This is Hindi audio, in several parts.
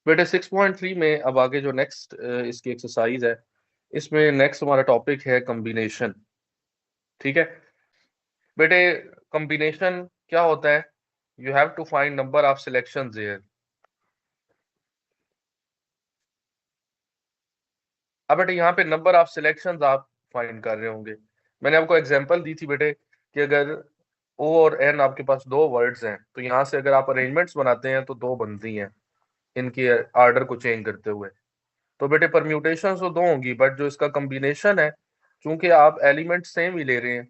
बेटे 6.3 में अब आगे जो नेक्स्ट इसकी एक्सरसाइज है, इसमें नेक्स्ट हमारा टॉपिक है कॉम्बिनेशन। ठीक है बेटे, कॉम्बिनेशन क्या होता है? You have to find number of selections here. अब बेटे यहाँ पे नंबर ऑफ सिलेक्शंस आप फाइंड कर रहे होंगे। मैंने आपको एग्जांपल दी थी बेटे कि अगर ओ और एन आपके पास दो वर्ड्स हैं, तो यहाँ से अगर आप अरेंजमेंट्स बनाते हैं तो दो बनती हैं इनके ऑर्डर को चेंज करते हुए। तो बेटे परम्यूटेशन तो दो होंगी, बट जो इसका कॉम्बिनेशन है, चूंकि आप एलिमेंट सेम ही ले रहे हैं,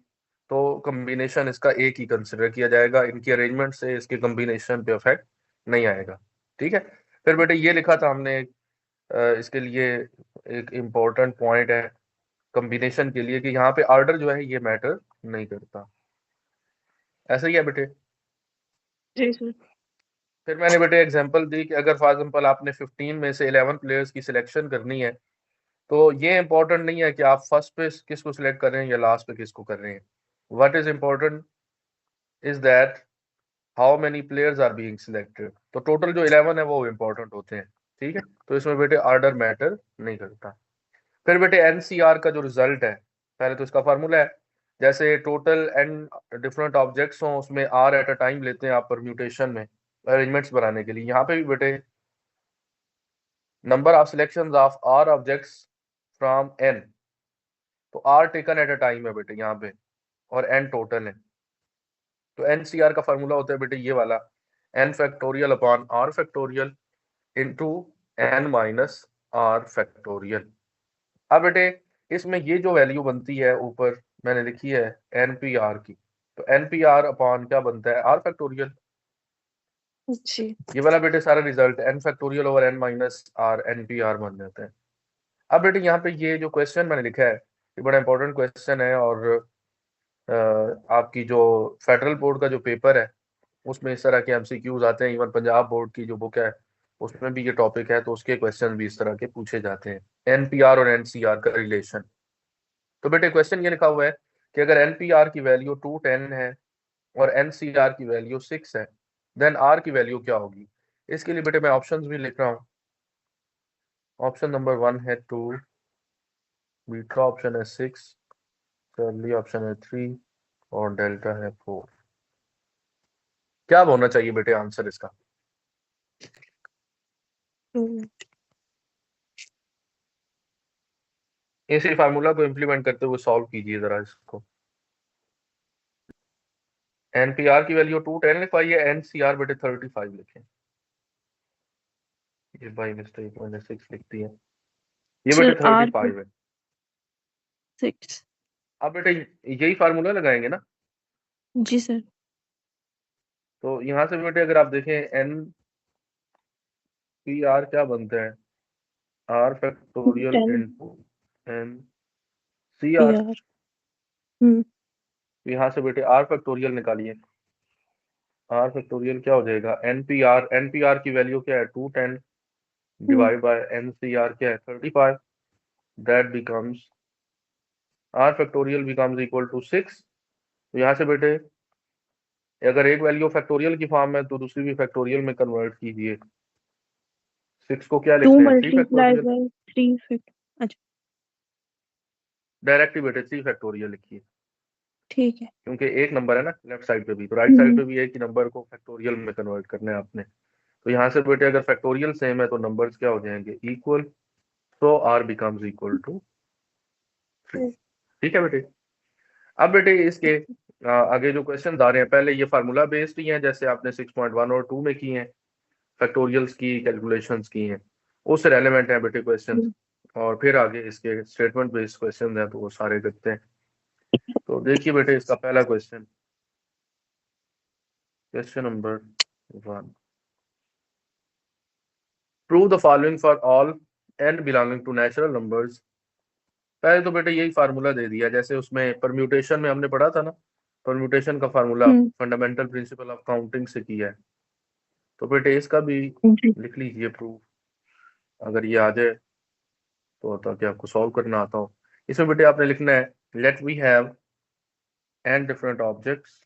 तो कॉम्बिनेशन इसका एक ही कंसिडर किया जाएगा। इनकी अरेंजमेंट से इसके कॉम्बिनेशन पे इफेक्ट नहीं आएगा। ठीक है, फिर बेटे ये लिखा था हमने इसके लिए एक इम्पोर्टेंट पॉइंट है कॉम्बिनेशन के लिए कि यहाँ पे ऑर्डर जो है ये मैटर नहीं करता। ऐसा ही है बेटे। जी सर। फिर मैंने बेटे एग्जांपल दी कि अगर फॉर एग्जांपल आपने 15 में से 11 प्लेयर्स की सिलेक्शन करनी है, तो ये इंपॉर्टेंट नहीं है कि आप फर्स्ट पे किसको सिलेक्ट कर रहे हैं या लास्ट पे किसको कर रहे हैं। What is important is that how many players are being selected. तो टोटल जो 11 है वो इंपॉर्टेंट होते हैं। ठीक है, तो इसमें बेटे ऑर्डर मैटर नहीं करता। फिर बेटे एनसीआर का जो रिजल्ट है, पहले तो इसका फार्मूला है, जैसे टोटल एन डिफरेंट ऑब्जेक्ट्स हों उसमें आर एट अ टाइम लेते हैं आप परम्यूटेशन में अरेंजमेंट्स बनाने के लिए। यहाँ पे भी बेटे number of selections of r objects from n, तो r taken at a time है बेटे यहाँ पे, और एन टोटल है। तो एनसीआर का फार्मूला होता है बेटे ये वाला, n factorial upon r factorial into n minus are factorial. अब बेटे इसमें ये जो वैल्यू बनती है ऊपर मैंने लिखी है एनपीआर की, तो एनपीआर अपॉन क्या बनता है, आर फैक्टोरियल। जी ये वाला बेटे सारा result n factorial over n minus r nPr बन जाता है। अब बेटे यहाँ पे ये जो क्वेश्चन मैंने लिखा है ये बड़ा इंपॉर्टेंट क्वेश्चन है, और आपकी जो फेडरल बोर्ड का जो पेपर है उसमें इस तरह के एमसीक्यूज आते हैं। इवन पंजाब बोर्ड की जो बुक है उसमें भी ये टॉपिक है, तो उसके क्वेश्चन भी इस तरह के पूछे जाते हैं, एनपीआर और एनसीआर का रिलेशन। तो बेटे क्वेश्चन ये लिखा हुआ है कि अगर एनपीआर की वैल्यू 210 है और एनसीआर की वैल्यू 6 है, देन आर की वैल्यू क्या होगी। इसके लिए बेटे मैं ऑप्शंस भी लिख रहा हूँ। ऑप्शन नंबर 1 है 2, बीटा ऑप्शन है 6, कर्ली ऑप्शन है 3 और डेल्टा है 4। क्या होना चाहिए बेटे आंसर इसका? इसी फार्मूला को इंप्लीमेंट करते हुए सॉल्व कीजिए जरा इसको। एनपीआर की वैल्यू 210 लिखवाइए, एनसीआर बेटे 35 लिखें। ये बाई मिस्टेक मैंने 6 लिख दिया, ये बेटे सर आर 35 है। 6। अब बेटे यही फार्मूला लगाएंगे ना, जी सर। तो यहाँ से बेटे अगर आप देखें एन पी आर क्या बनता है, r factorial 10 into n c p r. R. Hmm. यहाँ से बेटे आर फैक्टोरियल निकालिए, आर फैक्टोरियल क्या हो जाएगा, एन पी आर की वैल्यू क्या है 210 divide by n c r क्या है 35, that becomes r factorial becomes equal to 6। तो यहाँ से बेटे अगर एक वैल्यू फैक्टोरियल की फॉर्म है तो दूसरी भी फैक्टोरियल में कन्वर्ट कीजिए। 6 को क्या 2 लिखते हैं 3 मल्टीप्लाई फैक्टोरियल, बाय 3 फिट। अच्छा डायरेक्ट ही बेटे 3 फैक्टोरियल लिखिए, ठीक है। क्योंकि एक नंबर है ना लेफ्ट साइड पे भी, तो राइट साइड हम्म। पे भी एक ही नंबर को फैक्टोरियल में कन्वर्ट करना है आपने। तो यहाँ से बेटे अगर फैक्टोरियल सेम है तो नंबर्स क्या हो जाएंगे, इक्वल, तो आर बिकम्स इक्वल टू 3। ठीक है बेटे। अब बेटे इसके आगे जो क्वेश्चन आ रहे हैं, पहले ये फार्मूला बेस्ड ही हैं जैसे आपने 6.1 और 2 में की हैं, फैक्टोरियल्स की कैलकुलेशंस की हैं, उससे रेलेवेंट है बेटे क्वेश्चन। और फिर आगे इसके स्टेटमेंट बेस्ड क्वेश्चन हैं तो वो सारे करते हैं। तो देखिए बेटे इसका पहला question, question number 1, prove the following for all n belonging to natural numbers. पहले तो बेटे यही फार्मूला दे दिया जैसे उसमें परम्यूटेशन में हमने पढ़ा था ना, परम्यूटेशन का formula fundamental principle of counting से किया है। तो बेटे इसका भी जी लिख लीजिए प्रूफ, अगर ये आ जाए तो ताकि आपको सॉल्व करना आता हो। इसमें बेटे आपने लिखना है let we have n different objects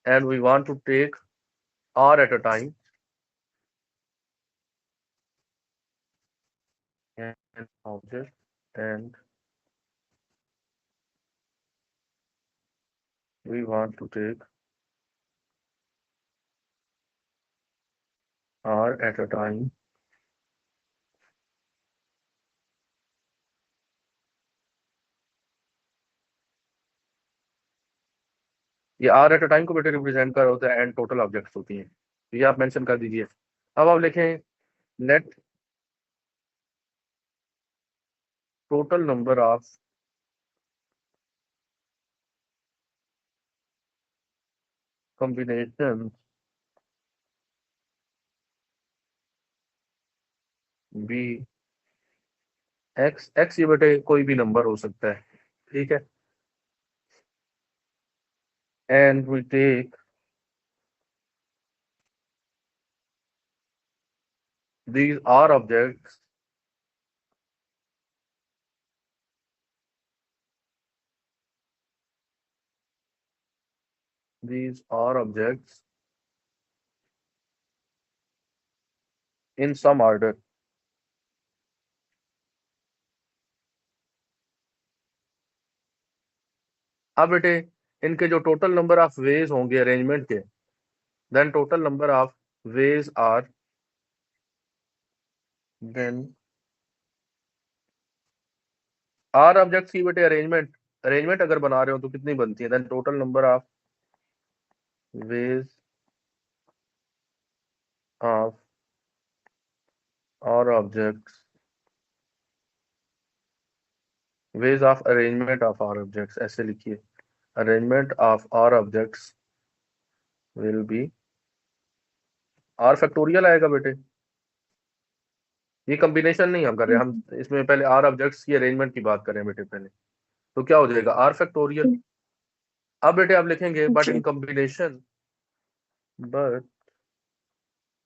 and we want to take r at a time, an object, and we want to take r at a time, ये r एट अ टाइम को बेटे रिप्रेजेंट कर रहा होता है एंड टोटल ऑब्जेक्ट्स होती हैं, तो ये आप मेंशन कर दीजिए। अब आप लिखें net total number of combination be x, x ये बेटे कोई भी नंबर हो सकता है, ठीक है, and we take these are objects these are objects in some order। अब बेटे इनके जो टोटल नंबर ऑफ वेज होंगे अरेंजमेंट के, then total number of ways are, then r objects की बेटे अरेंजमेंट, अरेंजमेंट अगर बना रहे हो तो कितनी बनती है, then total number of ways of r objects, ways of arrangement of r objects, ऐसे लिखिए, arrangement of r objects will be, r factorial आएगा बेटे, ये कॉम्बिनेशन नहीं हम कर रहे, हम इसमें पहले आर ऑब्जेक्ट्स की अरेंजमेंट की बात करें बेटे पहले, तो क्या हो जाएगा आर फैक्टोरियल। अब बेटे आप लिखेंगे but in combination, but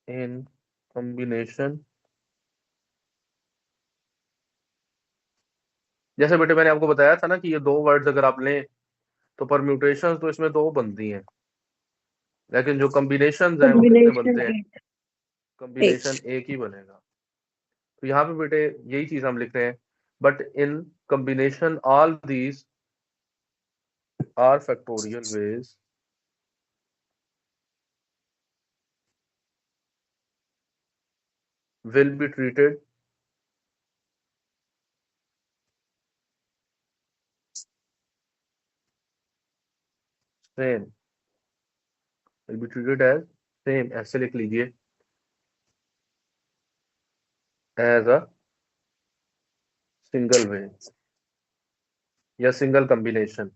in combination, जैसे बेटे मैंने आपको बताया था ना कि ये दो वर्ड्स अगर आप लें तो परम्यूटेशन तो इसमें दो बनती हैं, लेकिन जो कॉम्बिनेशन हैं वो कितने बनते हैं, कॉम्बिनेशन एक ही बनेगा। तो यहाँ पे बेटे यही चीज हम लिख रहे हैं, but in combination all these r factorial ways will be treated same, will be treated as same, ऐसे लिख लीजिए, as a सिंगल वे या सिंगल कॉम्बिनेशन,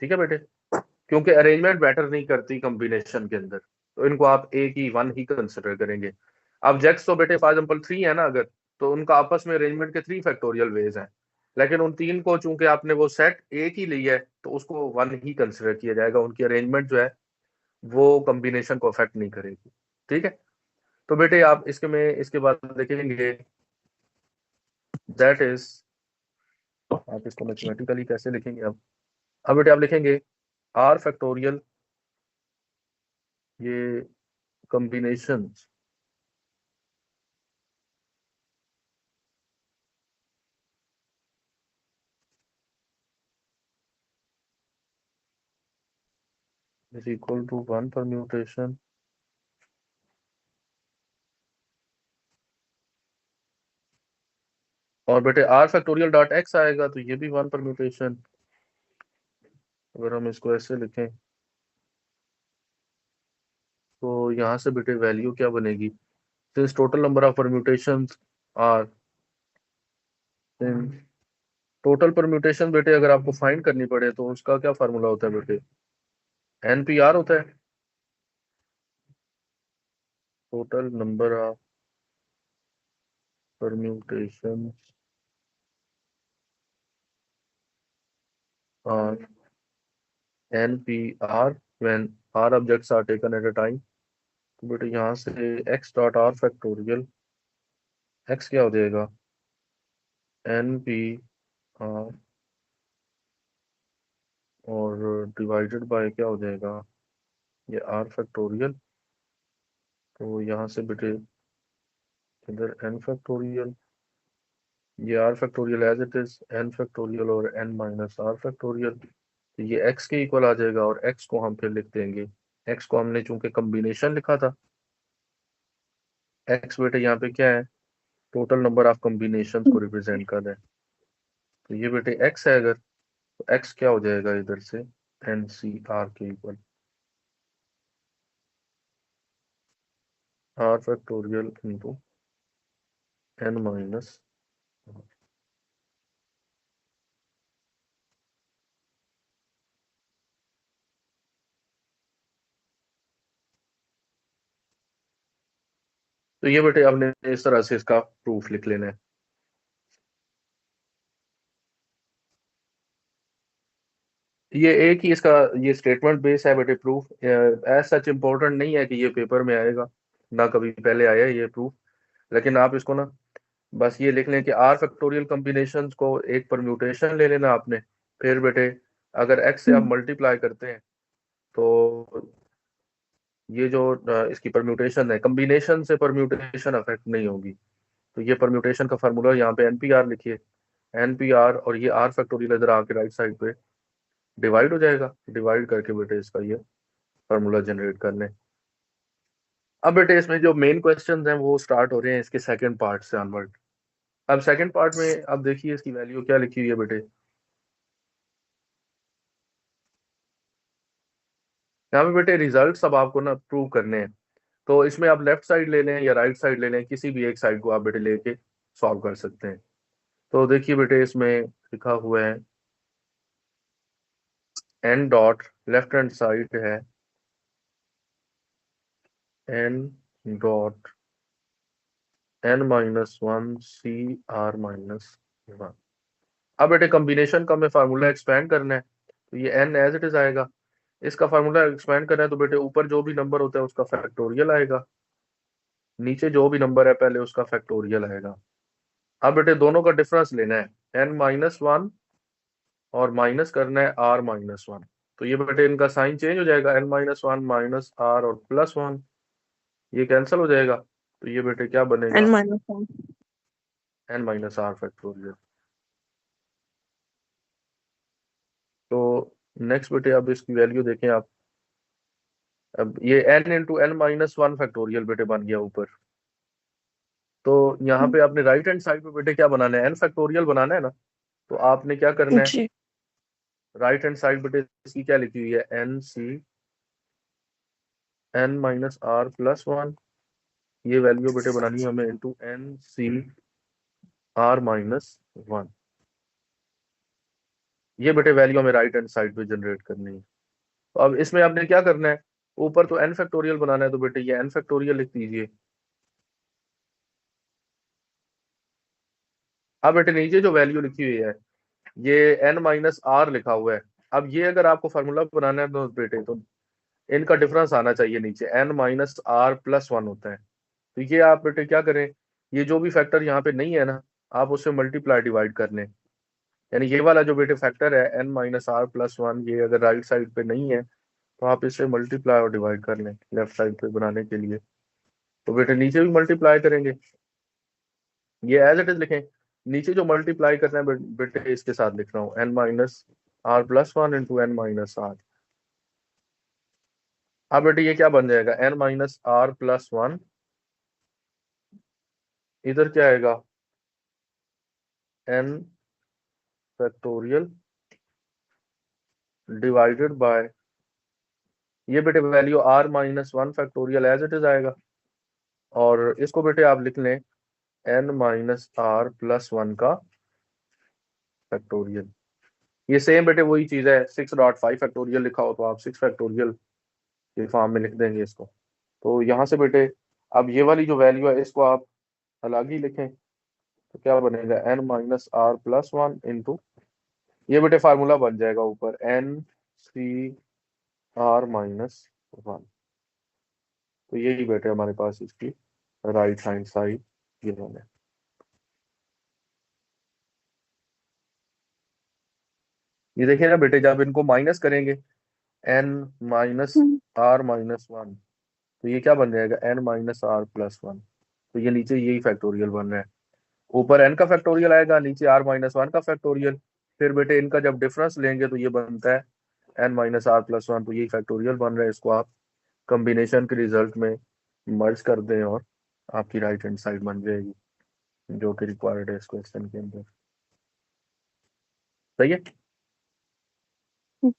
ठीक है बेटे, क्योंकि अरेंजमेंट मैटर नहीं करती कॉम्बिनेशन के अंदर, तो इनको आप एक ही वन ही कंसिडर करेंगे। ऑब्जेक्ट्स तो बेटे फॉर एग्जांपल 3 है ना अगर, तो उनका आपस में अरेंजमेंट के 3 फैक्टोरियल वेज हैं, लेकिन उन 3 को चूंकि आपने वो सेट एक ही ली है तो उसको वन ही कंसिडर किया जाएगा, उनकी अरेंजमेंट जो है वो कॉम्बिनेशन को अफेक्ट नहीं करेगी, ठीक है। तो बेटे आप इसके में इसके बाद लिखेंगे दैट इज, आप इसको मैथमेटिकली कैसे लिखेंगे अब बेटे आप लिखेंगे आर फैक्टोरियल, ये combination is equal to 1 permutation, और बेटे आर फैक्टोरियल डॉट एक्स आएगा तो ये भी 1 परम्यूटेशन। अगर हम इसको ऐसे लिखें तो यहाँ से बेटे वैल्यू क्या बनेगी, since total number of permutations r, total permutation बेटे अगर आपको फाइंड करनी पड़े तो उसका क्या फार्मूला होता है बेटे, एनपीआर होता है, total number of permutations r NPR when R objects are taken at a time। तो बेटे यहाँ से x dot are factorial, x क्या हो जाएगा NPR और डिवाइडेड बाय क्या हो जाएगा ये r फैक्टोरियल, तो यहाँ से बेटे इधर n फैक्टोरियल, ये r factorial as it is n factorial और n माइनस r फैक्टोरियल, तो ये x के इक्वल आ जाएगा और x को हम फिर लिख देंगे, x को हमने चूंकि कम्बिनेशन लिखा था, x बेटे यहाँ पे क्या है, टोटल नंबर ऑफ कॉम्बिनेशंस को रिप्रेजेंट कर रहे हैं, तो ये बेटे x है अगर, तो x क्या हो जाएगा इधर से NCR के equal r factorial into n minus, तो ये बेटे आपने इस तरह से इसका प्रूफ लिख लेना है। ये एक ही इसका ये स्टेटमेंट बेस है बेटे, प्रूफ एज सच इम्पोर्टेंट नहीं है कि ये पेपर में आएगा, ना कभी पहले आया है ये प्रूफ, लेकिन आप इसको ना बस ये लिख लें कि आर फैक्टोरियल कॉम्बिनेशन को एक परम्यूटेशन ले लेना आपने, फिर बेटे अगर एक्स से आप मल्टीप्लाई करते हैं तो ये जो इसकी परम्यूटेशन है, कॉम्बिनेशन से परम्यूटेशन अफेक्ट नहीं होगी, तो ये परम्यूटेशन का फार्मूला यहाँ पे NPR लिखिए, NPR और ये आर फैक्टोरियल इधर आके राइट साइड पे डिवाइड हो जाएगा, डिवाइड करके बेटे इसका ये फार्मूला जनरेट कर लें। अब बेटे इसमें जो मेन क्वेश्चंस हैं वो स्टार्ट हो रहे हैं इसके सेकंड पार्ट से ऑनवर्ड। अब सेकंड पार्ट में अब देखिए इसकी वैल्यू क्या लिखी हुई है बेटे, यहाँ पे बेटे रिजल्ट सब आपको ना प्रूव करने हैं, तो इसमें आप लेफ्ट साइड ले लें या राइट साइड ले लें, किसी भी एक साइड को आप बेटे लेके सॉल्व कर सकते हैं। तो देखिए बेटे इसमें लिखा हुआ है n dot, left hand side है n dot n minus one CR-1। अब बेटे कॉम्बिनेशन का हमें फार्मूला एक्सपेंड करना है, तो ये n एज इट इज आएगा, इसका फार्मूला एक्सपेंड करना है तो बेटे ऊपर जो भी नंबर होता है उसका फैक्टोरियल आएगा, नीचे जो भी नंबर है पहले उसका फैक्टोरियल आएगा। अब बेटे दोनों का डिफरेंस लेना है n-1 और माइनस करना है r-1, तो ये बेटे इनका साइन चेंज हो जाएगा, n-1 माइनस r और +1, ये कैंसिल हो जाएगा, तो ये बेटे क्या बनेगा n-1 n minus r factorial. तो नेक्स्ट बेटे अब इसकी वैल्यू देखें आप, अब ये n इंटू n-1 फैक्टोरियल बेटे बन गया ऊपर, तो यहाँ पे आपने राइट हैंड साइड पे बेटे क्या बनाना है, n फैक्टोरियल बनाना है ना, तो आपने क्या करना है, जी राइट हैंड साइड बेटे इसकी क्या लिखी हुई है NC n माइनस r+1, ये वैल्यू बेटे बनानी है हमें इंटू NCR-1, ये बेटे वैल्यू हमें राइट हैंड साइड पे जनरेट करनी है। तो अब इसमें आपने क्या करना है, ऊपर तो n फैक्टोरियल बनाना है, तो बेटे ये n फैक्टोरियल लिख दीजिए। अब बेटे नीचे जो वैल्यू लिखी हुई है ये n-r लिखा हुआ है, अब ये अगर आपको फार्मूला बनाना है तो बेटे तो इनका डिफरेंस आना चाहिए नीचे, n-r+1 होता है, तो ये आप बेटे क्या करें, ये जो भी फैक्टर यहाँ पे नहीं है ना आप उससे मल्टीप्लाई डिवाइड कर लें, यानी ये वाला जो बेटे फैक्टर है n-r+1, ये अगर राइट साइड पे नहीं है तो आप इसे मल्टीप्लाई और डिवाइड कर लें लेफ्ट साइड पे बनाने के लिए, तो बेटे नीचे भी मल्टीप्लाई करेंगे, ये एज इट इज लिखें, नीचे जो मल्टीप्लाई करना है बेटे इसके साथ लिख रहा हूँ n-r+1 इंटू n-r। अब बेटे ये क्या बन जाएगा n-r+1, इधर क्या आएगा n फैक्टोरियल डिवाइडेड बाय, ये बेटे value r-1 factorial as it is आएगा, और इसको बेटे आप लिख लें n-r+1 का फैक्टोरियल, ये सेम बेटे वही चीज है, 6.5 फैक्टोरियल लिखा हो तो आप 6 फैक्टोरियल के फॉर्म में लिख देंगे इसको, तो यहाँ से बेटे अब ये वाली जो वैल्यू है इसको आप अलग ही लिखें, तो क्या बनेगा n-r+1 इंटू, ये बेटे फार्मूला बन जाएगा ऊपर NCR-1, तो यही बेटे हमारे पास इसकी राइट हैंड साइड ये है। ये देखिए ना बेटे जब इनको माइनस करेंगे n minus are minus one, तो ये क्या बन जाएगा n minus r plus one. तो ये नीचे यही फैक्टोरियल बन रहा है, ऊपर एन का फैक्टोरियल आएगा, नीचे आर माइनस वन का फैक्टोरियल। फिर बेटे इनका जब डिफरेंस लेंगे तो ये बनता है n minus r plus one, तो यही फैक्टोरियल बन रहा है। इसको आप कॉम्बिनेशन के रिजल्ट में मर्ज कर दें और आपकी राइट हैंड साइड बन जाएगी, जो कि रिक्वायर्ड है इस क्वेश्चन के अंदर। सही है।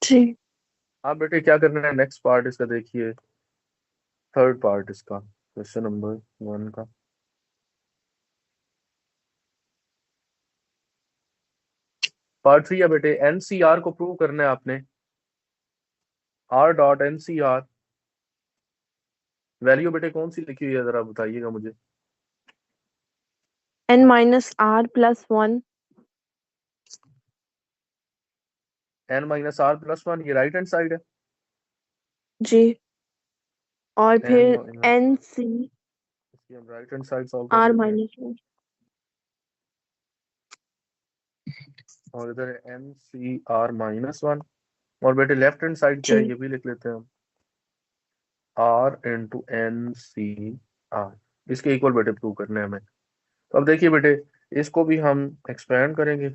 जी आप बेटे क्या करना है, नेक्स्ट पार्ट इसका देखिए, थर्ड पार्ट इसका क्वेश्चन नंबर 1 का। पार्ट 3 है बेटे, एनसीआर को प्रूव करना है आपने। आर डॉट एनसीआर वैल्यू बेटे कौन सी लिखी हुई है, जरा बताइएगा मुझे। n minus r plus one. N minus r plus one, ये राइट हैंड साइड है। जी, और एन फिर माइनस, एन सी इसकी हम राइट हैंड साइड सॉल्व कर आर लेते हैं, माइनस वन। और इधर है n c are minus one. और बेटे लेफ्ट हैंड साइड क्या है, जी ये भी लिख लेते हैं हम, r into n c r. इसके इक्वल बेटे प्रूव करने हैं हमें। तो अब देखिए बेटे, इसको भी हम एक्सपेंड करेंगे।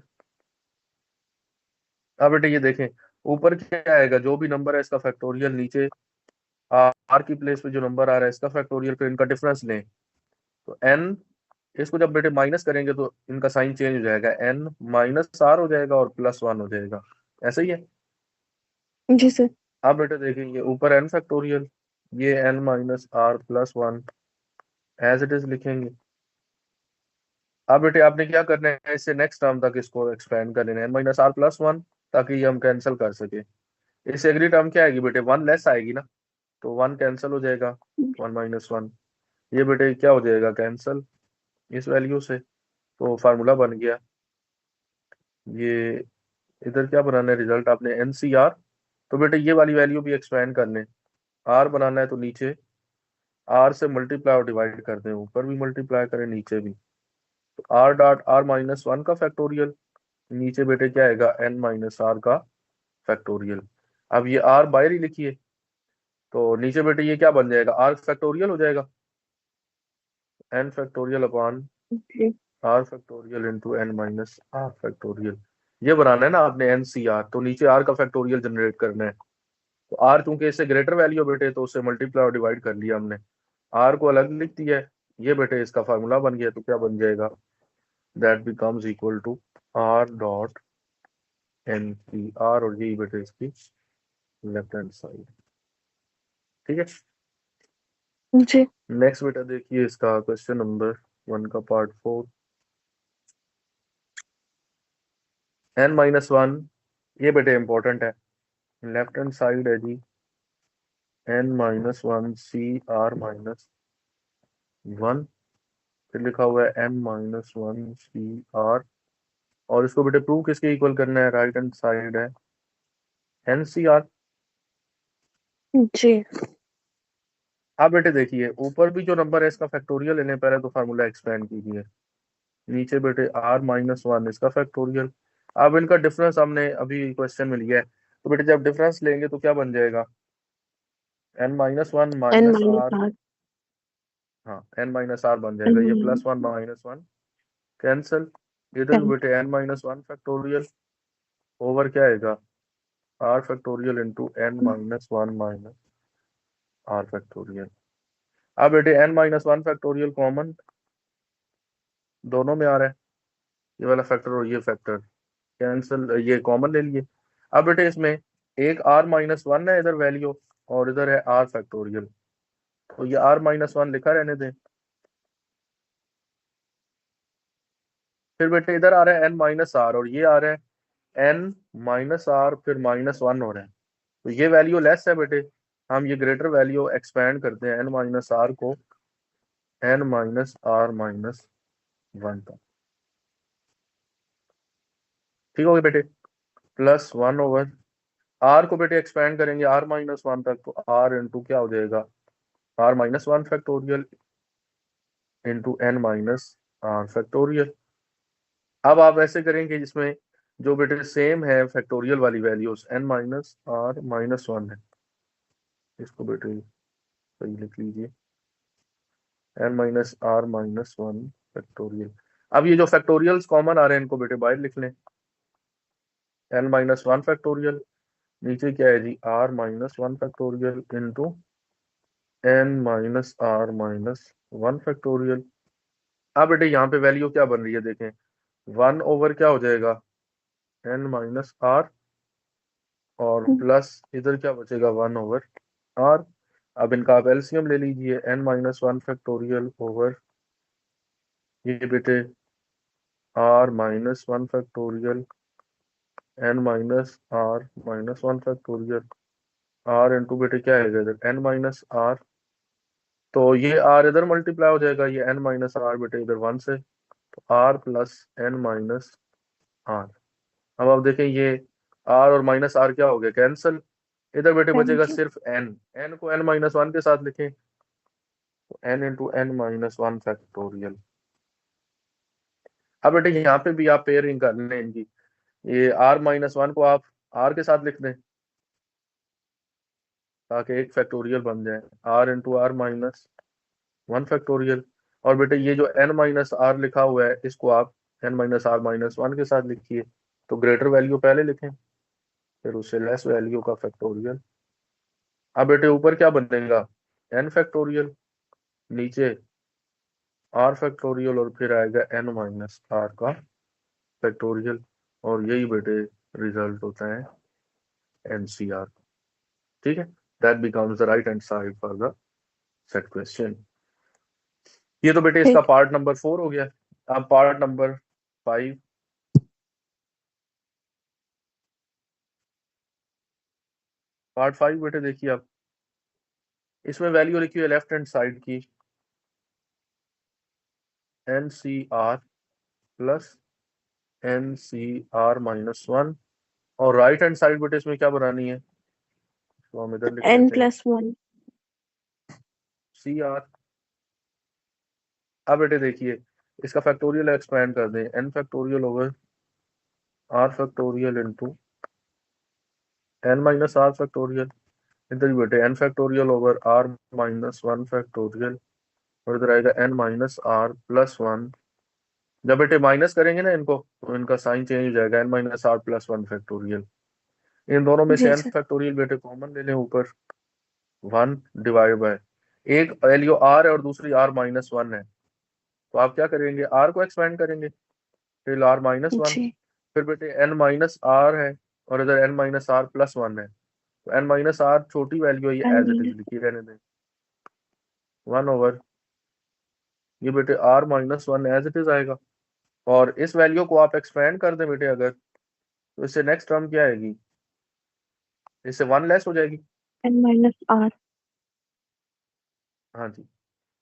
अब बेटे ये देखें, ऊपर क्या आएगा, जो भी नंबर है इसका फैक्टोरियल, नीचे आर की प्लेस पे जो नंबर आ रहा है इसका फैक्टोरियल, फिर इनका डिफरेंस लें। तो एन, इसको जब बेटे माइनस करेंगे तो इनका साइन चेंज हो जाएगा, एन माइनस आर हो जाएगा और प्लस वन हो जाएगा। ऐसा ही है। जी सर। आप बेटे देखेंगे ऊपर एन फैक्टोरियल, ये n minus r plus one as it is लिखेंगे। अब बेटे आपने क्या करना है, इससे नेक्स्ट टर्म तक इसको एक्सपेंड कर लेना है, n minus r plus one, ताकि ये हम कैंसिल कर सके। इससे अगली टर्म क्या आएगी बेटे, वन लेस आएगी ना, तो वन कैंसिल हो जाएगा, वन माइनस वन, ये बेटे क्या हो जाएगा, कैंसिल इस वैल्यू से। तो फार्मूला बन गया ये। इधर क्या बनाना है, रिजल्ट आपने एनसीआर, तो बेटे ये वाली वैल्यू भी एक्सपेंड कर लें। आर बनाना है तो नीचे आर से मल्टीप्लाई और डिवाइड कर दें, ऊपर भी मल्टीप्लाई करें नीचे भी। तो R dot are minus one का फैक्टोरियल, नीचे बेटे क्या आएगा, एन माइनस आर का फैक्टोरियल। अब ये आर बाहर ही लिखिए, तो नीचे बेटे ये क्या बन जाएगा, आर फैक्टोरियल हो जाएगा, एन फैक्टोरियल अपॉन जी r factorial into n minus are factorial. ये बनाना है ना आपने एन सी आर, तो नीचे आर का फैक्टोरियल जनरेट करना है। तो आर चूंकि इससे ग्रेटर वैल्यू बेटे, तो उससे मल्टीप्लाई और डिवाइड कर लिया हमने, आर को अलग लिख दिया है। ये बेटे इसका फार्मूला बन गया, तो क्या बन जाएगा, that becomes equal to r dot n c r, और यही बेटे इसकी लेफ्ट हैंड साइड। ठीक है। जी नेक्स्ट बेटा देखिए इसका क्वेश्चन नंबर 1 का पार्ट 4। एन माइनस वन, ये बेटे इंपॉर्टेंट है, लेफ्ट हैंड साइड है जी, n minus one c are minus one, फिर लिखा हुआ है n minus one c r, और इसको बेटे प्रूव किसके इक्वल करना है, राइट हैंड साइड है एन सी आर। जी आप बेटे देखिए, ऊपर भी जो नंबर है इसका फैक्टोरियल लेने, पहले तो फार्मूला एक्सपेंड कीजिए, नीचे बेटे आर माइनस वन इसका फैक्टोरियल। अब इनका डिफरेंस हमने अभी क्वेश्चन में लिया है, तो बेटे जब डिफरेंस लेंगे तो क्या बन जाएगा, n minus one n minus minus r, r. हाँ एन माइनस आर बन एन जाएगा, ये plus one minus minus one cancel, इधर भी टेन। बेटे n minus one factorial over क्या आएगा, r factorial into n minus one minus are factorial. अब बेटे n minus one factorial common दोनों में आ रहा है, ये वाला फैक्टर और ये फैक्टर कैंसिल, ये कॉमन ले लिए। अब बेटे इसमें एक आर माइनस वन है इधर वैल्यू, और इधर है आर फैक्टोरियल, तो ये आर माइनस वन लिखा रहने दें। फिर बेटे इधर आ रहा है एन माइनस आर, और ये आ रहा है एन माइनस आर फिर माइनस वन हो रहा है, तो ये वैल्यू लेस है बेटे, हम ये ग्रेटर वैल्यू एक्सपेंड करते हैं एन माइनस आर को n minus are minus one तक। ठीक हो गया बेटे, प्लस वन ओवर आर को बेटे एक्सपेंड करेंगे आर माइनस वन तक, तो आर इंटू क्या हो जाएगा, r minus one factorial into n minus are factorial. अब आप ऐसे करेंगे जिसमें जो बेटे सेम है फैक्टोरियल वाली values, n minus are minus one है, इसको बेटे सही लिख लीजिए, n minus are minus one factorial. अब ये जो फैक्टोरियल्स कॉमन आ रहे हैं इनको बेटे बाहर लिख लें, n माइनस वन फैक्टोरियल, नीचे क्या है जी r minus one factorial into n minus are minus one factorial. अब बेटे यहाँ पे वैल्यू क्या बन रही है देखें, 1 ओवर क्या हो जाएगा n माइनस आर, और प्लस इधर क्या बचेगा 1 ओवर r। अब इनका आप एलसीएम ले लीजिए, n minus one factorial over ये बेटे r minus one factorial n minus r minus one factorial r into बेटे क्या आएगा इधर n माइनस r, तो ये r इधर मल्टीप्लाई हो जाएगा, ये n माइनस r बेटे इधर 1 से, तो r plus n minus r। अब आप देखें ये r और माइनस r क्या हो गया कैंसिल, इधर बेटे बचेगा सिर्फ n, n को n माइनस वन के साथ लिखें, तो n into n minus one factorial. अब बेटे यहाँ पे भी आप पेयरिंग कर लें इनकी, ये r माइनस वन को आप r के साथ लिख दें ताकि एक फैक्टोरियल बन जाए, r into r minus one factorial. और बेटे ये जो n माइनस आर लिखा हुआ है इसको आप n minus are minus one के साथ लिखिए, तो ग्रेटर वैल्यू पहले लिखें फिर उससे लेस वैल्यू का फैक्टोरियल। अब बेटे ऊपर क्या बनेगा n फैक्टोरियल, नीचे r फैक्टोरियल, और फिर आएगा n माइनस आर का फैक्टोरियल, और यही बेटे रिजल्ट होता है NCR। ठीक है, that becomes the right hand side for the set question. ये तो बेटे इसका पार्ट नंबर 4 हो गया। अब पार्ट नंबर 5, पार्ट 5 बेटे देखिए आप, इसमें वैल्यू लिखी है लेफ्ट हैंड साइड की NCR plus NCR minus one, और राइट हैंड साइड बेटे इसमें क्या बनानी है, तो हम इधर लिख n लेते हैं प्लस वन CR। अब बेटे देखिए इसका फैक्टोरियल एक्सपेंड कर दें, n factorial over r factorial into n minus r factorial, इधर भी बेटे n factorial over r minus one factorial, और इधर आएगा n minus r plus one. जब बेटे माइनस करेंगे ना इनको तो इनका साइन चेंज हो जाएगा, n minus r plus one factorial. इन दोनों में से जी n सर फैक्टोरियल बेटे कॉमन ले लें ऊपर, 1 डिवाइड बाय, एक वैल्यू r है और दूसरी r माइनस वन है, तो आप क्या करेंगे r को एक्सपेंड करेंगे, फिर r माइनस वन, जी फिर बेटे n माइनस r है और इधर n minus r plus one है, तो n माइनस आर छोटी वैल्यू है, ये n as it is minus लिखी रहने दें, 1 ओवर ये बेटे r minus one as it is आएगा। और इस वैल्यू को आप एक्सपेंड कर दें बेटे अगर, तो इससे नेक्स्ट टर्म क्या आएगी, इससे 1 लेस हो जाएगी। n माइनस r हाँ जी,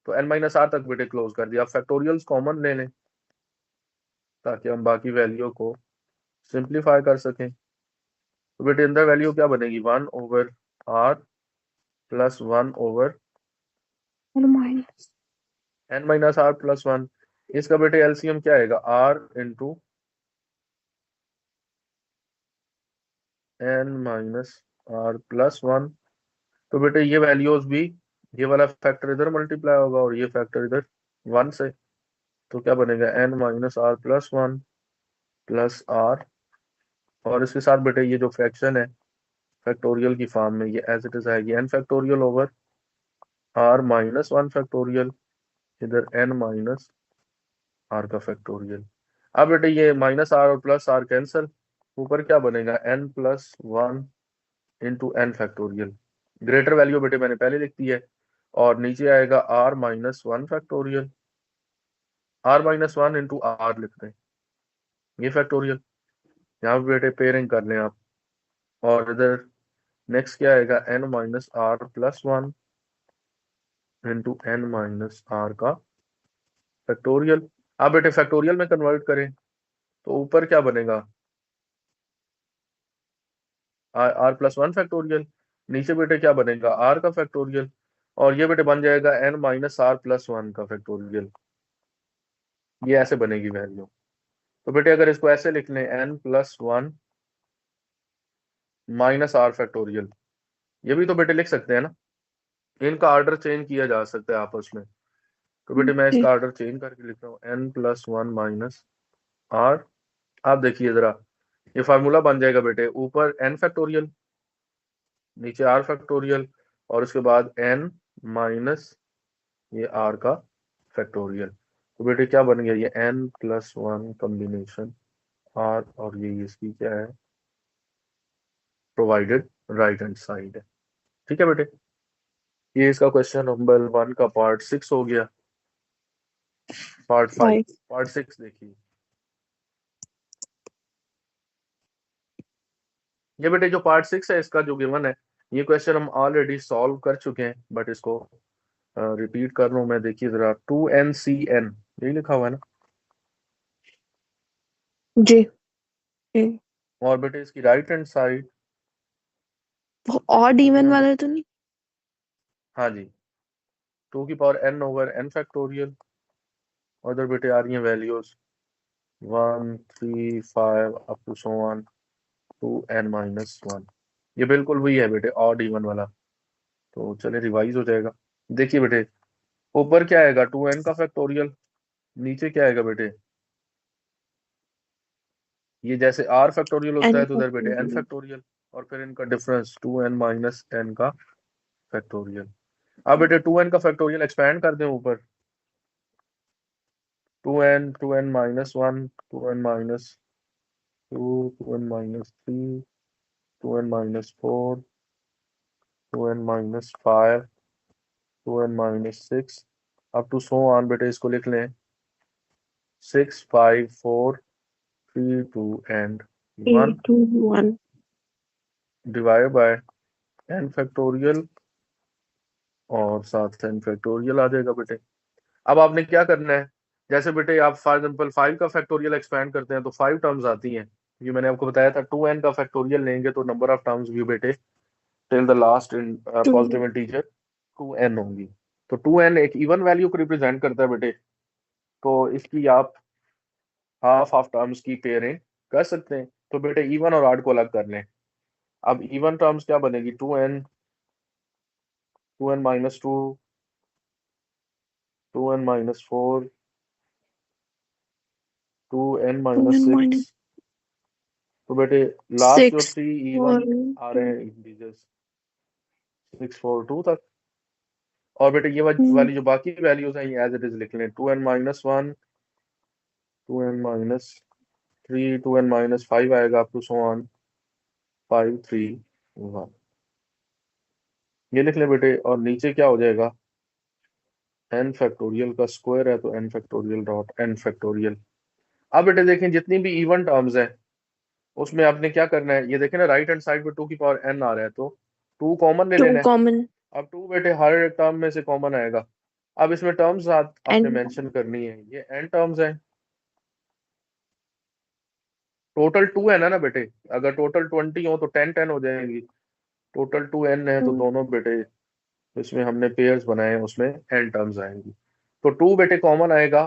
तो n माइनस आर तक बेटे क्लोज कर दिया। आप फैक्टोरियल्स कॉमन ले लें ताकि हम बाकी वैल्यू को सिंप्लीफाई कर सकें। तो बेटे अंदर वैल्यू क्या बनेगी, 1 over r plus 1 over n minus n minus r plus one. इसका बेटे एलसीएम क्या आएगा, r into n minus r plus one. तो बेटे ये वैल्यूज भी, ये वाला फैक्टर इधर मल्टीप्लाई होगा और ये फैक्टर इधर 1 से, तो क्या बनेगा n minus r plus one plus r, और इसके साथ बेटे ये जो फ्रैक्शन है फैक्टोरियल की फॉर्म में, ये एज इट इज आएगी n factorial over r minus one factorial, इधर n माइनस r का फैक्टोरियल। अब बेटे ये माइनस r और प्लस r कैंसिल, ऊपर क्या बनेगा n plus one into n factorial. Greater value बेटे मैंने पहले लिख दी है, और नीचे आएगा r minus one factorial, r minus one into r लिख दें, ये फैक्टोरियल। यहाँ पे बेटे पेयरिंग कर लें आप, और इधर नेक्स्ट क्या आएगा n minus r plus one into n minus r का फैक्टोरियल। आप बेटे फैक्टोरियल में कन्वर्ट करें तो ऊपर क्या बनेगा, आर प्लस वन फैक्टोरियल, नीचे बेटे क्या बनेगा आर का फैक्टोरियल, और ये बेटे बन जाएगा n minus r plus one का फैक्टोरियल। ये ऐसे बनेगी वैल्यू। तो बेटे अगर इसको ऐसे लिख लें n plus one minus are factorial, ये भी तो बेटे लिख सकते हैं ना, इनका ऑर्डर चेंज किया जा सकता है आपस में। तो बेटे मैं इसका ऑर्डर चेंज करके लिख रहा हूँ, n+1 माइनस आर। आप देखिए जरा, ये फार्मूला बन जाएगा बेटे, ऊपर n फैक्टोरियल, नीचे r फैक्टोरियल, और उसके बाद n माइनस ये r का फैक्टोरियल। तो बेटे क्या बन गया, ये n+1 कॉम्बिनेशन r, और ये इसकी क्या है, प्रोवाइडेड राइट हैंड साइड है। ठीक है बेटे, ये इसका क्वेश्चन नंबर 1 का पार्ट 6 हो गया। पार्ट 5, 5. पार्ट 6 देखिए। ये बेटे जो पार्ट 6 है इसका जो गिवन है, ये क्वेश्चन हम ऑलरेडी सॉल्व कर चुके हैं, बट इसको रिपीट कर रहा हूं मैं। देखिए जरा, 2NCN यही लिखा हुआ है ना, जी जी. और बेटे इसकी राइट हैंड साइड, वो ऑड इवन यहाँ वाला तो नहीं? हाँ जी, 2n/n फैक्टोरियल, और इधर बेटे आ रही हैं values 1 3 5 up to so on 2n-1। ये बिल्कुल वही है बेटे, ऑड इवन वाला। तो चले रिवाइज हो जाएगा। देखिए बेटे, ऊपर क्या आएगा, 2n का फैक्टोरियल, नीचे क्या आएगा बेटे, ये जैसे r फैक्टोरियल होता एन है तो उधर बेटे n फैक्टोरियल. फैक्टोरियल, और फिर इनका डिफरेंस 2n-n का फैक्टोरियल। अब बेटे 2n का फैक्टोरियल एक्सपैंड कर दें ऊपर, 2n 2n-1 2n-2 2n-3 2n-4 2n-5 2n-6 up to so on. बेटे इसको लिख लें 6 5 4 3 2 and 1 821. Divide by n factorial, और साथ n फैक्टोरियल आ जाएगा बेटे। अब आपने क्या करना है, जैसे बेटे आप फॉर एग्जांपल 5 का फैक्टोरियल एक्सपैंड करते हैं तो 5 टर्म्स आती हैं। ये मैंने आपको बताया था, 2n का फैक्टोरियल लेंगे तो नंबर ऑफ टर्म्स भी बेटे till the last in 2. Positive integer 2n होंगी। तो 2n एक इवन वैल्यू को रिप्रेजेंट करता है बेटे, तो इसकी आप हाफ ऑफ टर्म्स की पेयरिंग कर सकते हैं। तो बेटे इवन और ऑड को अलग कर लें। अब इवन टर्म्स क्या बनेगी, 2n 2n-2 2n-4 2 and 2n-6। minus तो बेटे लास्ट जो 6 3 4 इवन आ रहे हैं इंटीजर्स 6 4 2 तक, और बेटे ये वाली जो बाकी वैल्यूज हैं ये एज इट इज लिख लें, 2n-1 2n-3 2n-5 आएगा अप टू सो ऑन 5 3 1। ये लिख लें बेटे, और नीचे क्या हो जाएगा, n फैक्टोरियल का स्क्वायर है तो n factorial dot n factorial. अब बेटे देखें, जितनी भी इवन टर्म्स हैं उसमें आपने क्या करना है, ये देखें ना राइट हैंड साइड पे 2 की पावर n आ रहा है, तो 2 कॉमन ले 2 लेना है। common अब 2 बेटे हर एक टर्म में से कॉमन आएगा। अब इसमें टर्म्स आपने and मेंशन करनी है, ये n टर्म्स हैं, टोटल 2n है ना बेटे। अगर टोटल 20 हो तो 10 10 हो जाएंगी, टोटल 2n है तो 2. दोनों बेटे इसमें हमने पेयर्स बनाए हैं, उसमें n टर्म्स आएंगी। तो 2 बेटे कॉमन आएगा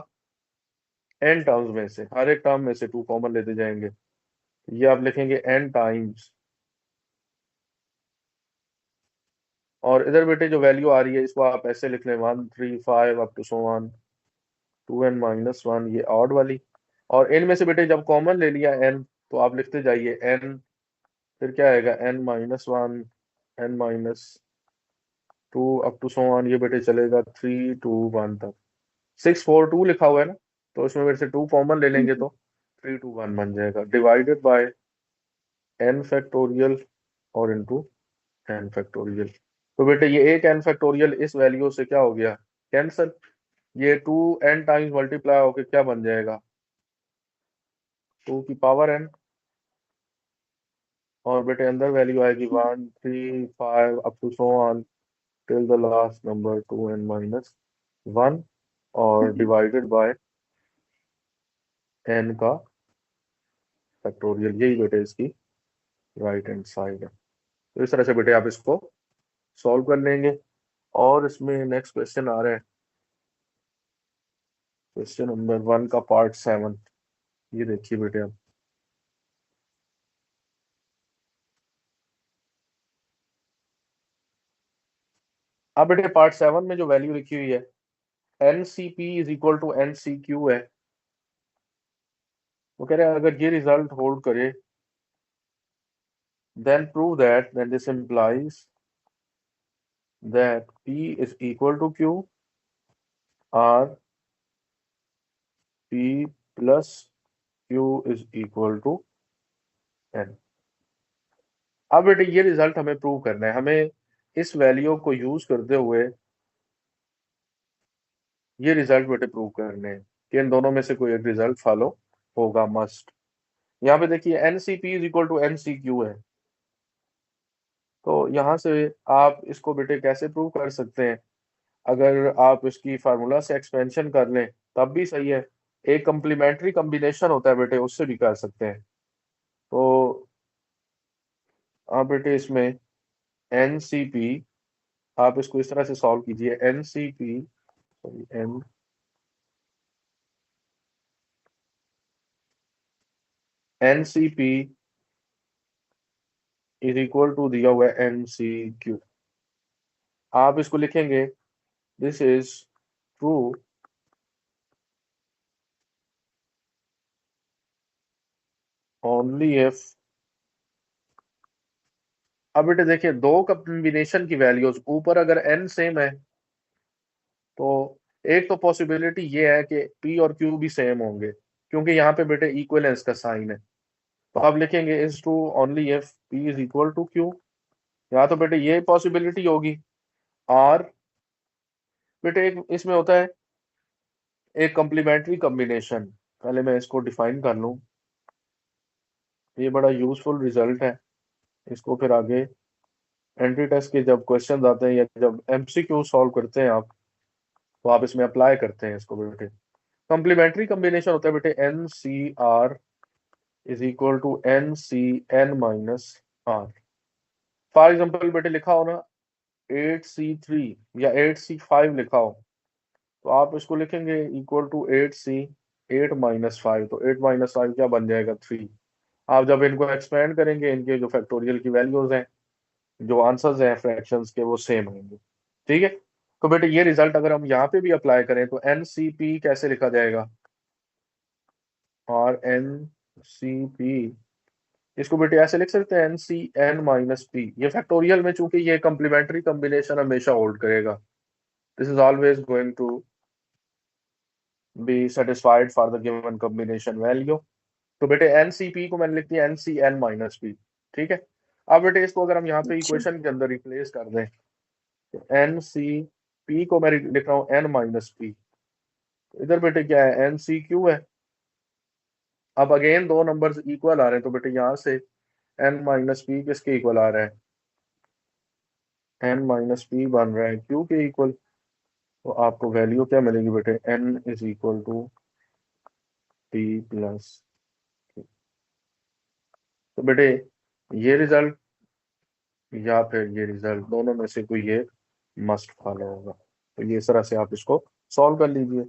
n टर्म्स में से, हर एक टर्म में से 2 कॉमन लेते जाएंगे। ये आप लिखेंगे n टाइम्स, और इधर बेटे जो वैल्यू आ रही है इसको आप ऐसे लिख लें 1 3 5 up to so on 2n-1, ये ऑड वाली। और n में से बेटे जब कॉमन ले लिया n, तो आप लिखते जाइए n, फिर क्या आएगा n-1 n-2 up to so on, ये बेटे चलेगा 3 2 1 तक। 6 4 2 लिखा हुआ है ना, तो इसमें मेरे से 2 कॉमन ले लेंगे तो 3 2 1 बन जाएगा, डिवाइडेड बाय n फैक्टोरियल और इनटू n फैक्टोरियल। तो बेटे ये एक n फैक्टोरियल इस वैल्यू से क्या हो गया, कैंसल। ये 2n टाइम्स मल्टीप्लाई होके क्या बन जाएगा, 2 की पावर n, और बेटे अंदर वैल्यू आएगी 1 3 5 up to so on till the last number 2n-1, और डिवाइडेड बाय n का फैक्टोरियल। यही बेटे इसकी राइट हैंड साइड है। तो इस तरह से बेटे आप इसको सॉल्व कर लेंगे। और इसमें नेक्स्ट क्वेश्चन आ रहा है, क्वेश्चन नंबर 1 का पार्ट 7। ये देखिए बेटे आप, अब बेटे पार्ट 7 में जो वैल्यू लिखी हुई है NCP is equal to NCQ है, वो कह रहे हैं अगर ये रिजल्ट होल्ड करे then prove that then this implies that P is equal to Q or P plus Q is equal to N। अब बेटे ये रिजल्ट हमें प्रूव करना है, हमें इस वैल्यू को यूज करते हुए ये रिजल्ट बेटे प्रूव करने हैं कि इन दोनों में से कोई एक रिजल्ट फॉलो होगा मस्ट। यहाँ पे देखिए NCP is equal to NCQ है, तो यहाँ से आप इसको बेटे कैसे प्रूव कर सकते हैं, अगर आप इसकी फार्मूला से एक्सपेंशन कर लें तब भी सही है, एक कंप्लीमेंट्री कॉम्बिनेशन होता है बेटे उससे भी कर सकते हैं। तो आप बेटे इसमें एनसीपी आप इसको इस तरह से सॉल्व कीजिए, NCP sorry NCP is equal to दिया हुआ है एनसीक्यू। आप इसको लिखेंगे this is true only if. अब बेटे देखिए दो कॉम्बिनेशन की वैल्यूज ऊपर अगर एन सेम है तो एक तो पॉसिबिलिटी ये है कि पी और क्यू भी सेम होंगे, क्योंकि यहाँ पे बेटे इक्वलेंस का साइन है। तो आप लिखेंगे is true only if p is equal to q, या तो बेटे ये पॉसिबिलिटी होगी। और बेटे एक इसमें होता है एक कॉम्प्लीमेंट्री कॉम्बिनेशन, पहले मैं इसको डिफाइन कर लूँ, ये बड़ा यूजफुल रिजल्ट है। इसको फिर आगे एंट्री टेस्ट के जब क्वेश्चन आते हैं या जब एमसीक्यू सॉल्व करते हैं आप, तो आप इसमें अप्लाई करते हैं इसको बेटे। कॉम्प्लीमेंट्री कॉम्बिनेशन होता है बेटे n c r is equal to n C N minus r. For example बेटे लिखा हो ना 8C3 या 8C5 लिखा हो, तो आप इसको लिखेंगे इक्वल टू 8C8 - 5, तो 8 - 5 क्या बन जाएगा 3। आप जब इनको एक्सपेंड करेंगे इनके जो फैक्टोरियल की वैल्यूज हैं, जो आंसर्स हैं फ्रैक्शंस के, वो सेम होंगे। ठीक है, तो बेटे ये रिजल्ट अगर हम यहाँ पे भी अप्लाई करें तो एनसीपी कैसे लिखा जाएगा, और एनसीपी इसको बेटे ऐसे लिख सकते हैं NCN - P। ये फैक्टोरियल में चूंकि ये कॉम्प्लीमेंट्री कॉम्बिनेशन हमेशा होल्ड करेगा, this is always going to be satisfied for the given combination value. तो बेटे एनसीपी को मैंने लिख दिया NCN - P। ठीक है, अब बेटे इसको अगर हम यहाँ पे अच्छा इक्वेशन के अंदर रिप्लेस कर दें तो NCP को मैं लिख रहा हूँ N - P, इधर बेटे क्या है NCQ है। अब अगेन दो नंबर्स इक्वल आ रहे हैं, तो बेटे यहाँ से N - P किसके इक्वल आ रहा है, N - P बन रहा है Q के इक्वल। तो आपको वैल्यू क्या मिलेगी बेटे, N is equal to P plus Q। तो बेटे ये रिजल्ट या फिर ये रिजल्ट दोनों में से कोई ये मस्ट फॉलो होगा। तो ये इस तरह से आप इसको सॉल्व कर लीजिए।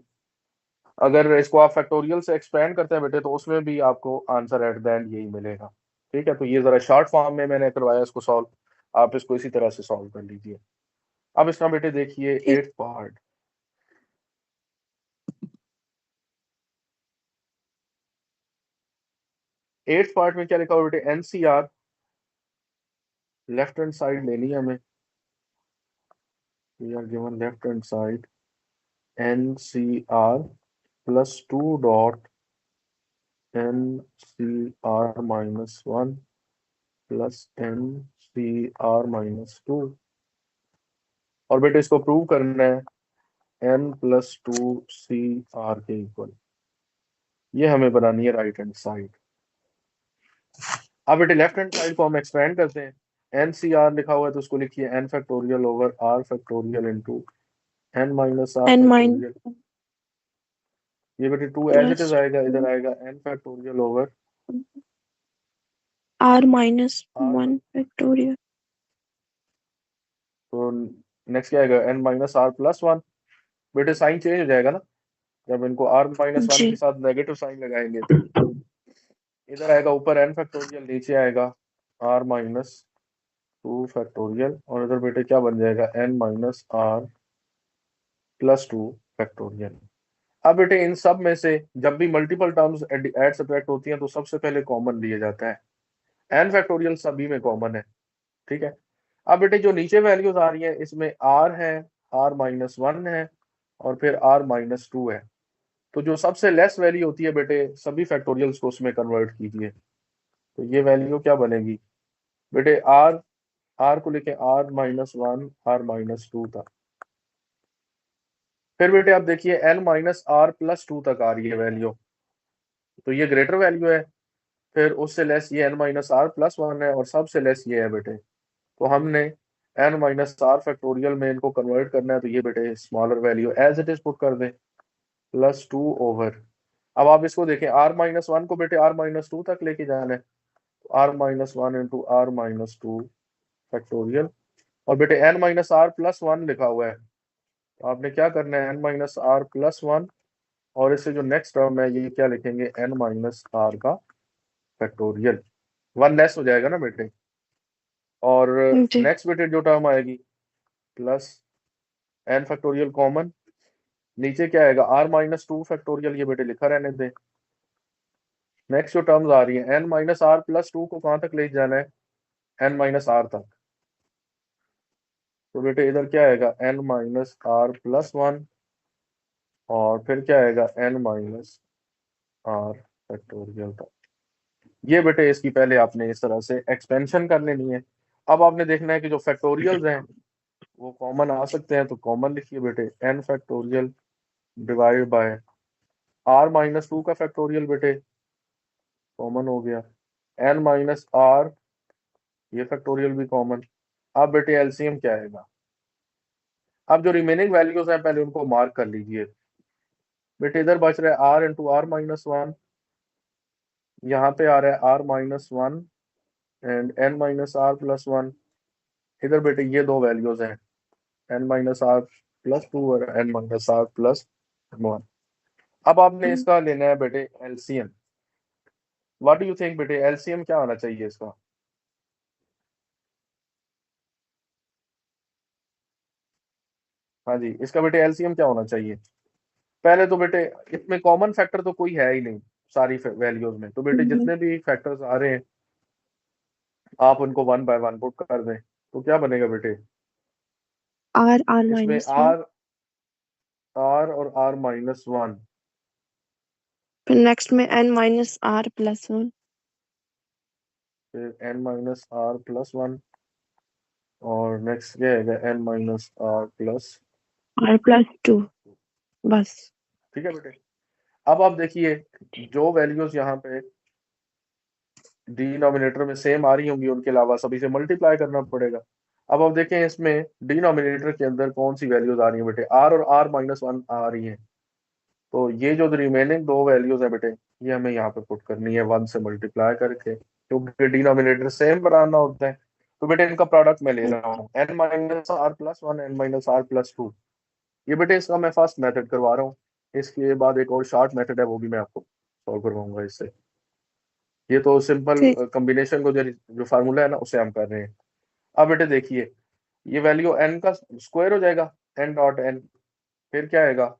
अगर इसको आप फैक्टोरियल से एक्सपेंड करते हैं बेटे तो उसमें भी आपको आंसर एट द एंड यही मिलेगा। ठीक है, तो ये जरा शॉर्ट फॉर्म में मैंने करवाया इसको सॉल्व, आप इसको इसी तरह से सॉल्व कर लीजिए। अब इसका बेटे देखिए ठीक। 8th part. 8th पार्ट में क्या लिखा हुआ बेटे, एनसीआर लेफ्ट हैंड साइड लेनी है हमें, we are given left hand side NCR plus 2 dot NCR - 1 plus NCR - 2। और बेटे इसको प्रूव करना है N+2CR के इक्वल, ये हमें बनानी है राइट हैंड साइड। अब बेटे लेफ्ट हैंड साइड को हम एक्सपेंड करते हैं, NCR लिखा हुआ है तो उसको लिखिए N factorial over R factorial into N - R N - factorial. ये बेटे 2 एज इट इज plus आएगा, इधर आएगा N factorial over R - R। 1 factorial। तो नेक्स्ट क्या आएगा N - R+1। बेटे साइन चेंज हो जाएगा ना, जब इनको R - 1 के जी साथ नेगेटिव साइन लगाएंगे तो इधर आएगा ऊपर N फैक्टोरियल, नीचे आएगा R - 2 फैक्टोरियल और इधर बेटे क्या बन जाएगा n minus r plus 2 factorial. अब बेटे इन सब में से जब भी मल्टीपल टर्म्स ऐड सब्ट्रैक्ट होती हैं तो सबसे पहले कॉमन लिया जाता है। n फैक्टोरियल सभी में कॉमन है, ठीक है। अब बेटे जो नीचे वैल्यूज आ रही है इसमें r है, r-1 है और फिर r-2 है। तो जो सबसे लेस वैल्यू होती है बेटे सभी फैक्टोरियल्स को उसमें कन्वर्ट कीजिए। तो ये वैल्यू क्या बनेगी बेटे, r को लेके r-1 r-2 तक। फिर बेटे आप देखिए n-r+2 तक आ रही है वैल्यू, तो ये ग्रेटर वैल्यू है। फिर उससे लेस ये n-r+1 है और सबसे लेस ये है बेटे। तो हमने n-r फैक्टोरियल में इनको कन्वर्ट करना है, तो ये बेटे smaller value as it is put कर दें +2 ओवर। अब आप इसको देखें r-1 को बेटे r-2 तक लेके जाना है, तो r-1 इंटू r-2 फैक्टोरियल। और बेटे n-r+1 लिखा हुआ है, तो आपने क्या करना है n-r+1 और इससे जो नेक्स्ट टर्म है ये क्या लिखेंगे n-r का फैक्टोरियल। 1 लेस हो जाएगा ना बेटे। और जी नेक्स्ट बेटे जो टर्म आएगी प्लस n फैक्टोरियल कॉमन, नीचे क्या आएगा r-2 फैक्टोरियल, ये बेटे लिखा रहने दें। नेक्स्ट जो टर्म्स आ रही है n-r+2 को कहाँ तक ले जाना है n-r तक। तो बेटे इधर क्या आएगा n-r+1 और फिर क्या आएगा n-r फैक्टोरियल तक। ये बेटे इसकी पहले आपने इस तरह से एक्सपेंशन कर लेनी है। अब आपने देखना है कि जो फैक्टोरियल्स हैं वो कॉमन आ सकते हैं, तो कॉमन लिखिए बेटे n factorial divide by r-2 का फैक्टोरियल बेटे कॉमन हो गया, n-r ये फैक्टोरियल भी कॉमन। अब बेटे एलसीएम क्या आएगा। अब जो रिमेनिंग वैल्यूज हैं पहले उनको मार्क कर लीजिए बेटे। इधर बच रहा है r इंटू r-1, यहाँ पे आ रहा है r-1 एंड n-r+1। इधर बेटे ये दो वैल्यूज हैं n-r+2 और n-r+1। अब आपने इसका लेना है बेटे LCM. What do you think बेटे, एलसीएम क्या आना चाहिए इसका। हाँ जी, इसका बेटे एलसीएम क्या होना चाहिए। पहले तो बेटे इसमें कॉमन फैक्टर तो कोई है ही नहीं सारी वैल्यूज में, तो बेटे जितने भी फैक्टर्स आ रहे हैं आप उनको 1 बाय 1 पुट कर दें, तो क्या बनेगा बेटे इसमें r-1 r और r-1, फिर नेक्स्ट में n-r+1 फिर n-r+1 और नेक्स्ट क्या आएगा n-r+2। r+2 बस। ठीक है बेटे। अब आप देखिए जो वैल्यूज यहाँ पे डिनोमिनेटर में सेम आ रही होंगी उनके अलावा सभी से मल्टीप्लाई करना पड़ेगा। अब आप देखें इसमें डिनोमिनेटर के अंदर कौन सी वैल्यूज आ रही है बेटे, r और r-1 आ रही है। तो ये जो रिमेनिंग दो वैल्यूज है बेटे ये हमें यहाँ पे पुट करनी है 1 से मल्टीप्लाई करके, क्योंकि डिनोमिनेटर सेम बनाना होता है। तो बेटे इनका प्रोडक्ट मैं ले रहा हूँ n-r+1 n-r+2। ये बेटे इसका मैं फर्स्ट मेथड करवा रहा हूँ, इसके बाद एक और शॉर्ट मेथड है वो भी मैं आपको सॉल्व करवाऊंगा इससे। ये तो सिंपल ठीक कॉम्बिनेशन को जो फार्मूला है ना उसे हम कर रहे हैं। अब बेटे देखिए ये वैल्यू n का स्क्वायर हो जाएगा n.n, फिर क्या आएगा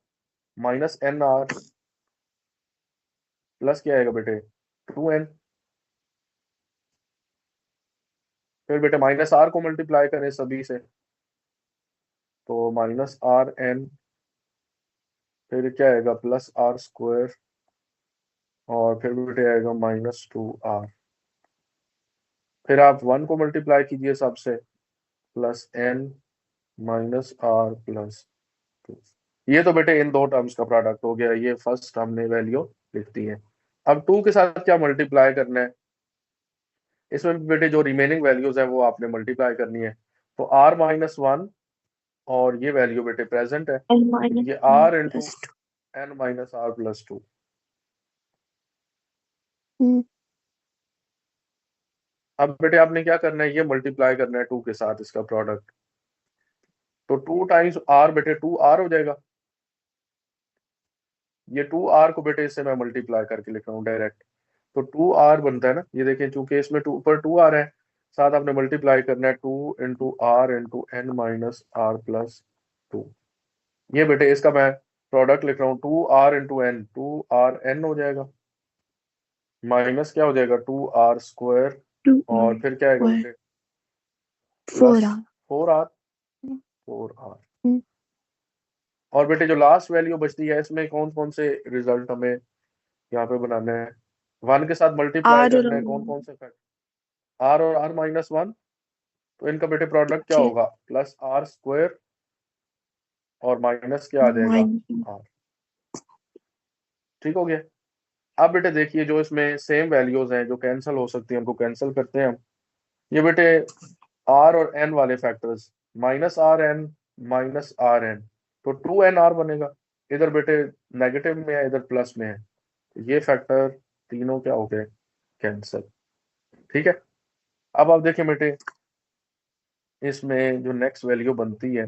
-nr प्लस क्या आएगा बेटे 2n, फिर बेटे -r को मल्टीप्लाई करें सभी से तो -rn, फिर क्या आएगा +r², और फिर बेटे आएगा -2r। फिर आप 1 को मल्टीप्लाई कीजिए सबसे +n -r+2। ये तो बेटे इन दो टर्म्स का प्रोडक्ट हो गया, ये फर्स्ट हमने वैल्यू लिख दी है। अब 2 के साथ क्या मल्टीप्लाई करना है, इसमें बेटे जो रिमेनिंग वैल्यूज है वो आपने मल्टीप्लाई करनी है। तो r-1 और ये वैल्यू बेटे प्रेजेंट है, तो ये r इंटू n-r+2 n-r+2। अब बेटे आपने क्या करना है, ये मल्टीप्लाई करना है 2 के साथ इसका प्रोडक्ट। तो 2 टाइम्स r बेटे 2r हो जाएगा। ये 2r को बेटे इससे मैं मल्टीप्लाई करके लिख रहा हूँ डायरेक्ट, तो 2r बनता है ना, ये देखिए चूंकि इसमें 2 ऊपर 2 आ रहा है साथ आपने मल्टीप्लाई करना है 2 into r into n minus r plus 2। ये बेटे इसका मैं प्रोडक्ट लिख रहा हूँ, 2r इंटू एन, 2rn हो जाएगा, माइनस क्या हो जाएगा 2r² 2r और फिर क्या आएगा square बेटे प्लस 4r 4r, 4r। और बेटे जो लास्ट वैल्यू बचती है इसमें कौन कौन से रिजल्ट हमें यहाँ पे बनाने हैं, 1 के साथ मल्टीप्लाई r और करने हैं, कौन कौन से फैक्टर, r और r माइनस 1, तो इनका बेटे प्रोडक्ट क्या जी होगा प्लस r² और माइनस क्या आ जाएगा माइनस r। ठीक हो गया। अब बेटे देखिए जो इसमें सेम वैल्यूज हैं जो कैंसिल हो सकती हैं उनको कैंसिल करते हैं हम। ये बेटे r और n वाले फैक्टर्स, -rn -rn, तो 2nr बनेगा। इधर बेटे नेगेटिव में है, इधर प्लस में है, ये फैक्टर तीनों क्या हो गए कैंसिल। ठीक है। अब आप देखें बेटे इसमें जो नेक्स्ट वैल्यू बनती है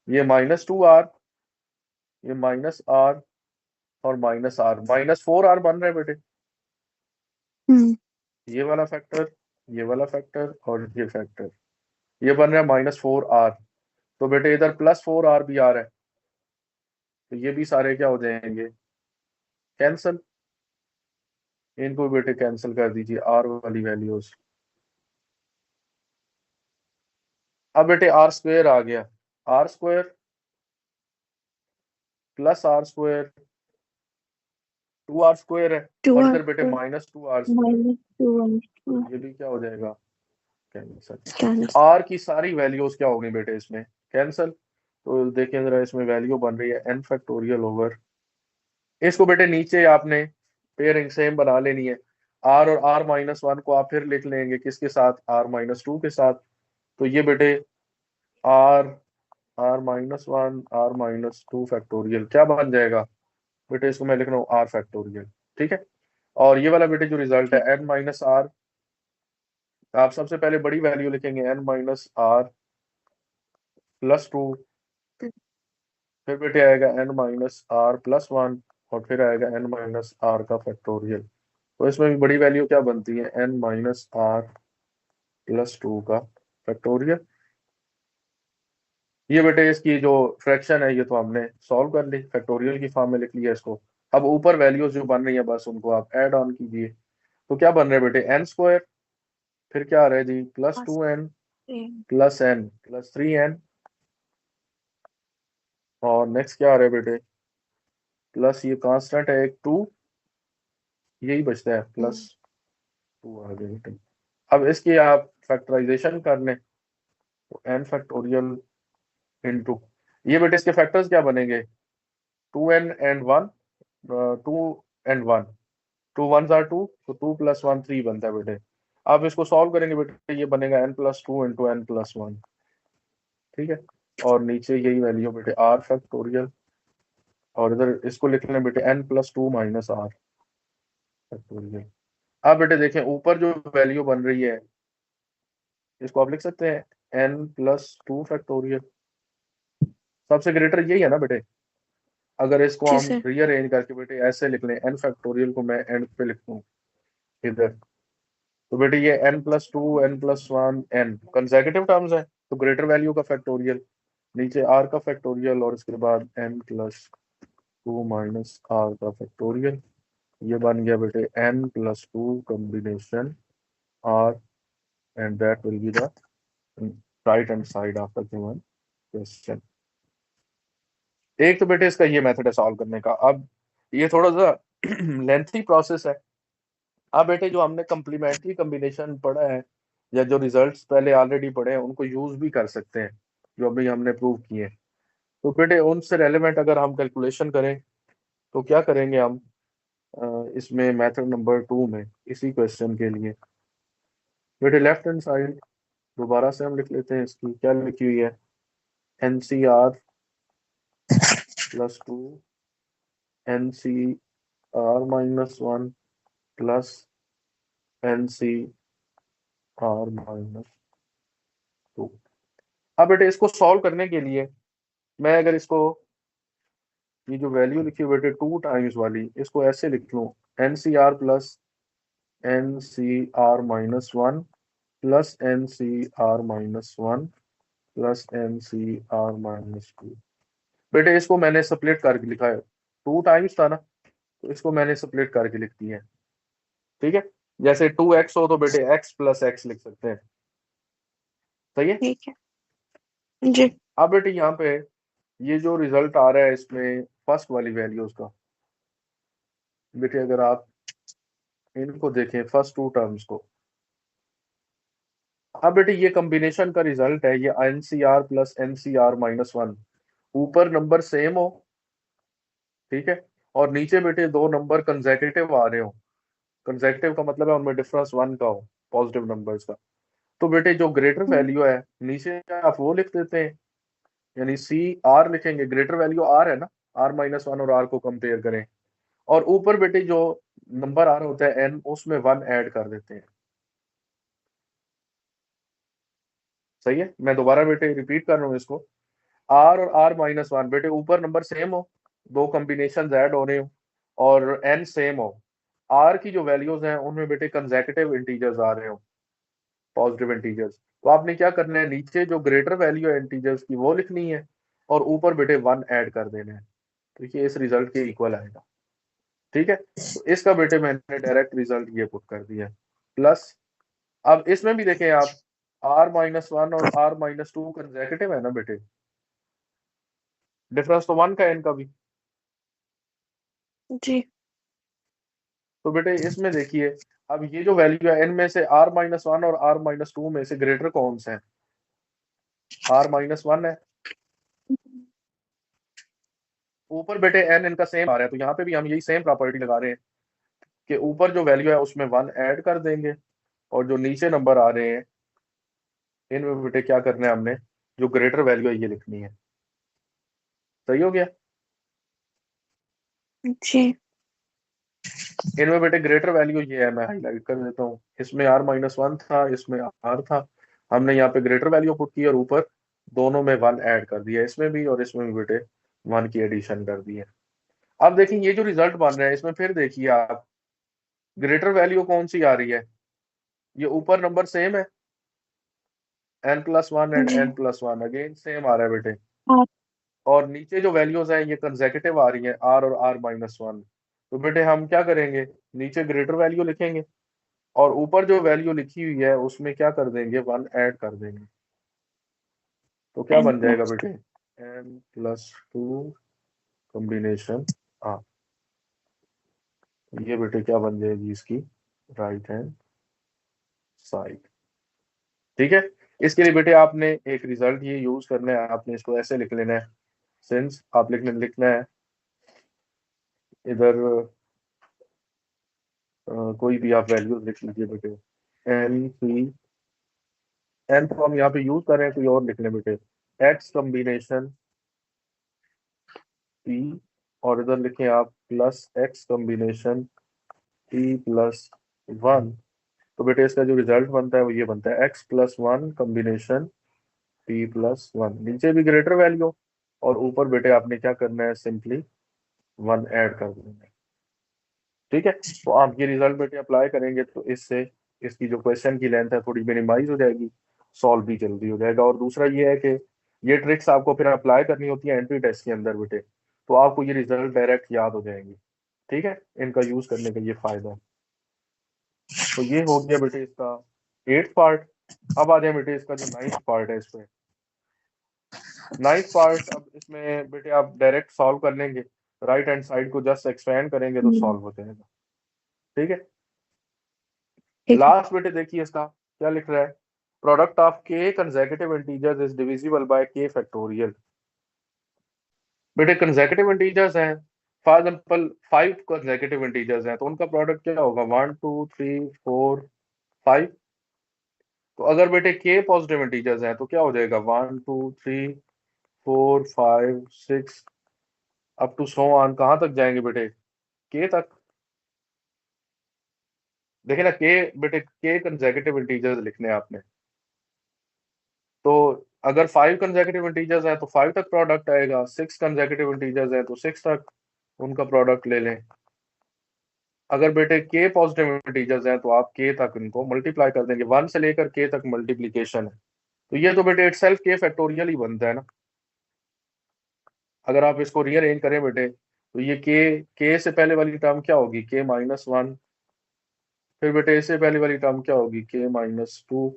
ये -2r, ये -r और -r, -4r बन रहा है बेटे, ये वाला फैक्टर, ये वाला फैक्टर और ये फैक्टर, ये बन रहा है -4r। तो बेटे इधर +4r भी आ रहा है, तो ये भी सारे क्या हो जाएंगे कैंसिल। इनको बेटे कैंसिल कर दीजिए r वाली वैल्यूज। अब बेटे r² आ गया, r² प्लस r², 2r² है, और 2r इधर बेटे square -2r², minus 2r ये भी क्या हो जाएगा कैंसिल। cancel r की सारी वैल्यूज क्या होगी बेटे इसमें कैंसिल। तो देखिए जरा इसमें वैल्यू बन रही है n फैक्टोरियल ओवर, इसको बेटे नीचे आपने पेयरिंग सेम बना लेनी है, r और r-1 को आप फिर लिख लेंगे किसके साथ, r-2 के साथ। तो ये बेटे r r-1 r-2 फैक्टोरियल क्या बन जाएगा बेटे, इसको मैं लिख रहा हूँ r फैक्टोरियल। ठीक है। और ये वाला बेटे जो रिजल्ट है n माइनस आर, आप सबसे पहले बड़ी वैल्यू लिखेंगे n माइनस आर प्लस 2, फिर बेटे आएगा n माइनस आर प्लस 1 और फिर आएगा n माइनस आर का फैक्टोरियल। तो इसमें भी बड़ी वैल्यू क्या बनती है n माइनस आर प्लस 2 का फैक्टोरियल। ये बेटे इसकी जो फ्रैक्शन है ये तो हमने सॉल्व कर ली, फैक्टोरियल की फॉर्म में लिख लिया इसको। अब ऊपर वैल्यूज जो बन रही है बस उनको आप ऐड ऑन कीजिए। तो क्या बन रहा है बेटे n², फिर क्या आ रहा है जी +2n plus n plus 3n, और नेक्स्ट क्या आ रहा है बेटे प्लस ये कांस्टेंट है एक 2, यही बचता है +2 आ गया बेटे। अब इसकी आप फैक्टराइजेशन कर लें तो n फैक्टोरियल इंटू, ये बेटे इसके फैक्टर्स क्या बनेंगे 2n and 1, 2 and 1, 2 1s are 2, तो 2 + 1 3 बनता है बेटे। आप इसको सॉल्व करेंगे बेटे ये बनेगा n+2 इंटू n+1। ठीक है। और नीचे यही वैल्यू बेटे r फैक्टोरियल, और इधर इसको लिख लें बेटे n+2 माइनस r फैक्टोरियल। अब बेटे देखें ऊपर जो वैल्यू बन रही है इसको आप लिख सकते हैं n+2 फैक्टोरियल, सबसे ग्रेटर यही है ना बेटे। अगर इसको जी हम सर रीअरेंज करके बेटे ऐसे लिख लें n फैक्टोरियल को मैं एंड पे लिख दूं इधर, तो बेटे ये n+2 n+1 n consecutive terms है, तो ग्रेटर वैल्यू का फैक्टोरियल, नीचे r का फैक्टोरियल और इसके बाद n+2 माइनस r का फैक्टोरियल। ये बन गया बेटे n+2 combination r, and that will be the right hand side after given question. एक तो बेटे इसका ये मेथड है सॉल्व करने का। अब ये थोड़ा सा लेंथी प्रोसेस है। अब बेटे जो हमने कंप्लीमेंट्री कॉम्बिनेशन पढ़ा है या जो रिजल्ट्स पहले ऑलरेडी पढ़े हैं उनको यूज भी कर सकते हैं जो अभी हमने प्रूव किए। तो बेटे उनसे रेलेवेंट अगर हम कैलकुलेशन करें तो क्या करेंगे हम इसमें मेथड नंबर 2 में इसी क्वेश्चन के लिए बेटे लेफ्ट हैंड साइड दोबारा से हम लिख लेते हैं, इसकी क्या लिखी हुई है NCR+2 NCR-1 प्लस NCR-2। अब बेटे इसको सॉल्व करने के लिए मैं अगर इसको ये जो वैल्यू लिखी हुई बेटे 2 टाइम्स वाली इसको ऐसे लिख लूँ NCR plus NCR-1 plus n c are minus one plus n c are minus two. बेटे इसको मैंने स्प्लिट करके लिखा है, 2 टाइम्स था ना, तो इसको मैंने स्प्लिट करके लिख दिया है। ठीक है, जैसे 2x हो तो बेटे x प्लस एक्स लिख सकते हैं। सही है। ठीक है जी। अब बेटे यहाँ पे ये जो रिजल्ट आ रहा है इसमें फर्स्ट वाली वैल्यूज का, बेटे अगर आप इनको देखें फर्स्ट 2 टर्म्स को, अब बेटे ये कॉम्बिनेशन का रिजल्ट है, ये n c are plus n c are minus one, ऊपर नंबर सेम हो, ठीक है, और नीचे बेटे दो नंबर कंसेक्यूटिव आ रहे हो। कंसेक्यूटिव का मतलब है उनमें डिफरेंस वन का हो, पॉजिटिव नंबर्स का। तो बेटे जो ग्रेटर वैल्यू है नीचे आप वो लिख देते हैं, यानी सी आर लिखेंगे, ग्रेटर वैल्यू आर है ना, आर माइनस वन और आर को कंपेयर करें, और ऊपर बेटे जो नंबर आ रहा होता है एन, उसमें वन ऐड कर देते हैं। सही है, मैं दोबारा बेटे रिपीट कर रहा हूँ इसको, आर और आर माइनस वन, बेटे ऊपर नंबर सेम हो, दो कॉम्बिनेशन ऐड हो रहे हो, और एन सेम हो, आर की जो वैल्यूज हैं उनमें बेटे कंसेक्यूटिव इंटीजर्स आ रहे हो, पॉजिटिव इंटीजर्स। तो आपने क्या करना है, नीचे जो ग्रेटर वैल्यू है इंटीजर्स की वो लिखनी है, और ऊपर बेटे वन ऐड कर देना है, तो ये इस रिजल्ट के इक्वल आएगा। ठीक है, तो इसका बेटे मैंने डायरेक्ट रिजल्ट ये पुट कर दिया प्लस। अब इसमें भी देखें आप, आर माइनस वन और आर माइनस टू कंसेक्यूटिव है ना बेटे, डिफरेंस तो वन का है इनका भी। जी। तो बेटे इसमें देखिए, अब ये जो वैल्यू है इनमें से आर माइनस वन और आर माइनस टू में से ग्रेटर कौन सा है, आर माइनस वन है। ऊपर बेटे एन इनका सेम आ रहा है, तो यहाँ पे भी हम यही सेम प्रॉपर्टी लगा रहे हैं कि ऊपर जो वैल्यू है उसमें वन ऐड कर देंगे, और जो नीचे नंबर आ रहे हैं इनमें बेटे क्या करना है हमने, जो ग्रेटर वैल्यू है ये लिखनी है। सही हो गया। जी। इनमें बेटे ग्रेटर वैल्यू ये है, मैं हाईलाइट कर देता हूँ, इसमें आर माइनस वन था, इसमें आर था, हमने यहाँ पे ग्रेटर वैल्यू पुट की और ऊपर दोनों में वन ऐड कर दिया, इसमें भी और इसमें भी बेटे वन की एडिशन कर दी है। अब देखिए ये जो रिजल्ट बन रहा है इसमें फिर देखिए आप, ग्रेटर वैल्यू कौन सी आ रही है, ये ऊपर नंबर सेम है, एन प्लस वन एंड जी। N plus one again same आ रहा है बेटे, हाँ। और नीचे जो वैल्यूज हैं ये कंसेक्यूटिव आ रही हैं, आर और आर माइनस वन। तो बेटे हम क्या करेंगे, नीचे ग्रेटर वैल्यू लिखेंगे, और ऊपर जो वैल्यू लिखी हुई है उसमें क्या कर देंगे, वन ऐड कर देंगे। तो क्या एन बन जाएगा प्लस बेटे, n plus two combination r, ये बेटे क्या बन जाएगी इसकी राइट हैंड साइड। ठीक है, इसके लिए बेटे आपने एक रिजल्ट ये यूज करना है, आपने इसको ऐसे लिख लेना है, सिंस आप लिखना है इधर कोई भी आप वैल्यूज लिख लीजिए बेटे, एन सी, एन तो हम यहाँ पे यूज कर रहे हैं, कोई और लिख लें बेटे, एक्स कॉम्बिनेशन पी, और इधर लिखें आप plus x combination P plus one. तो बेटे इसका जो रिजल्ट बनता है वो ये बनता है, x plus one combination P plus one, नीचे भी ग्रेटर वैल्यू, और ऊपर बेटे आपने क्या करना है, सिंपली वन ऐड कर देना है। ठीक है, तो आप ये रिजल्ट बेटे अप्लाई करेंगे तो इससे इसकी जो क्वेश्चन की लेंथ है थोड़ी मिनिमाइज हो जाएगी, सॉल्व भी जल्दी हो जाएगा। और दूसरा ये है कि ये ट्रिक्स आपको फिर अप्लाई करनी होती है एंट्री टेस्ट के अंदर बेटे, तो आपको ये रिजल्ट डायरेक्ट याद हो जाएंगे। ठीक है, इनका यूज करने का ये फायदा है। तो ये हो गया बेटे इसका 8th पार्ट। अब आ जाए बेटे इसका जो 9th पार्ट है इसमें, 9th पार्ट, अब इसमें बेटे आप डायरेक्ट सॉल्व कर लेंगे, राइट हैंड साइड को जस्ट एक्सपेंड करेंगे तो सॉल्व हो जाएगा। ठीक है, ठीक है। लास्ट बेटे देखिए इसका क्या लिख रहा है, प्रोडक्ट ऑफ के consecutive integers is divisible by के फैक्टोरियल। बेटे कंसेक्यूटिव इंटीजर्स हैं, फॉर एग्जांपल 5 कंसेक्यूटिव इंटीजर्स हैं, तो उनका प्रोडक्ट क्या होगा, 1 2 3 4 5। तो अगर बेटे के पॉजिटिव इंटीजर्स हैं तो क्या हो जाएगा, 1 2 3 4 5 6, अप टू सो ऑन, कहाँ तक जाएंगे बेटे, के तक। देखिए ना, के बेटे के कंसेक्यूटिव इंटीजर्स लिखने हैं आपने, तो अगर 5 कंसेक्यूटिव इंटीजर्स हैं तो 5 तक प्रोडक्ट आएगा, 6 कंसेक्यूटिव इंटीजर्स हैं तो 6 तक उनका प्रोडक्ट ले लें। अगर बेटे k पॉजिटिव इंटीजर्स हैं तो आप k तक इनको मल्टीप्लाई कर देंगे, 1 से लेकर k तक मल्टीप्लीकेशन है, तो ये तो बेटे इटसेल्फ k फैक्टोरियल ही बनता है ना। अगर आप इसको रीअरेंज करें बेटे तो ये k से पहले वाली टर्म क्या होगी, k माइनस वन, फिर बेटे इससे पहले वाली टर्म क्या होगी, k माइनस टू।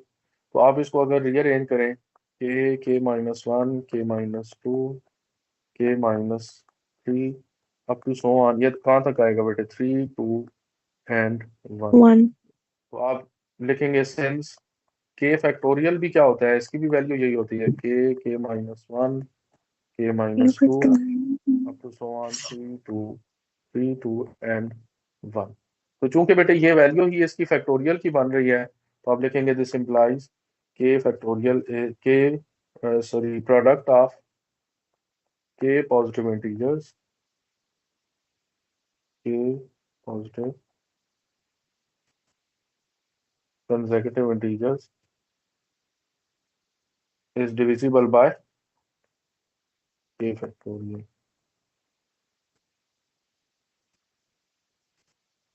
तो आप इसको अगर रीअरेंज करें, k minus one, k minus two, k minus three up to so on, ये कहाँ तक आएगा बेटे, थ्री, टू एंड वन। 1 तो आप लिखेंगे सिंस k फैक्टोरियल भी क्या होता है, इसकी भी वैल्यू यही होती है, k minus one, k minus two up to so on, three, two and one. तो चूंकि बेटे ये वैल्यू ही इसकी फैक्टोरियल की बन रही है, तो आप लिखेंगे this implies k factorial k sorry product of k positive integers, k positive consecutive integers is divisible by k factorial.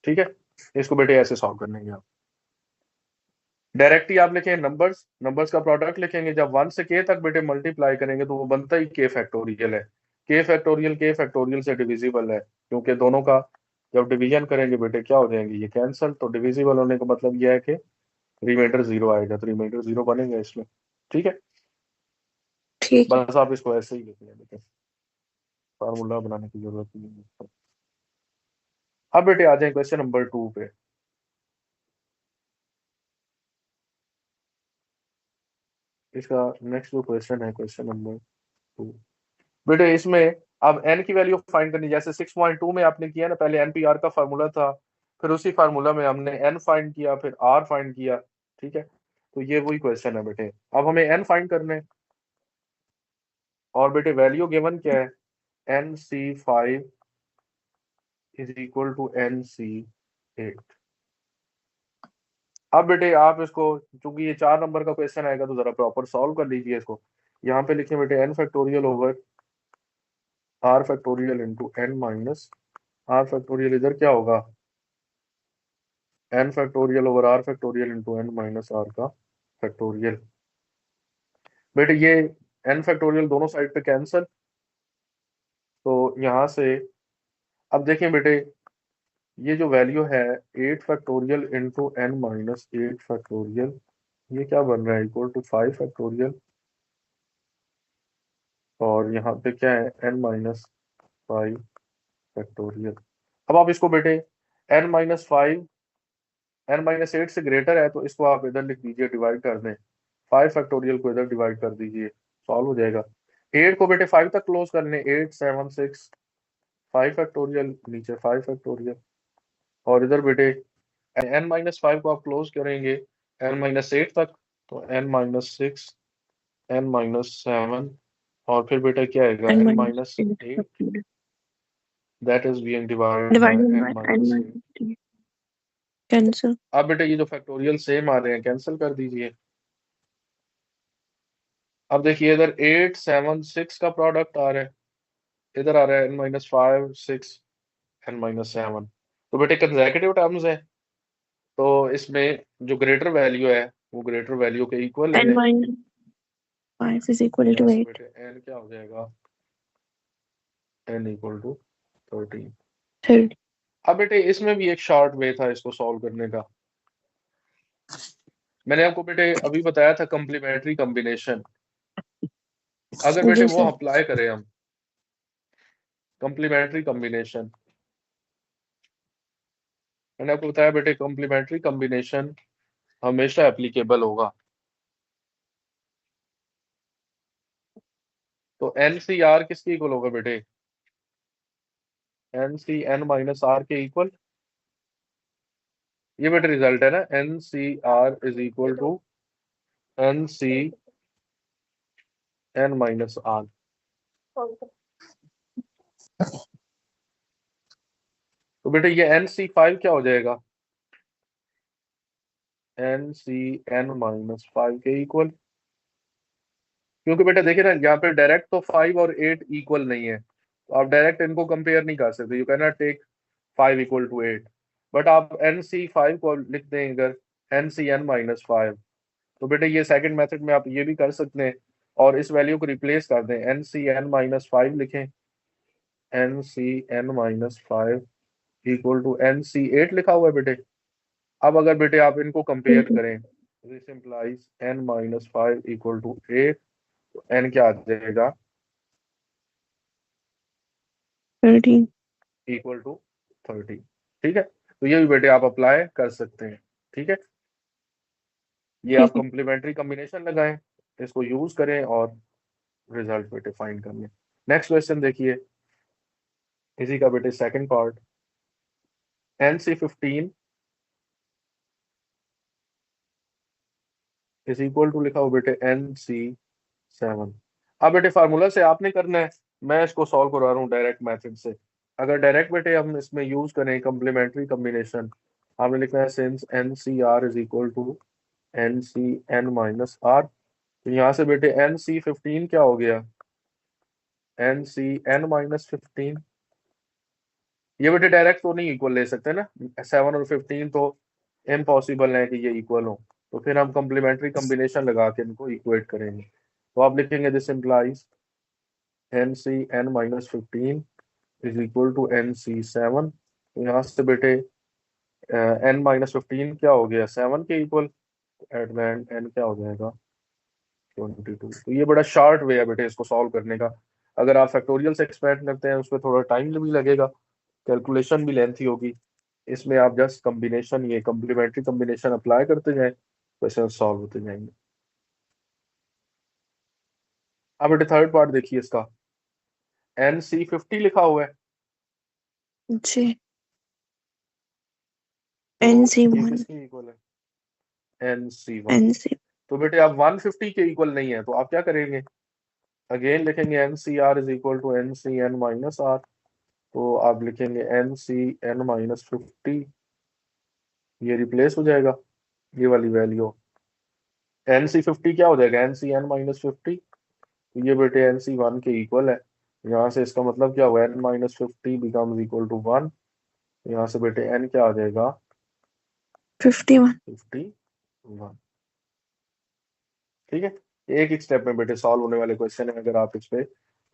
ठीक है, इसको बेटे ऐसे सॉल्व करने आप डायरेक्ट ही आप लिखें नंबर्स, नंबर्स का प्रोडक्ट लिखेंगे, जब 1 से k तक बेटे मल्टीप्लाई करेंगे तो वो बनता ही k फैक्टोरियल है। k फैक्टोरियल से डिविजिबल है, क्योंकि दोनों का जब डिवीजन करेंगे बेटे क्या हो जाएंगे ये कैंसल, तो डिविजिबल होने का मतलब यह है कि रिमाइंडर जीरो आएगा, तो रिमाइंडर जीरो बनेगा इसमें। ठीक है, ठीक है। बस आप इसको ऐसे ही लिखेंगे बेटे, फार्मूला बनाने की जरूरत नहीं है। अब बेटे आ जाए क्वेश्चन नंबर 2 पे। इसका नेक्स्ट जो क्वेश्चन है क्वेश्चन नंबर 2, बेटे इसमें अब n की वैल्यू फाइंड करनी, जैसे 6.2 में आपने किया ना, पहले npr का फार्मूला था, फिर उसी फार्मूला में हमने n फाइंड किया, फिर r फाइंड किया। ठीक है, तो ये वही क्वेश्चन है बेटे, अब हमें n फाइंड करने हैं। और बेटे वैल्यू गिवन क्या है, nc5 is equal to nc8। अब बेटे आप इसको, चूंकि ये 4 नंबर का क्वेश्चन आएगा तो जरा प्रॉपर सॉल्व कर लीजिए इसको। यहाँ पे लिखिए बेटे n factorial over r factorial into n minus r factorial, इधर क्या होगा n factorial over r factorial into n minus r का फैक्टोरियल। बेटे ये n फैक्टोरियल दोनों साइड पे कैंसल, तो यहाँ से अब देखें बेटे ये जो वैल्यू है 8 factorial into n minus 8 factorial, ये क्या बन रहा है, इक्वल टू 5 फैक्टोरियल, और यहाँ पे क्या है n माइनस 5 फैक्टोरियल। अब आप इसको बेटे n माइनस 5 n माइनस 8 से ग्रेटर है तो इसको आप इधर लिख दीजिए, डिवाइड कर दें, 5 फैक्टोरियल को इधर डिवाइड कर दीजिए, सॉल्व हो जाएगा। 8 को बेटे 5 तक क्लोज कर लें, 8, 7, 6, 5 फैक्टोरियल, नीचे 5 फैक्टोरियल, और इधर बेटे n माइनस 5 को आप क्लोज करेंगे n माइनस 8 तक, तो n माइनस 6, n माइनस 7, और फिर बेटा क्या आएगा n n minus minus 8 8 that is being divided by divided by n n minus 8। minus 8 cancel। अब बेटा ये जो फैक्टोरियल सेम आ रहे हैं कैंसिल कर दीजिए। अब देखिए इधर 8, 7, 6 का प्रोडक्ट आ रहा है, इधर आ रहा है n माइनस 5, 6, n माइनस 7, तो बेटे कंसेक्यूटिव टर्म्स है, तो इसमें जो ग्रेटर वैल्यू है वो ग्रेटर वैल्यू के इक्वल n है। minus 5 is equal to यहाँ से 8। बेटे n क्या हो जाएगा, n इक्वल टू 13। 30। अब बेटे इसमें भी एक शॉर्ट वे था इसको सॉल्व करने का, मैंने आपको बेटे अभी बताया था कम्प्लीमेंट्री कॉम्बिनेशन। अगर बेटे जी वो सर। अप्लाई करें हम कम्प्लीमेंट्री कॉम्बिनेशन, मैंने आपको बताया बेटे कॉम्प्लीमेंट्री कॉम्बिनेशन हमेशा एप्लीकेबल होगा। तो एन सी आर किसके इक्वल होगा बेटे, n C N minus are के इक्वल, ये बेटे रिजल्ट है ना, n c r is equal to n C N minus r. तो बेटे ये एन सी 5 क्या हो जाएगा, एन सी एन माइनस 5 के इक्वल, क्योंकि बेटा देखिए ना यहाँ पे डायरेक्ट तो 5 और 8 इक्वल नहीं है, तो आप डायरेक्ट इनको कंपेयर नहीं कर सकते, you can not take 5 equal to 8। But आप NC5 को लिख दें अगर NCN-5, तो बेटे ये सेकंड मेथड में आप ये भी कर सकते हैं और इस वैल्यू को रिप्लेस कर दें, NCN-5 लिखें, NCN-5 इक्वल टू NC8 लिखा हुआ है बेटे। अब अगर बेटे आप इनको कंपेयर करें, this implies N-5 equal to 8, तो N क्या आ जाएगा, 13 इक्वल टू 30। ठीक है, तो ये भी बेटे आप अप्लाई कर सकते हैं। ठीक है, ये आप ठीक है कॉम्प्लीमेंट्री कॉम्बिनेशन लगाएं, इसको यूज करें और रिजल्ट बेटे फाइंड कर लें। नेक्स्ट क्वेश्चन देखिए, इसी का बेटे second part, NC15 is equal to लिखा हो बेटे NC7। अब बेटे फार्मूला से आपने करना है, मैं इसको सॉल्व करवा रहा हूँ डायरेक्ट मेथड से। अगर डायरेक्ट बेटे हम इसमें यूज करें कॉम्प्लीमेंट्री कॉम्बिनेशन, आपने लिखना है since NCR is equal to NCN-R, तो यहाँ से बेटे NC15 क्या हो गया, NCN-15। ये बेटे डायरेक्ट तो नहीं इक्वल ले सकते ना, 7 और 15 तो इम्पॉसिबल है कि ये इक्वल हो, तो फिर हम कॉम्प्लीमेंट्री कॉम्बिनेशन लगा के इनको इक्वेट करेंगे। तो आप लिखेंगे this implies NCN-15 is equal to NC7। तो यहाँ से बेटे N-15 क्या हो गया, 7 के equal, at the end N क्या हो जाएगा, 22। तो ये बड़ा शॉर्ट वे है बेटे इसको सॉल्व करने का। अगर आप फैक्टोरियल से एक्सपेंड करते हैं उसमें थोड़ा टाइम भी लगेगा, कैलकुलेशन भी लेंथी होगी। इसमें आप जस्ट कॉम्बिनेशन, ये कॉम्प्लीमेंट्री कॉम्बिनेशन अप्लाई करते जाएं, क्वेश्चन सॉल्व होते जाएंगे। अब बेटे थर्ड पार्ट देखिए इसका, NC50 लिखा हुआ है, जी तो ये NC1 किसके इक्वल है, NC1। NC तो बेटे आप 150 के इक्वल नहीं है, तो आप क्या करेंगे, अगेन लिखेंगे NCR is equal to NCN-R, तो आप लिखेंगे NCN-50, ये रिप्लेस हो जाएगा ये वाली वैल्यू, NC50 क्या हो जाएगा, NCN-50, तो ये बेटे NC1 के इक्वल है। यहाँ से इसका मतलब क्या हुआ, N-50 बिकम्स इक्वल टू 1, यहाँ से बेटे N क्या आ जाएगा, 51 51। ठीक है, एक एक स्टेप में बेटे सॉल्व होने वाले क्वेश्चन है अगर आप इस पे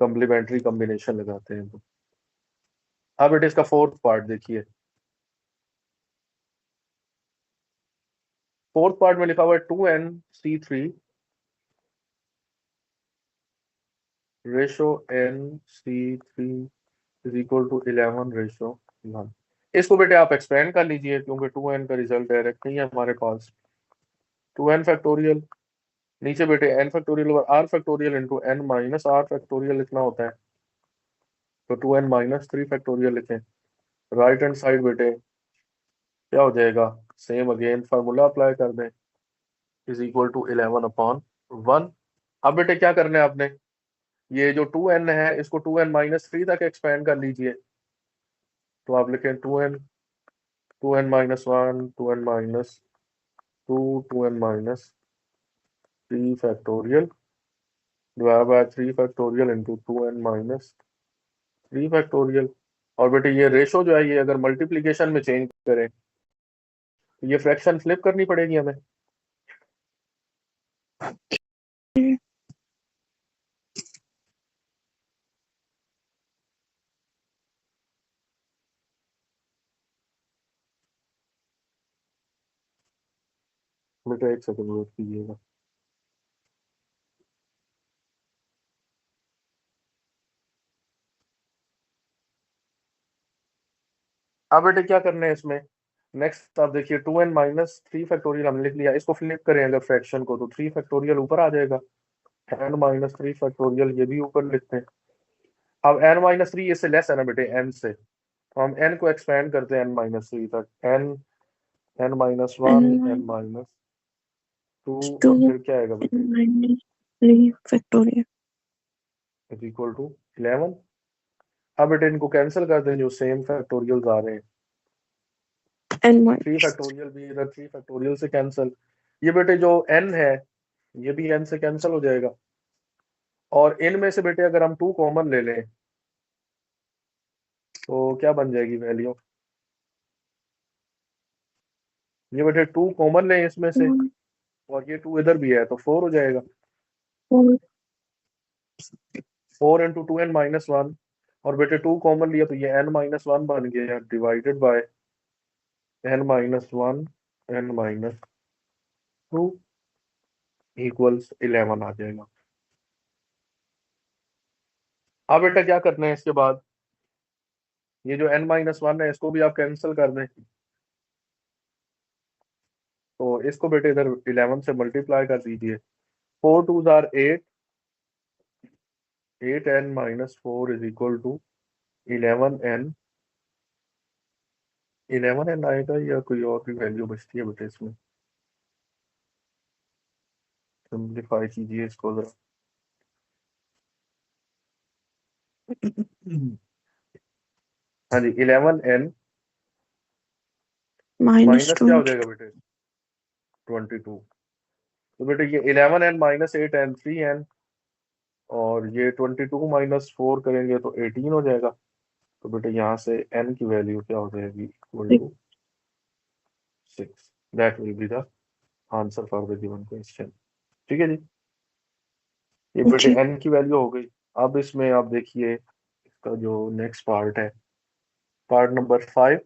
कॉम्प्लीमेंट्री कॉम्बिनेशन लगाते हैं तो। अब बेटे इसका फोर्थ पार्ट देखिए, फोर्थ पार्ट में लिखा हुआ है 2NC3 ratio NC3 is equal to 11 ratio 1। इसको बेटे आप एक्सपेंड कर लीजिए क्योंकि 2n का रिजल्ट डायरेक्ट नहीं है हमारे पास। 2n फैक्टोरियल, नीचे बेटे n फैक्टोरियल और r factorial into n minus r factorial लिखना होता है, तो 2n-3 फैक्टोरियल लिखें। राइट हैंड साइड बेटे क्या हो जाएगा, सेम अगेन फार्मूला अप्लाई कर दें, इज इक्वल टू 11/1। अब बेटे क्या करना है आपने, ये जो 2n है इसको 2n-3 तक एक्सपेंड कर लीजिए, तो आप लिखें 2n, 2n-1, 2n-2, 2n-3 factorial divide by 3 factorial into 2n-3 factorial. और बेटे ये रेशो जो है ये अगर मल्टीप्लीकेशन में चेंज करें तो ये फ्रैक्शन फ्लिप करनी पड़ेगी हमें। बेटा एक सेकंड वेट कीजिएगा। अब बेटे क्या करना है इसमें, नेक्स्ट आप देखिए 2n-3 फैक्टोरियल हमने लिख लिया, इसको फ्लिप करें अगर फ्रैक्शन को तो 3 फैक्टोरियल ऊपर आ जाएगा, n-3 फैक्टोरियल ये भी ऊपर लिखते हैं। अब n-3 इससे लेस है ना बेटे n से, तो हम n को एक्सपेंड करते हैं n-3 तक, n n-1 N n-2 और 2 फिर क्या आएगा बेटे, N-3 factorial is equal to 11। अब बेटे इनको कैंसिल कर दें जो सेम फैक्टोरियल आ रहे हैं, N 3 फैक्टोरियल भी इधर 3 फैक्टोरियल से कैंसिल, ये बेटे जो n है ये भी n से कैंसिल हो जाएगा, और इनमें से बेटे अगर हम 2 कॉमन ले लें तो क्या बन जाएगी वैल्यू, ये बेटे 2 कॉमन ले इसमें से, और ये 2 इधर भी है तो 4 हो जाएगा। 4 इंटू 2n-1, और बेटे 2 कॉमन लिया तो ये n-1 बन गया, divided by n-1 n-2 equals 11 आ जाएगा। अब बेटा क्या करना है इसके बाद, ये जो n-1 है इसको भी आप कैंसिल कर दें, तो इसको बेटे इधर 11 से मल्टीप्लाई कर दीजिए। 4 2s are 8, 8n-4 is equal to 11n। 11n आएगा या कोई और भी वैल्यू बचती है बेटे इसमें, सिंप्लीफाई कीजिए इसको जरा। हाँ जी, 11n माइनस क्या हो जाएगा बेटे, 22। तो बेटे ये 11n-8n 3n, और ये 22 - 4 करेंगे तो 18 हो जाएगा। तो बेटे यहाँ से n की वैल्यू क्या हो जाएगी, equal to 6। That will be the answer for the given question. ठीक है जी, ये बेटे n की वैल्यू हो गई। अब इसमें आप देखिए इसका जो नेक्स्ट पार्ट है, पार्ट नंबर 5।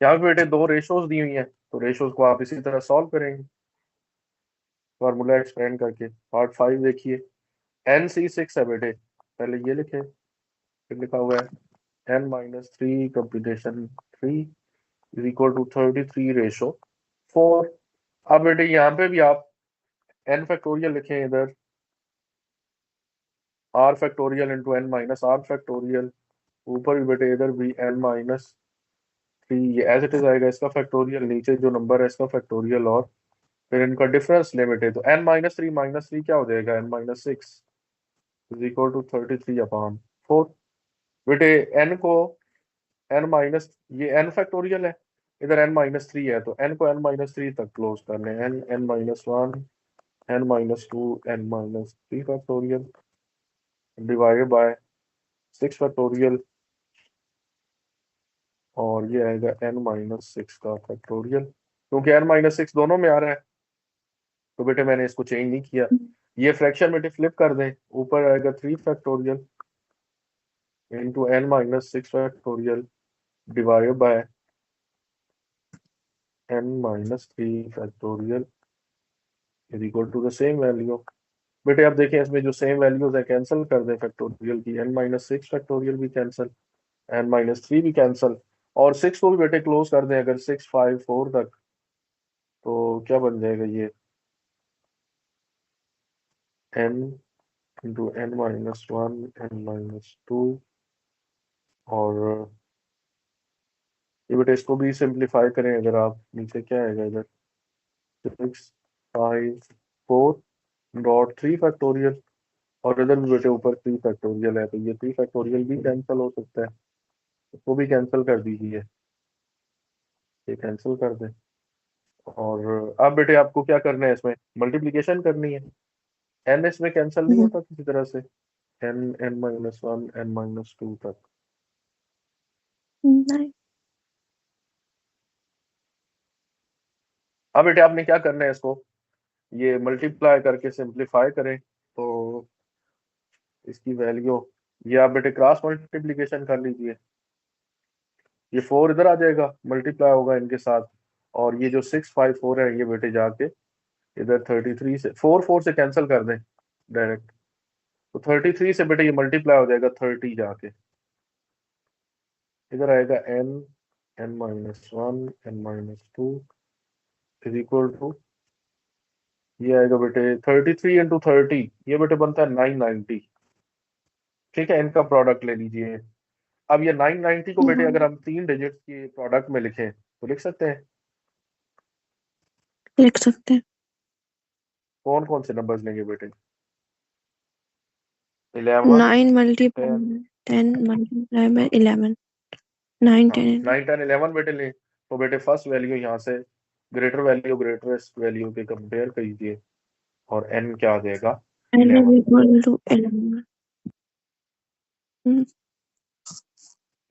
यहाँ पे बेटे 2 रेशोज दी हुई हैं, तो रेशोज को आप इसी तरह सॉल्व करेंगे फॉर्मूला एक्सपेंड करके। पार्ट 5 देखिए, NC6 है बेटे, पहले ये लिखे, फिर लिखा हुआ है n-3 computation 3 is equal to 33 ratio 4। अब बेटे यहाँ पे भी आप n फैक्टोरियल लिखें इधर, r factorial into n-r factorial, ऊपर भी बेटे इधर भी n-3, ये एज इट इज आएगा, इसका फैक्टोरियल, नीचे जो नंबर है इसका फैक्टोरियल, और फिर इनका डिफरेंस लिमिट है, तो n-3 क्या हो जाएगा, n-6 इज इक्वल टू 33/4। बेटे n को n माइनस, ये n फैक्टोरियल है, इधर n-3 है, तो n को n-3 तक क्लोज कर लें, n-1 n-2 n-3 factorial divided bye 6 factorial, और ये आएगा n-6 का फैक्टोरियल। क्योंकि n-6 दोनों में आ रहा है तो बेटे मैंने इसको चेंज नहीं किया, ये फ्रैक्शन बेटे फ्लिप कर दें, ऊपर आएगा 3 factorial into n-6 factorial divided by n-3 factorial is equal to the same value. बेटे आप देखें इसमें जो सेम वैल्यूज है कैंसिल कर दें फैक्टोरियल की, n-6 फैक्टोरियल भी कैंसिल, n-3 भी कैंसिल, और 6 को भी बेटे क्लोज कर दें अगर 6 5 4 तक, तो क्या बन जाएगा ये n इंटू n-1 n-2, और ये बेटे इसको भी सिंप्लीफाई करें अगर आप, नीचे क्या आएगा इधर 6 5 4 फैक्टोरियल, और इधर भी बेटे ऊपर 3 फैक्टोरियल है, तो ये 3 फैक्टोरियल भी कैंसिल हो सकता है, इसको भी कैंसिल कर दीजिए, ये कैंसिल कर दें। और अब बेटे आपको क्या करना है, इसमें मल्टीप्लिकेशन करनी है, n इसमें कैंसिल नहीं होता किसी तरह से, n n-1 n-2 तक। अब बेटे आपने क्या करना है, इसको ये मल्टीप्लाई करके सिंप्लीफाई करें, तो इसकी वैल्यू, ये आप बेटे क्रॉस मल्टीप्लिकेशन कर लीजिए, ये 4 इधर आ जाएगा, मल्टीप्लाई होगा इनके साथ, और ये जो 6 5 4 है ये बेटे जाके इधर 33 से 4 से कैंसिल कर दें डायरेक्ट, तो 33 से बेटे ये मल्टीप्लाई हो जाएगा 30 जाके, इधर आएगा n-1 n-2 is equal to, ये आएगा बेटे 33 इंटू 30, ये बेटे बनता है 990। ठीक है, इनका प्रोडक्ट ले लीजिए। अब ये 990 को बेटे अगर हम 3 डिजिट के प्रोडक्ट में लिखें तो लिख सकते हैं, लिख सकते हैं। कौन कौन से नंबर्स लेंगे बेटे, 11 9 मल्टीप्लाई 10 मल्टीप्लाई बाय 11, 9 हाँ 10 9 10 11 बेटे ले, तो बेटे फर्स्ट वैल्यू यहाँ से ग्रेटर वैल्यू ग्रेटेस्ट वैल्यू के कंपेयर कीजिए, और n क्या आ जाएगा, n 11। Equal to 11।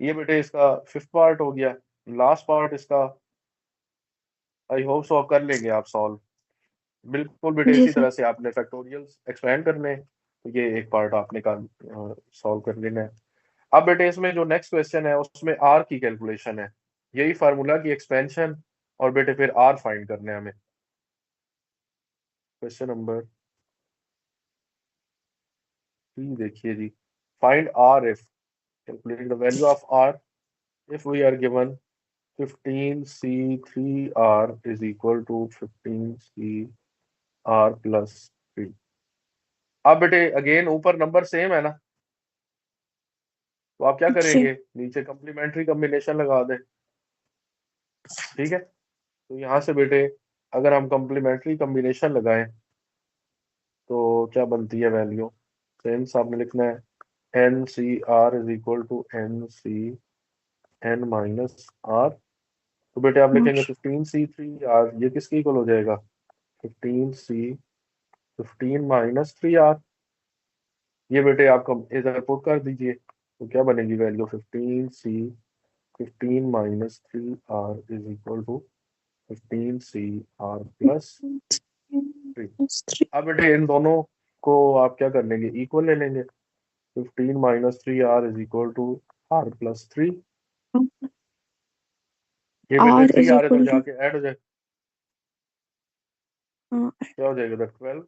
ये बेटे इसका 5th पार्ट हो गया। लास्ट पार्ट इसका आई होप सो कर लेंगे आप सॉल्व। बिल्कुल बेटे, जी इसी सर। तरह से आपने फैक्टोरियल्स एक्सपेंड करने हैं, तो ये एक पार्ट आपने का सॉल्व कर लेना है। अब बेटे इसमें जो नेक्स्ट क्वेश्चन है उसमें आर की कैलकुलेशन है, यही फार्मूला की एक्सपेंशन, और बेटे फिर आर फाइंड करने हैं हमें। क्वेश्चन नंबर 3 देखिए जी। Find r if calculating the value of r if we are given 15C3R is equal to 15CR plus 3। अब बेटे अगेन ऊपर नंबर सेम है ना, तो आप क्या जी। करेंगे, नीचे कंप्लीमेंट्री कॉम्बिनेशन लगा दें। ठीक है, तो यहाँ से बेटे अगर हम कंप्लीमेंट्री कॉम्बिनेशन लगाएं तो क्या बनती है वैल्यू, सेम आपने लिखना है NCR is equal to NCN minus r. तो बेटे आप लिखेंगे 15C3R, ये किसके इक्वल हो जाएगा, 15 माइनस 3R। ये बेटे आप इधर पुट कर दीजिए, तो क्या बनेगी value, 15 minus 3R is equal to 15CR plus 3। अब बेटे इन दोनों को आप क्या कर लेंगे, इक्वल ले लेंगे। 15 - 3R is equal to R plus 3। ये बेटे आर थ्री इज आर इधर इक्वल टू, जाके ऐड हो जाए, क्या हो जाएगा इधर 12।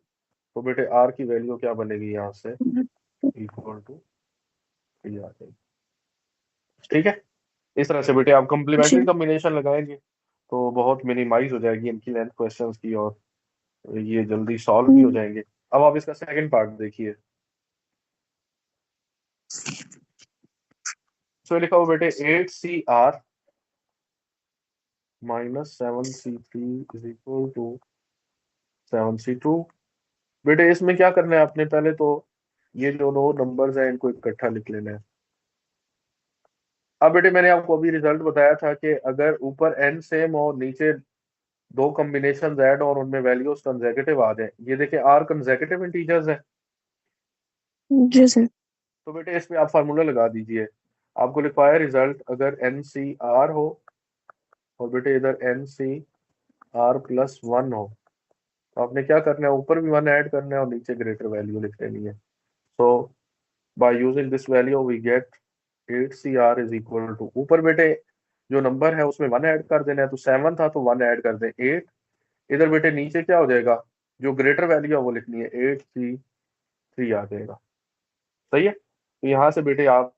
तो बेटे आर की वैल्यू क्या बनेगी यहाँ से, इक्वल टू 3 आ जाएगी। ठीक है, इस तरह से बेटे आप कंप्लीमेंट्री जी। कॉम्बिनेशन लगाएंगे तो बहुत मिनिमाइज हो जाएगी इनकी लेंथ क्वेश्चंस की, और ये जल्दी सॉल्व भी हो जाएंगे। अब आप इसका सेकंड पार्ट देखिए। तो लिखा हुआ बेटे 8CR minus 7C3 is equal to 7C2। बेटे इसमें क्या करना है आपने, पहले तो ये जो दो नंबर्स हैं इनको इकट्ठा लिख लेना है। अब बेटे मैंने आपको अभी रिजल्ट बताया था कि अगर ऊपर n सेम और नीचे दो कॉम्बिनेशन ऐड और उनमें वैल्यूज कंसेक्यूटिव आ जाए, ये देखिए आर कंसेक्यूटिव इंटीजर्स है, जी सर। तो बेटे इस पे आप फार्मूला लगा दीजिए। आपको लिखवाया रिजल्ट अगर NCR हो और बेटे इधर NCR प्लस 1 हो, तो आपने क्या करना है, ऊपर भी 1 ऐड करना है और नीचे ग्रेटर वैल्यू लिख देनी है। So by using this value we get 8CR is equal to, ऊपर बेटे जो नंबर है उसमें 1 ऐड कर देना है, तो 7 था तो 1 ऐड कर दें 8। इधर बेटे नीचे क्या हो जाएगा, जो ग्रेटर वैल्यू है वो लिखनी है 8C3 आ जाएगा। सही है, तो यहाँ से बेटे आप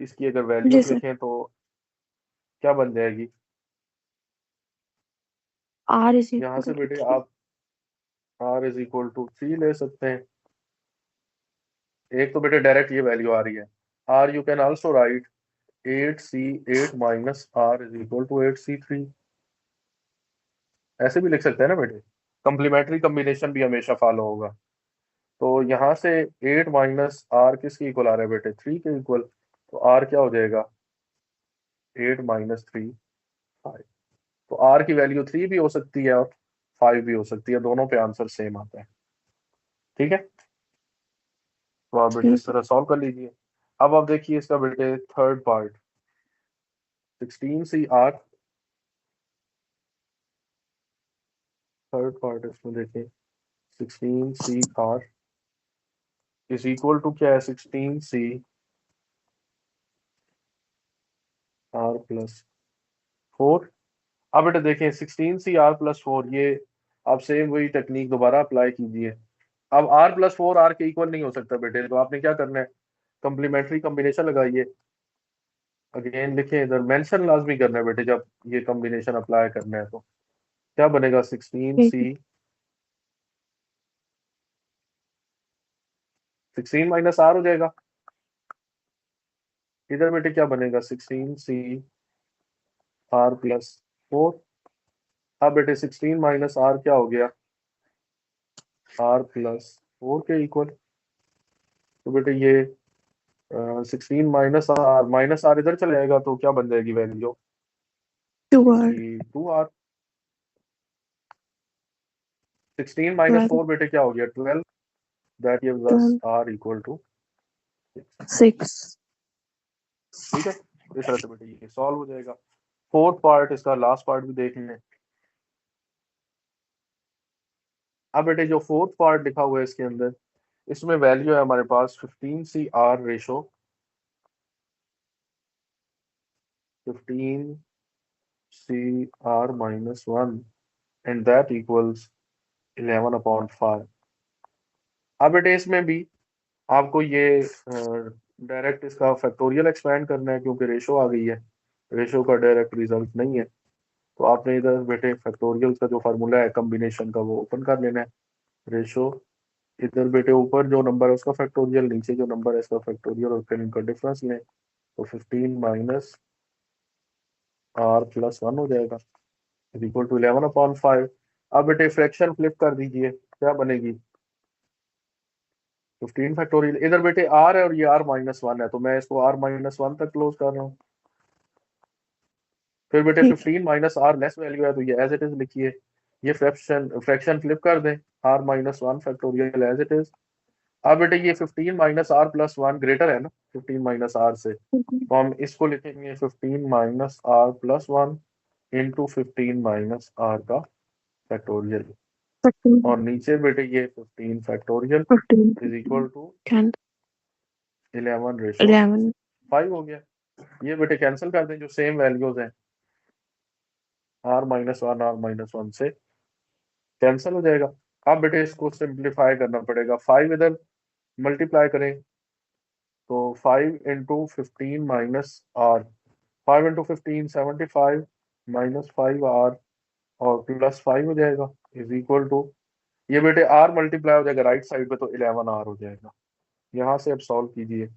इसकी अगर जी वैल्यूज सर। लिखें तो क्या बन जाएगी, आर इज यहाँ इक्वल से टू बेटे 3। आप R इज इक्वल टू 3 ले सकते हैं। एक तो बेटे डायरेक्ट ये वैल्यू आ रही है, or you can also write 8C8 minus R is equal to 8C3, ऐसे भी लिख सकते हैं ना बेटे, कंप्लीमेंट्री कॉम्बिनेशन भी हमेशा फॉलो होगा। तो यहाँ से 8 माइनस R किसके इक्वल आ रहा है बेटे, 3 के इक्वल, तो R क्या हो जाएगा, 8 माइनस 3 5। तो R की वैल्यू 3 भी हो सकती है और 5 भी हो सकती है, दोनों पे आंसर सेम आता है। ठीक है, तो आप बेटे इस ठीक है। तरह सॉल्व कर लीजिए। अब आप देखिए इसका बेटे third part, 16CR, third part इसमें देखिए 16CR इज इक्वल टू क्या है, 16CR प्लस 4। अब बेटा देखें 16CR+4, ये आप सेम वही टेक्निक दोबारा अप्लाई कीजिए। अब R+4 R के इक्वल नहीं हो सकता बेटे, तो आपने क्या करना है, कंप्लीमेंट्री कॉम्बिनेशन लगाइए। अगेन लिखें, इधर मेंशन लाजमी करना है बेटे जब ये कॉम्बिनेशन अप्लाई करना है, तो क्या बनेगा, सिक्सटीन ठीक है। सी 16 माइनस आर हो जाएगा। इधर बेटे क्या बनेगा, 16CR+4। अब बेटे 16 माइनस आर क्या हो गया, R+4 के इक्वल। तो बेटे ये 16 माइनस आर इधर चले जाएगा, तो क्या बन जाएगी वैल्यू, 2R। इसकी 2R। 16 माइनस 4 बेटे क्या हो गया, 12, that gives us 12 R equal to 6। 6। ठीक है, इस तरह से बेटे ये सॉल्व हो जाएगा। फोर्थ पार्ट इसका लास्ट पार्ट भी देख लें। अब बेटे जो फोर्थ पार्ट लिखा हुआ है इसके अंदर, इसमें वैल्यू है हमारे पास 15 CR ratio 15 CR-1 and that equals 11/5। अब बेटे इसमें भी आपको ये डायरेक्ट इसका फैक्टोरियल एक्सपेंड करना है, क्योंकि रेशो आ गई है, रेशो का डायरेक्ट रिजल्ट नहीं है। तो आपने इधर बेटे फैक्टोरियल का जो फार्मूला है कम्बिनेशन का वो ओपन कर लेना है। रेशो इधर बेटे ऊपर जो नंबर है उसका फैक्टोरियल, नीचे जो नंबर है इसका फैक्टोरियल, और फिर इनका डिफरेंस लें तो 15 - R+1 हो जाएगा इक्वल टू 11/5। अब बेटे फ्रैक्शन फ्लिप कर दीजिए, क्या बनेगी 15 फैक्टोरियल। इधर बेटे आर है और ये R-1 है, तो मैं इसको R-1 तक क्लोज कर रहा हूँ। फिर बेटे 15 - R लेस वैल्यू है तो ये एज इट इज लिखिए। ये फ्रैक्शन फ्लिप कर दें, R-1 factorial as it is. अब बेटे ये 15 - R+1 ग्रेटर है ना 15 - R से, तो हम इसको लिखेंगे 15 - R+1 इंटू 15 - R का फैक्टोरियल, और नीचे बेटे ये 15 फैक्टोरियल इज इक्वल टू 11/5 हो गया। ये बेटे कैंसिल कर दें जो सेम वैल्यूज हैं, R-1 से कैंसिल हो जाएगा। अब बेटे इसको सिंप्लीफाई करना पड़ेगा, 5 इधर मल्टीप्लाई करें तो 5 × 15 - R, 5 × 15 75 -5R और +5 हो जाएगा इज इक्वल टू, ये बेटे R मल्टीप्लाई हो जाएगा राइट साइड पे तो 11R हो जाएगा। यहाँ से अब सॉल्व कीजिए,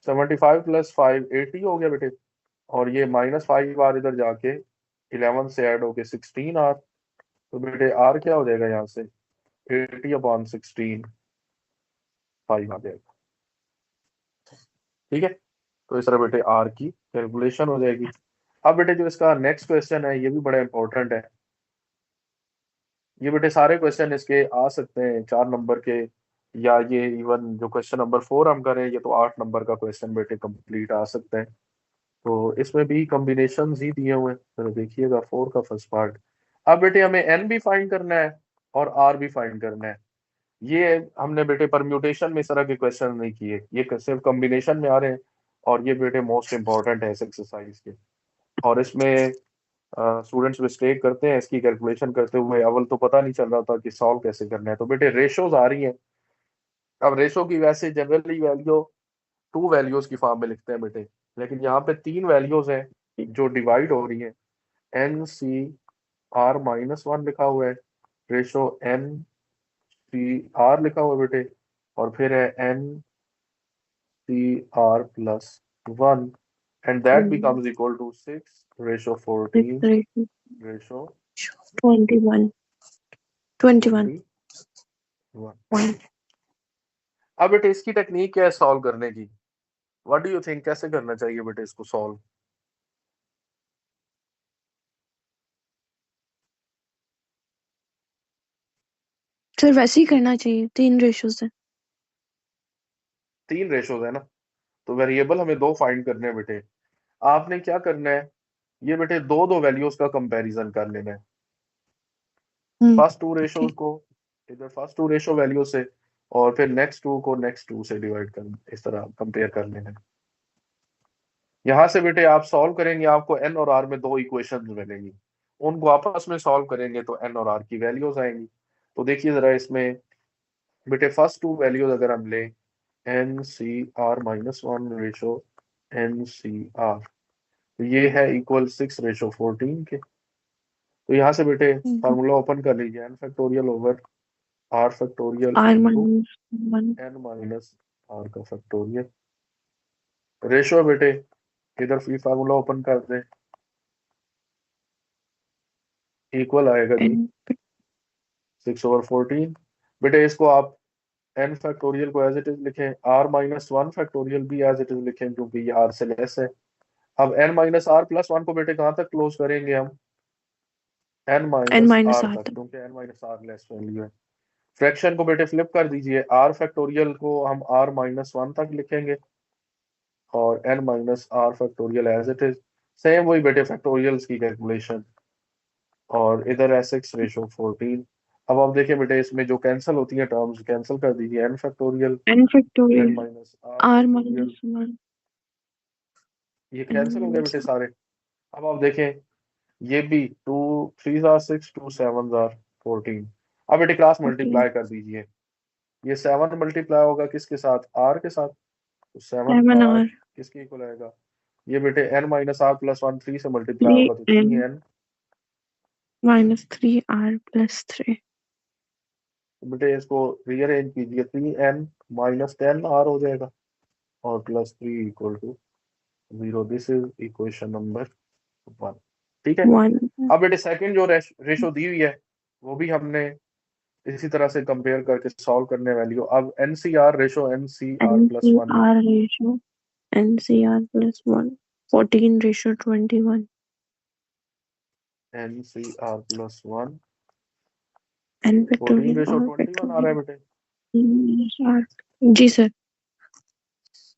75 + 5 80 हो गया बेटे, और ये -5R इधर जाके 11 से ऐड होके 16R, तो बेटे R क्या हो जाएगा यहाँ से 80/16 5 आ जाएगा। ठीक है, तो इस तरह बेटे R की कैलकुलेशन हो जाएगी। अब बेटे जो इसका नेक्स्ट क्वेश्चन है ये भी बड़ा इंपॉर्टेंट है। ये बेटे सारे क्वेश्चन इसके आ सकते हैं 4 नंबर के, या ये इवन जो क्वेश्चन नंबर 4 हम करें ये तो 8 नंबर का क्वेश्चन बेटे कंप्लीट आ सकता है। तो इसमें भी कॉम्बिनेशन ही दिए हुए हैं, तो देखिएगा 4 का फर्स्ट पार्ट। अब बेटे हमें n भी फाइंड करना है और r भी फाइंड करना है। ये हमने बेटे परम्यूटेशन में इस तरह के क्वेश्चन नहीं किए, ये सिर्फ कॉम्बिनेशन में आ रहे हैं, और ये बेटे मोस्ट इंपॉर्टेंट है इस एक्सरसाइज के। और इसमें स्टूडेंट्स मिस्टेक करते हैं इसकी कैलकुलेशन करते हुए, अव्वल तो पता नहीं चल रहा था कि सॉल्व कैसे करना है। तो बेटे रेशोज आ रही हैं, अब रेशो की वैसे जनरली वैल्यू 2 वैल्यूज की फॉर्म में लिखते हैं बेटे, लेकिन यहाँ पे 3 वैल्यूज हैं जो डिवाइड हो रही हैं। NCR-1 लिखा हुआ है, रेशो NCR लिखा हुआ है बेटे, और फिर है NCR+1 and that becomes equal to 6/14 ratio 21 अब बेटे इसकी टेक्निक क्या है सॉल्व करने की, व्हाट डू यू थिंक कैसे करना चाहिए बेटे इसको सॉल्व। सर वैसे ही करना चाहिए, 3 रेशोज है। 3 रेशोज है ना, तो वेरिएबल हमें 2 फाइंड करने हैं बेटे। आपने क्या करना है, ये बेटे दो दो वैल्यूज का कंपैरिजन कर लेना है। फर्स्ट 2 रेशोज को इधर फर्स्ट 2 रेशो वैल्यू से, और फिर नेक्स्ट 2 को नेक्स्ट 2 से डिवाइड कर इस तरह कंपेयर कर लेना है। यहाँ से बेटे आप सॉल्व करेंगे, आपको n और r में 2 इक्वेशंस मिलेंगी, उनको आपस में सॉल्व करेंगे तो n और r की वैल्यूज आएंगी। तो देखिए जरा इसमें बेटे फर्स्ट 2 वैल्यूज अगर हम लें NCR-1 रेशो NCR, तो ये है इक्वल 6/14 के। तो यहाँ से बेटे फार्मूला ओपन कर लीजिए, n factorial over r factorial into n - r का फैक्टोरियल। रेशो बेटे इधर फ्री फार्मूला ओपन कर दें, इक्वल आएगा जी 6/14। बेटे इसको आप n फैक्टोरियल को एज इट इज लिखें, R-1 फैक्टोरियल भी एज इट इज लिखें क्योंकि ये r से लेस है। अब n-r+1 को बेटे कहाँ तक क्लोज करेंगे हम, n-r तक, क्योंकि n-r लेस वैल्यू है। फ्रैक्शन को बेटे फ्लिप कर दीजिए, r फैक्टोरियल को हम R-1 तक लिखेंगे और n-r factorial as it is, same वही बेटे फैक्टोरियल्स की कैलकुलेशन, और इधर है 6/14। अब आप देखें बेटे इसमें जो कैंसिल होती है टर्म्स कैंसिल कर दीजिए, n factorial n factorial n minus r r factorial minus 1 ये n कैंसिल हो गए minus बेटे सारे। अब आप देखें ये भी 2 3 आर 6 2 7 आर 14। अब बेटे क्रॉस 14 मल्टीप्लाई कर दीजिए, ये 7 मल्टीप्लाई होगा किसके साथ, r के साथ, तो 7 7 r r किसके इक्वल आएगा, ये बेटे n माइनस आर प्लस 1 3 से मल्टीप्लाई 3 होगा तो 3n। n minus 3 r plus 3 बेटे इसको रीअरेंज कीजिए, 3n माइनस 10r हो जाएगा और plus 3 equal to 0। This is equation number 1। ठीक है। 1 अब बेटे सेकंड जो रेशो दी हुई है वो भी हमने इसी तरह से कंपेयर करके सॉल्व करने वैल्यू। अब एनसीआर रेशो एनसीआर प्लस 1 है, ncr ratio ncr plus 1 14 ratio 21 NCR plus 1 n 14 factorial ratio r 21 आ रहा है factorial बेटे, r जी सर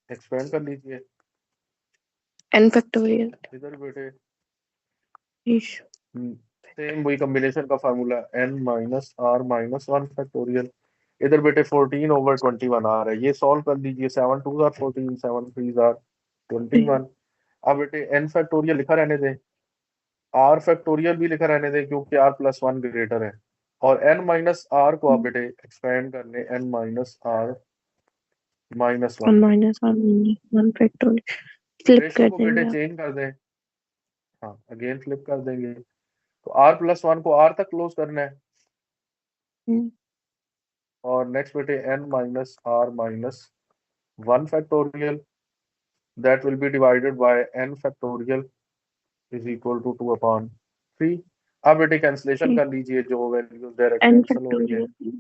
एक्सपेंड कर लीजिए n factorial इधर बेटे। ratio सेम वही कॉम्बिनेशन का formula n minus are minus 1 factorial, इधर बेटे 14 ओवर 21 आ रहा है, ये सॉल्व कर दीजिए, 7 2 आर 14 7 3 आर 21। अब बेटे n फैक्टोरियल लिखा रहने दें, r फैक्टोरियल भी लिखा रहने दें क्योंकि r प्लस 1 ग्रेटर है, और n माइनस आर को आप बेटे एक्सपेंड कर लें n माइनस आर माइनस 1 1 पे। minus r minus 1 factorial flip ratio कर को बेटे देंगे आप चेंज कर दें, हाँ अगेन फ्लिप कर देंगे, तो r प्लस 1 को r तक क्लोज करना है, और नेक्स्ट बेटे n minus are minus 1 factorial that will be divided by n factorial is equal to 2 upon 3। अब बेटे कैंसिलेशन कर लीजिए, जो वैल्यूज डायरेक्ट n कैंसिल हो रही है, factorial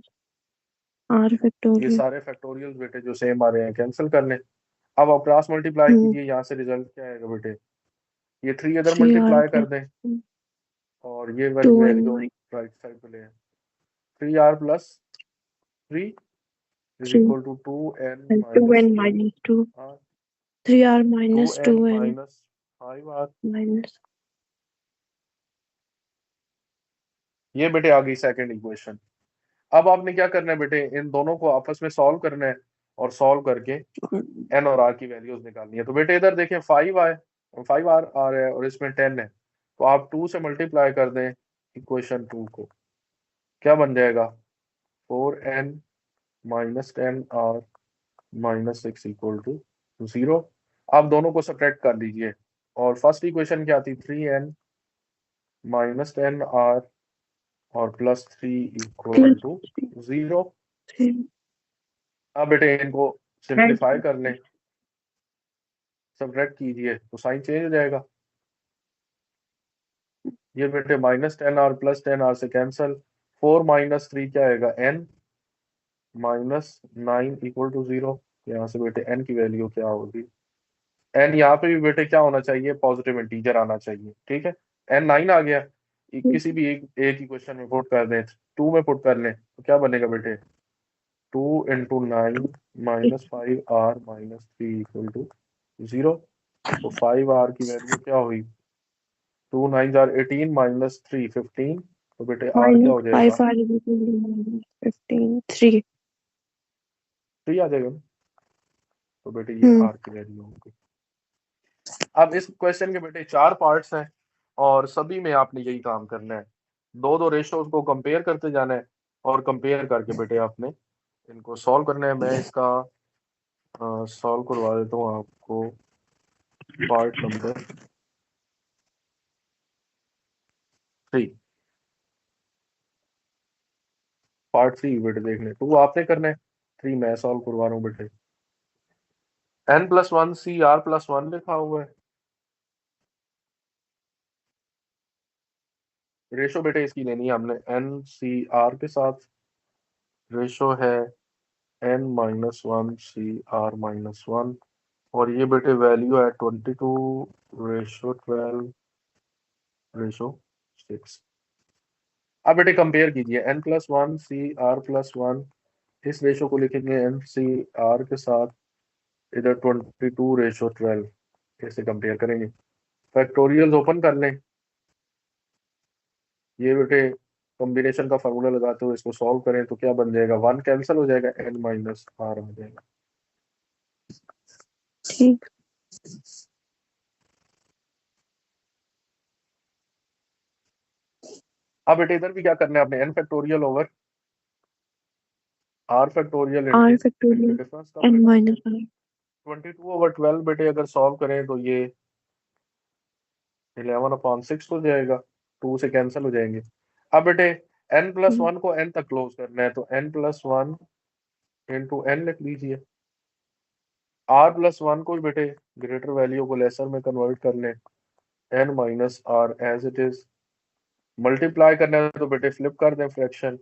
r ये factorial सारे फैक्टोरियल बेटे जो सेम आ रहे हैं कैंसिल कर लें। अब आप क्रॉस मल्टीप्लाई कीजिए, यहाँ से रिजल्ट क्या आएगा बेटे, ये 3 इधर 3r मल्टीप्लाई कर plus दें और ये 2n value minus right side पे ले आए, 3r plus 3 is 3 equal to 2n and minus 2n 2 minus 2 r 3r minus 2n 2n minus 5r। minus ये बेटे आ गई सेकंड इक्वेशन। अब आपने क्या करना है बेटे, इन दोनों को आपस में सॉल्व करना है और सॉल्व करके एन और आर की वैल्यूज निकालनी है। तो बेटे इधर देखें 5 आर आ रहा है और इसमें 10 है, तो आप 2 से मल्टीप्लाई कर दें इक्वेशन 2 को, क्या बन जाएगा 4n minus 10r minus 6 equal to 0। आप दोनों को सब्ट्रैक्ट कर लीजिए और फर्स्ट इक्वेशन क्या थी, 3n माइनस 10r और प्लस 3 इक्वल plus टू 0। 3 अब बेटे इनको right सिंप्लीफाई कर लें, सब्ट्रैक्ट कीजिए तो साइन चेंज हो जाएगा, ये बेटे माइनस 10r प्लस 10r से कैंसल, 4 माइनस 3 क्या आएगा n माइनस 9 इक्वल टू 0। यहाँ से बेटे n की वैल्यू क्या होगी, n यहाँ पे भी बेटे क्या होना चाहिए, पॉजिटिव इंटीजर आना चाहिए। ठीक है, n 9 आ गया, किसी भी एक इक्वेशन में पुट कर दें, 2 में पुट कर लें तो क्या बनेगा बेटे, 2 into 9 minus 5r minus 3 equal to 0। तो 5r की वैल्यू क्या हुई, 2 9 आर 18 माइनस 3 15, तो बेटे r क्या minus हो जाएगा, 5r is equal to minus 15 3 3 आ जाएगा। तो बेटे ये r की वैल्यू होगी। अब इस क्वेश्चन के बेटे 4 पार्ट्स हैं और सभी में आपने यही काम करना है, दो दो रेशोज को कंपेयर करते जाना है और कंपेयर करके बेटे आपने इनको सॉल्व करना है। मैं इसका सॉल्व करवा देता हूँ आपको, पार्ट नंबर 3, पार्ट 3 बेटे देख ले, 2 आपने करना है, 3 मैं सॉल्व करवा रहा हूँ बेटे। n plus 1 C are plus 1 लिखा हुआ है, रेशो बेटे इसकी लेनी है हमने n सी आर के साथ, रेशो है n minus 1 C are minus 1, और ये बेटे वैल्यू है 22 रेशो 12 रेशो 6। अब बेटे कंपेयर कीजिए, n plus 1 C are plus 1, इस रेशो को लिखेंगे n सी आर के साथ, इधर 22 रेशो 12, कैसे कंपेयर करेंगे, फैक्टोरियल्स ओपन कर लें, ये बेटे कॉम्बिनेशन का फार्मूला लगाते हुए इसको सॉल्व करें तो क्या बन जाएगा, 1 कैंसिल हो जाएगा, n माइनस आर आ जाएगा। ठीक। अब बेटे इधर भी क्या करना है आपने, n factorial over r factorial R into factorial difference का एन माइनस आर 22 ओवर 12 बेटे अगर सॉल्व करें तो ये 11/6 हो जाएगा, 2 से कैंसिल हो जाएंगे। अब बेटे n+1 को n तक क्लोज करना है तो n+1 इंटू n लिख लीजिए। r+1 को बेटे ग्रेटर वैल्यू को लेसर में कन्वर्ट कर लें, n minus R as it is. Multiply करना है तो बेटे फ्लिप कर दें fraction,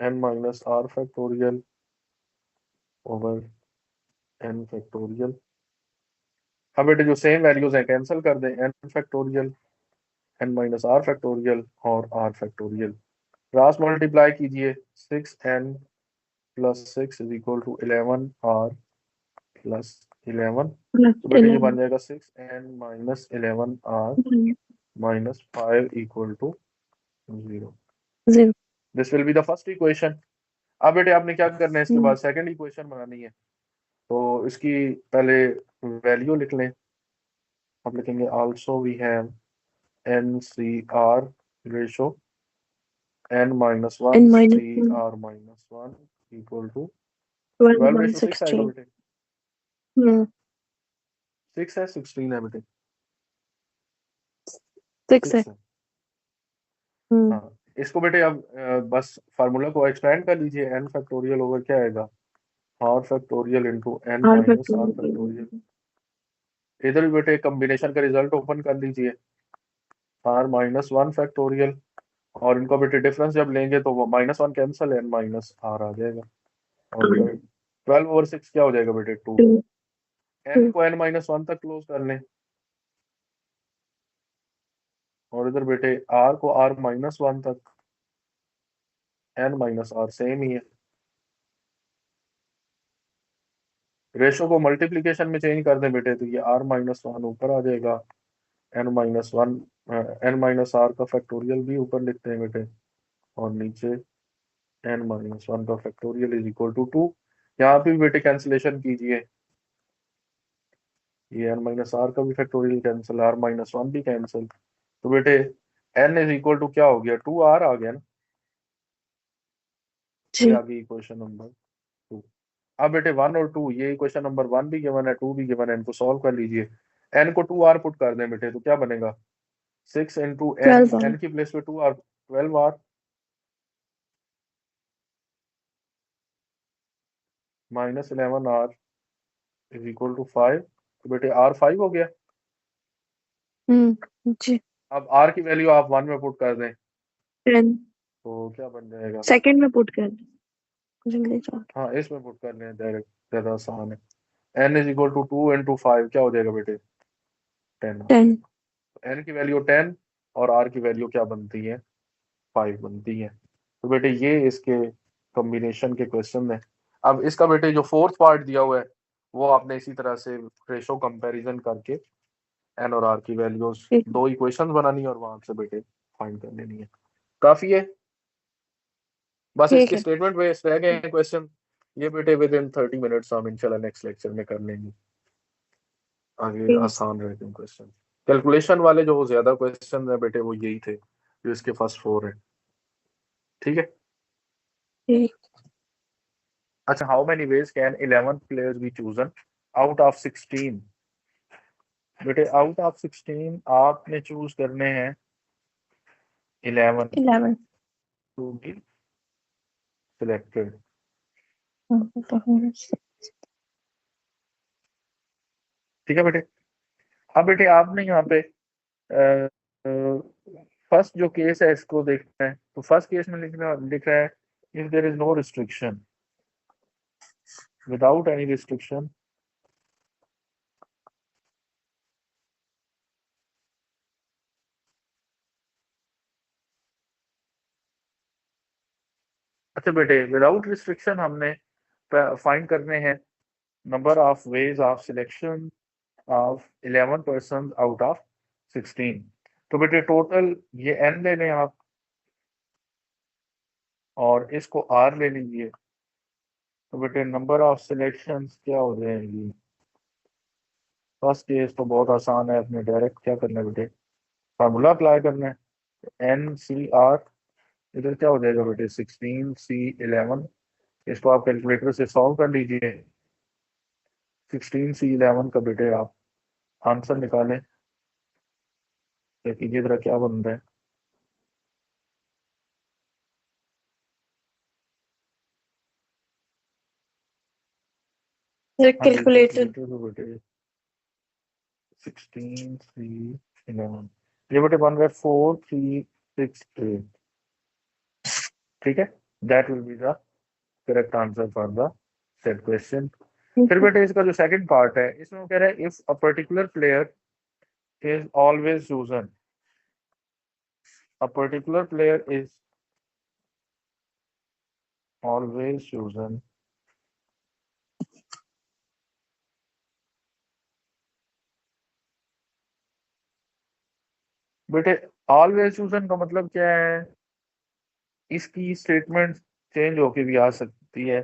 n minus are factorial over n factorial. अब बेटे जो सेम वैल्यूज हैं कैंसिल कर दें, n factorial, n minus are factorial और r फैक्टोरियल। क्रॉस मल्टीप्लाई कीजिए, 6n plus 6 is equal to 11r plus 11। Plus तो बेटे ये बन 11 जाएगा 6n minus 11r minus 5 equal to 0। 0। This will be the first equation. अब बेटे आपने क्या करना है, इसके बाद सेकंड इक्वेशन बनानी है, तो इसकी पहले वैल्यू लिख लें। अब लिखेंगे also we have NCR ratio n minus one n minus CR minus one equal to 12 12 by ratio 6 आएगा 16 बेटे, हम्म 6 है 16 है बेटे, 6 है 6 है। हाँ इसको बेटे अब बस फार्मूला को एक्सपेंड कर लीजिए, n फैक्टोरियल ओवर क्या आएगा, r factorial into n r minus r factorial factorial. इधर भी बेटे कॉम्बिनेशन का रिजल्ट ओपन कर लीजिए, r माइनस 1 फैक्टोरियल और इनको बेटे डिफरेंस जब लेंगे तो वो -1 कैंसिल, n माइनस r आ जाएगा और ये 12 ओवर 6 क्या हो जाएगा बेटे 2। 2 n को n माइनस 1 तक क्लोज कर लें और इधर बेटे r को r माइनस 1 तक, n माइनस r सेम ही है। रेशो को मल्टीप्लिकेशन में चेंज कर दें बेटे तो ये r माइनस 1 ऊपर आ जाएगा, n minus 1 n minus r का फैक्टोरियल भी ऊपर लिखते हैं बेटे और नीचे n माइनस 1 का फैक्टोरियल इज इक्वल टू 2। यहाँ पे भी बेटे कैंसिलेशन कीजिए, ये n माइनस r का भी फैक्टोरियल कैंसिल, r माइनस 1 भी कैंसिल, तो बेटे n इज इक्वल टू क्या हो गया 2r आ गया ना, ये जी आ गई इक्वेशन नंबर 2। अब बेटे 1 और 2, ये इक्वेशन नंबर 1 भी गिवन है 2 भी गिवन है, इनको सॉल्व कर लीजिए। n को 2r पुट कर दें बेटे तो क्या बनेगा, 6 इंटू n, 12 n की प्लेस पे 2r 12r minus 11r is equal to 5। तो बेटे r 5 हो गया। जी अब r की वैल्यू आप 1 में पुट कर दें 10 तो क्या बन जाएगा, सेकंड में पुट कर जल्दी जाओ हाँ इसमें पुट कर लें डायरेक्ट, ज्यादा आसान है। n is equal to 2 into 5 क्या हो जाएगा बेटे 10। 10 n की वैल्यू 10 और r की वैल्यू क्या बनती है 5 बनती है। तो बेटे ये इसके कॉम्बिनेशन के क्वेश्चन है। अब इसका बेटे जो फोर्थ पार्ट दिया हुआ है वो आपने इसी तरह से रेशो कंपैरिजन करके n और r की वैल्यूज ठीक दो इक्वेशंस बनानी है और वहां से बेटे फाइंड कर लेनी है, काफी है। बस ठीक इसके है स्टेटमेंट बेस्ड रह गए हैं क्वेश्चन, ये बेटे विद इन 30 मिनट्स हम इंशाल्लाह नेक्स्ट लेक्चर में कर लेंगे, आगे ठीक आसान रहते हैं क्वेश्चन। कैलकुलेशन वाले जो ज्यादा क्वेश्चन है बेटे वो यही थे जो इसके फर्स्ट 4 है, ठीक है। ठीक अच्छा, how many ways can 11 players be chosen out of 16। बेटे आउट ऑफ 16 आपने चूज करने हैं 11 11 टू बी सिलेक्टेड, ठीक है बेटे। अब बेटे आपने यहाँ पे फर्स्ट जो केस है इसको देखना है, तो फर्स्ट केस में लिख रहा है if there is no restriction, without any restriction अच्छा बेटे विदाउट रिस्ट्रिक्शन हमने फाइंड करने हैं number of ways of selection of 11 person out of 16। तो बेटे टोटल ये n ले लें आप, और इसको आर ले लीजिए, तो बेटे नंबर ऑफ सिलेक्शंस क्या हो जाएंगी। फर्स्ट केस तो बहुत आसान है, अपने डायरेक्ट क्या करना है बेटे, फार्मूला अप्लाई करना है। एन सी आर, इधर क्या हो जाएगा बेटे 16 C 11, इसको आप कैलकुलेटर से सॉल्व कर लीजिए। 16 C 11 का बेटे आप आंसर निकालें, देखिए जरा क्या बन रहा है। हाँ जी, कैलकुलेटर कैलकुलेटर को बेटे 16 C 11, ये बेटे बन रहा है 4368। ठीक है, that will be the correct answer for the set question. फिर बेटे इसका जो सेकंड पार्ट है, इसमें वो कह रहा है if a particular player is always chosen, a particular player is always chosen, बेटे ऑलवेज चूजन का मतलब क्या है, इसकी स्टेटमेंट चेंज होके भी आ सकती है।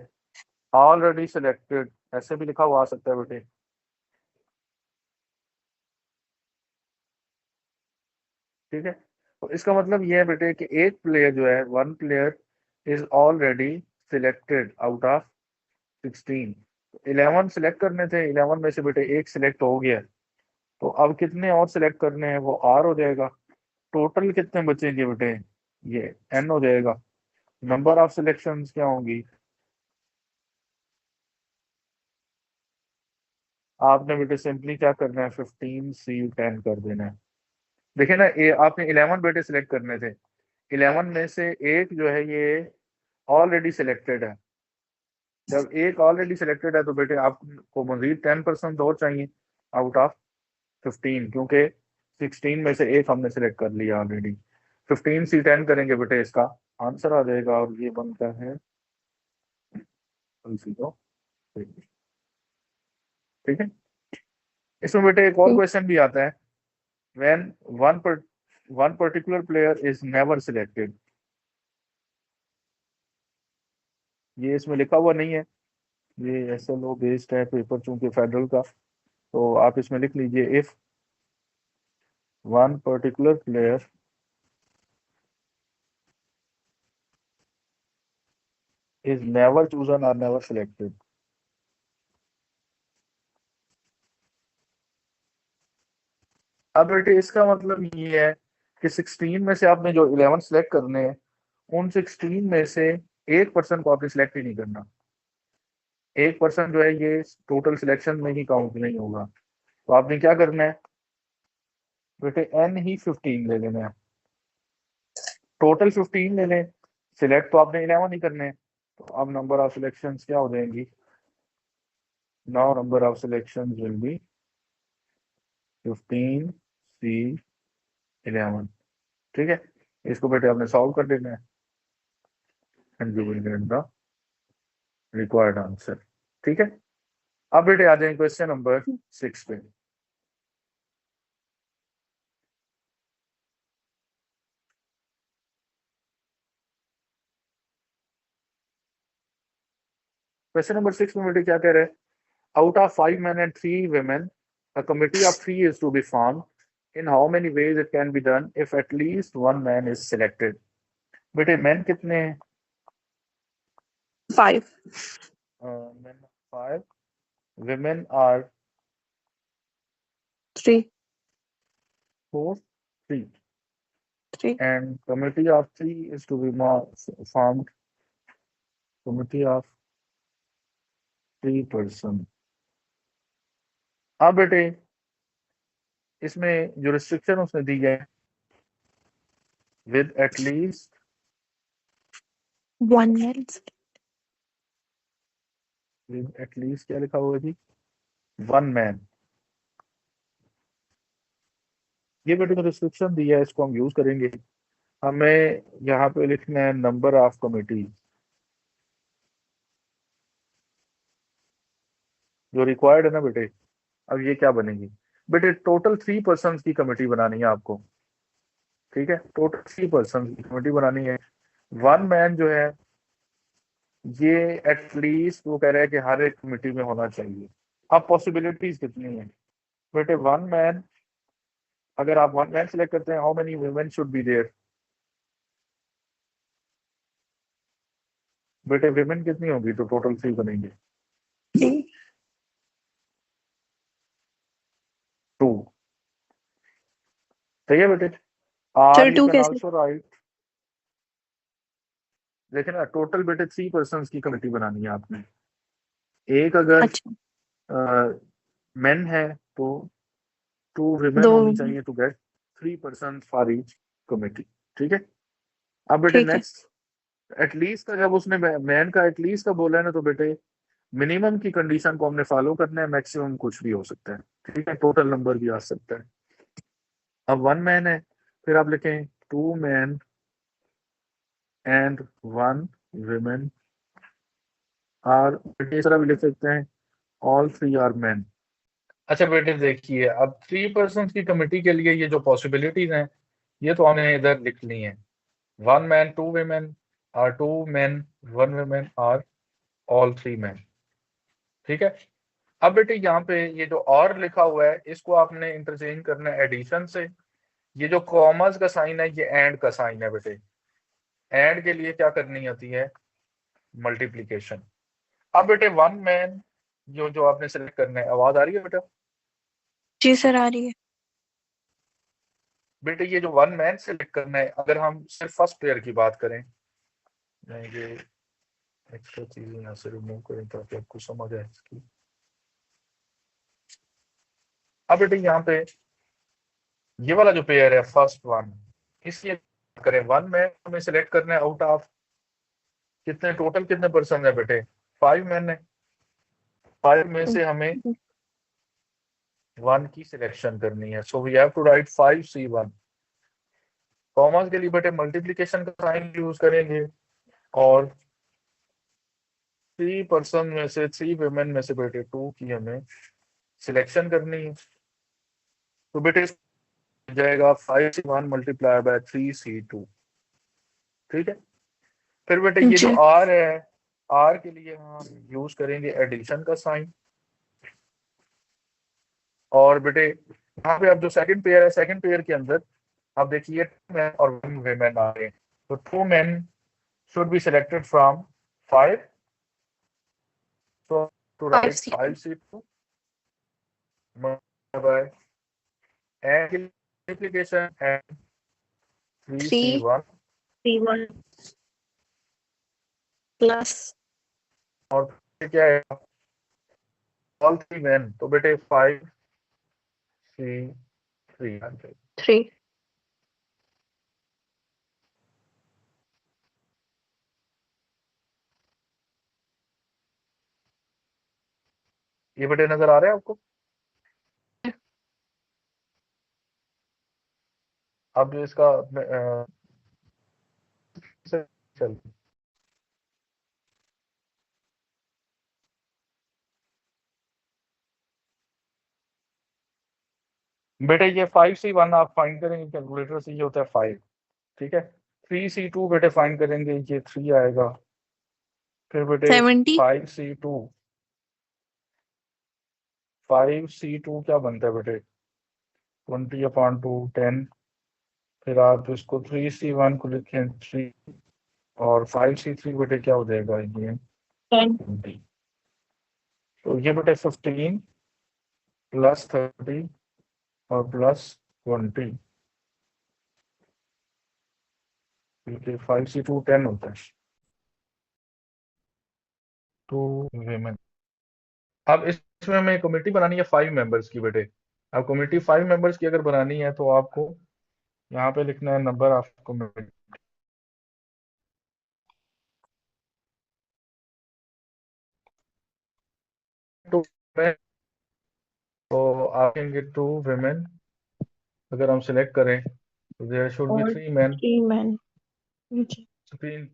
ऑलरेडी सिलेक्टेड ऐसे भी लिखा हुआ आ सकता है बेटे। ठीक है, तो इसका मतलब ये है बेटे कि एक प्लेयर जो है, one player is already selected out of 16। 11 select करने थे, 11 में से बेटे एक सिलेक्ट हो गया, तो अब कितने और सिलेक्ट करने हैं, वो आर हो जाएगा। टोटल कितने बचेंगे बेटे, ये एन हो जाएगा। नंबर ऑफ सिलेक्शंस क्या होंगी, आपने बेटे सिंपली क्या करना है 15 C 10 कर देना है। देखिए ना, ये आपने 11 बेटे सिलेक्ट करने थे, 11 में से एक जो है ये ऑलरेडी सिलेक्टेड है। जब एक ऑलरेडी सिलेक्टेड है तो बेटे आपको मजीद 10% और चाहिए आउट ऑफ 15, क्योंकि 16 में से एक हमने सिलेक्ट कर लिया ऑलरेडी। 15 C 10 करेंगे बेटे, इसका आंसर आ जाएगा, और ये बनता है इसी को। ठीक है, इसमें बेटे एक और क्वेश्चन भी आता है, when one particular player is never selected। ये इसमें लिखा हुआ नहीं है, ये SLO बेस्ड है पेपर, चूंकि फेडरल का, तो आप इसमें लिख लीजिए if one particular player is never chosen और नेवर सिलेक्टेड। अब बेटे इसका मतलब ये है कि 16 में से आपने जो 11 सिलेक्ट करने हैं, उन 16 में से 1% को आपने सिलेक्ट ही नहीं करना। 1% जो है ये टोटल सिलेक्शन में ही काउंट नहीं होगा, तो आपने क्या करना है बेटे, एन ही 15 ले लेना है, टोटल 15 ले लें, सिलेक्ट तो आपने 11 ही करने हैं। तो अब नंबर ऑफ सिलेक्शन क्या हो जाएंगी, now number of selection will be 15 C 11। ठीक है, इसको बेटे आपने सॉल्व कर देना है, and you will get the required answer. ठीक है, अब बेटे आ जाएंगे क्वेश्चन नंबर 6 पे। क्वेश्चन नंबर 6 में बेटे क्या कह रहे हैं, out of 5 men and 3 women, a committee of 3 is to be formed. In how many ways it can be done if at least one man is selected? बेटे मैन कितने हैं, 5 men 5, women are 3 4 3, 3 and committee of 3 is to be formed, committee of 3 person। अब बेटे इसमें जो रिस्ट्रिक्शन उसने दी है, with at least 1 man क्या लिखा हुआ है जी, 1 man। ये बेटे जो रिस्ट्रिक्शन दी है इसको हम यूज करेंगे। हमें यहाँ पे लिखना है नंबर ऑफ कमिटी, जो रिक्वायर्ड है ना बेटे। अब ये क्या बनेगी बेटे, टोटल 3 पर्सन की कमेटी बनानी है आपको। ठीक है, टोटल 3 पर्सन की कमेटी बनानी है, वन मैन जो है ये एटलीस्ट वो कह रहा है कि हर एक कमिटी में होना चाहिए। अब पॉसिबिलिटीज कितनी है बेटे? वन मैन, अगर आप वन मैन सिलेक्ट करते हैं, how many women should be there? बेटे विमेन कितनी होगी तो टोटल 3 बनेंगे? 2। सही है बेटे। चल आर यू 2 कैन कैसे? आल्सो राइट, देखिए ना, टोटल बेटे 3 पर्सन की कमिटी बनानी है आपने। एक अगर अच्छा, मेन है तो 2 विमेन 2। होनी चाहिए to get 3 person for each committee. ठीक है। अब बेटे ठीक है। नेक्स्ट, एटलीस्ट का जब उसने मैन का एटलीस्ट का बोला है ना, तो बेटे मिनिमम की कंडीशन को हमने फॉलो करना है, मैक्सिमम कुछ भी हो सकता है। ठीक है, टोटल नंबर भी आ सकता है। अब वन मैन है, फिर आप लिखें 2 मैन एंड 1 विमेन आर, इस तरह भी लिख सकते हैं ऑल 3 आर मैन। अच्छा बेटे देखिए, अब 3 पर्सन की कमिटी के लिए ये जो पॉसिबिलिटीज हैं ये तो हमने इधर लिख ली हैं। 1 man 2 women or 2 man 1 women or all 3 man. ठीक है। अब बेटे यहाँ पे ये जो और लिखा हुआ है इसको आपने इंटरचेंज करना है एडिशन से। ये जो कॉमर्स का साइन है ये एंड का साइन है बेटे। एंड के लिए क्या करनी होती है? मल्टीप्लीकेशन। अब बेटे वन मैन जो जो आपने सेलेक्ट करना है, आवाज आ रही है बेटा? जी सर, आ रही है। बेटे ये जो वन मैन सेलेक्ट करना है, अगर हम सिर्फ फर्स्ट पेयर की बात करें, मैं ये एक्स्ट्रा चीजें यहाँ से रिमूव करें ताकि आपको समझ आए इसकी। अब बेटे यहाँ पे ये वाला जो पेयर है फर्स्ट वन, इसलिए करें वन मैन हमें सिलेक्ट करना है आउट ऑफ कितने, टोटल कितने पर्सन है बेटे? 5 मैन है। 5 में से हमें 1 की सिलेक्शन करनी है, so we have to write 5C1। Commerce के लिए बेटे मल्टीप्लिकेशन का साइन यूज करेंगे और 3 पर्सन में से 3 वुमेन में से बेटे 2 की हमें सिलेक्शन करनी है। तो बेटे जाएगा 5C1 मल्टीप्लाई बाय 3C2। ठीक है। फिर बेटे ये जो जी। आर है, आर के लिए हम यूज करेंगे एडिशन का साइन। और बेटे यहाँ पे अब जो सेकंड पेयर है, सेकंड पेयर के अंदर अब देखिए 2 मैन और 1 वुमेन आ रहे हैं, तो 2 man should be selected from 5, so to write 5C2 5C2 by and multiplication and 3 3C1 C1 plus और फिर क्या है ऑल 3 मैन, तो बेटे 5C3। 3। ये बेटे नजर आ रहा है आपको? अब जो इसका चल बेटे ये 5C1 आप फाइंड करेंगे कैलकुलेटर से, ये होता है 5। ठीक है। 3C2 बेटे फाइंड करेंगे, ये 3 आएगा। फिर बेटे 70। 5C2, 5C2 क्या बनता है बेटे? 20/2 10। फिर आप इसको 3C1 को लिखें 3 और 5C3 बेटे क्या हो जाएगा ये 10। 20। तो ये बेटे 15 प्लस 30 और प्लस 20, क्योंकि 5C2 10 होता है। तो women। अब इसमें हमें कमेटी बनानी है 5 मेंबर्स की बेटे। अब कमेटी 5 मेंबर्स की अगर बनानी है तो आपको यहाँ पे लिखना है नंबर ऑफ कमेटी। तो आप कहेंगे 2 women, अगर हम सिलेक्ट करें तो देयर शुड बी और 3 men। 3 मैन। जी। स्क्रीन,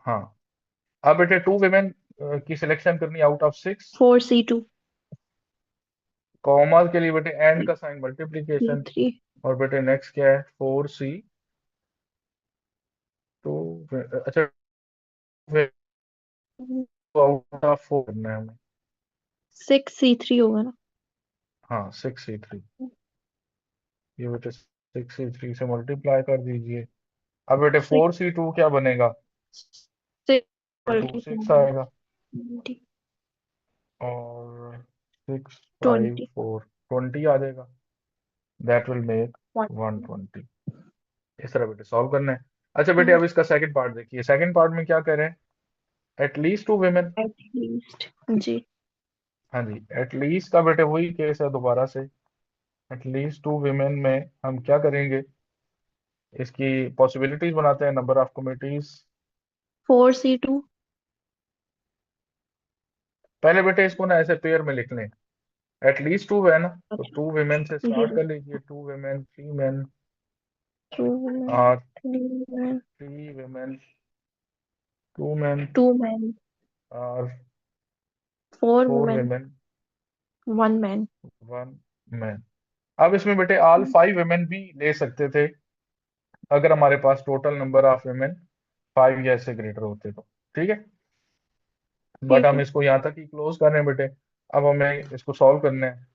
हाँ। अब बेटे 2 women की सिलेक्शन करनी आउट ऑफ 6। 4C2 कॉमर्स के लिए बेटे एंड का साइन मल्टीप्लीकेशन। C3। और बेटे नेक्स्ट क्या है 4C, तो अच्छा, फिर आउट ऑफ 4 करना है हमें। 6C3 होगा ना? हाँ 6C3, ये बेटे 6C3 से मल्टीप्लाई कर दीजिए। अब बेटे 4C2 क्या बनेगा? 6 टू 6 आएगा, 20 और 6 5 20 4 20 आ जाएगा। That will make 120। इस तरह बेटे सॉल्व करना है। अच्छा बेटे, अब इसका सेकंड पार्ट देखिए। सेकंड पार्ट में क्या करें? At least 2 women। एटलीस्ट। जी। हाँ जी, एटलीस्ट का बेटे वही केस है दोबारा से। एटलीस्ट 2 women में हम क्या करेंगे? इसकी पॉसिबिलिटीज बनाते हैं, नंबर ऑफ कमिटीज। 4C2। पहले बेटे इसको ना ऐसे पेयर में लिख लें। एटलीस्ट 2 है ना, तो अच्छा। 2 women से जी स्टार्ट जी। कर लीजिए। 2 women, 3 men, 2 women, और 3 men, 3 women, 2 men, 2 men, और 4 4 women, women, 1 man। 1 man। अब इसमें बेटे ऑल 5 women भी ले सकते थे, अगर हमारे पास टोटल नंबर ऑफ women 5 या इससे ग्रेटर होते तो। ठीक है, बट ठीक हम है। इसको यहाँ तक ही क्लोज कर रहे हैं बेटे। अब हमें इसको सॉल्व करना है।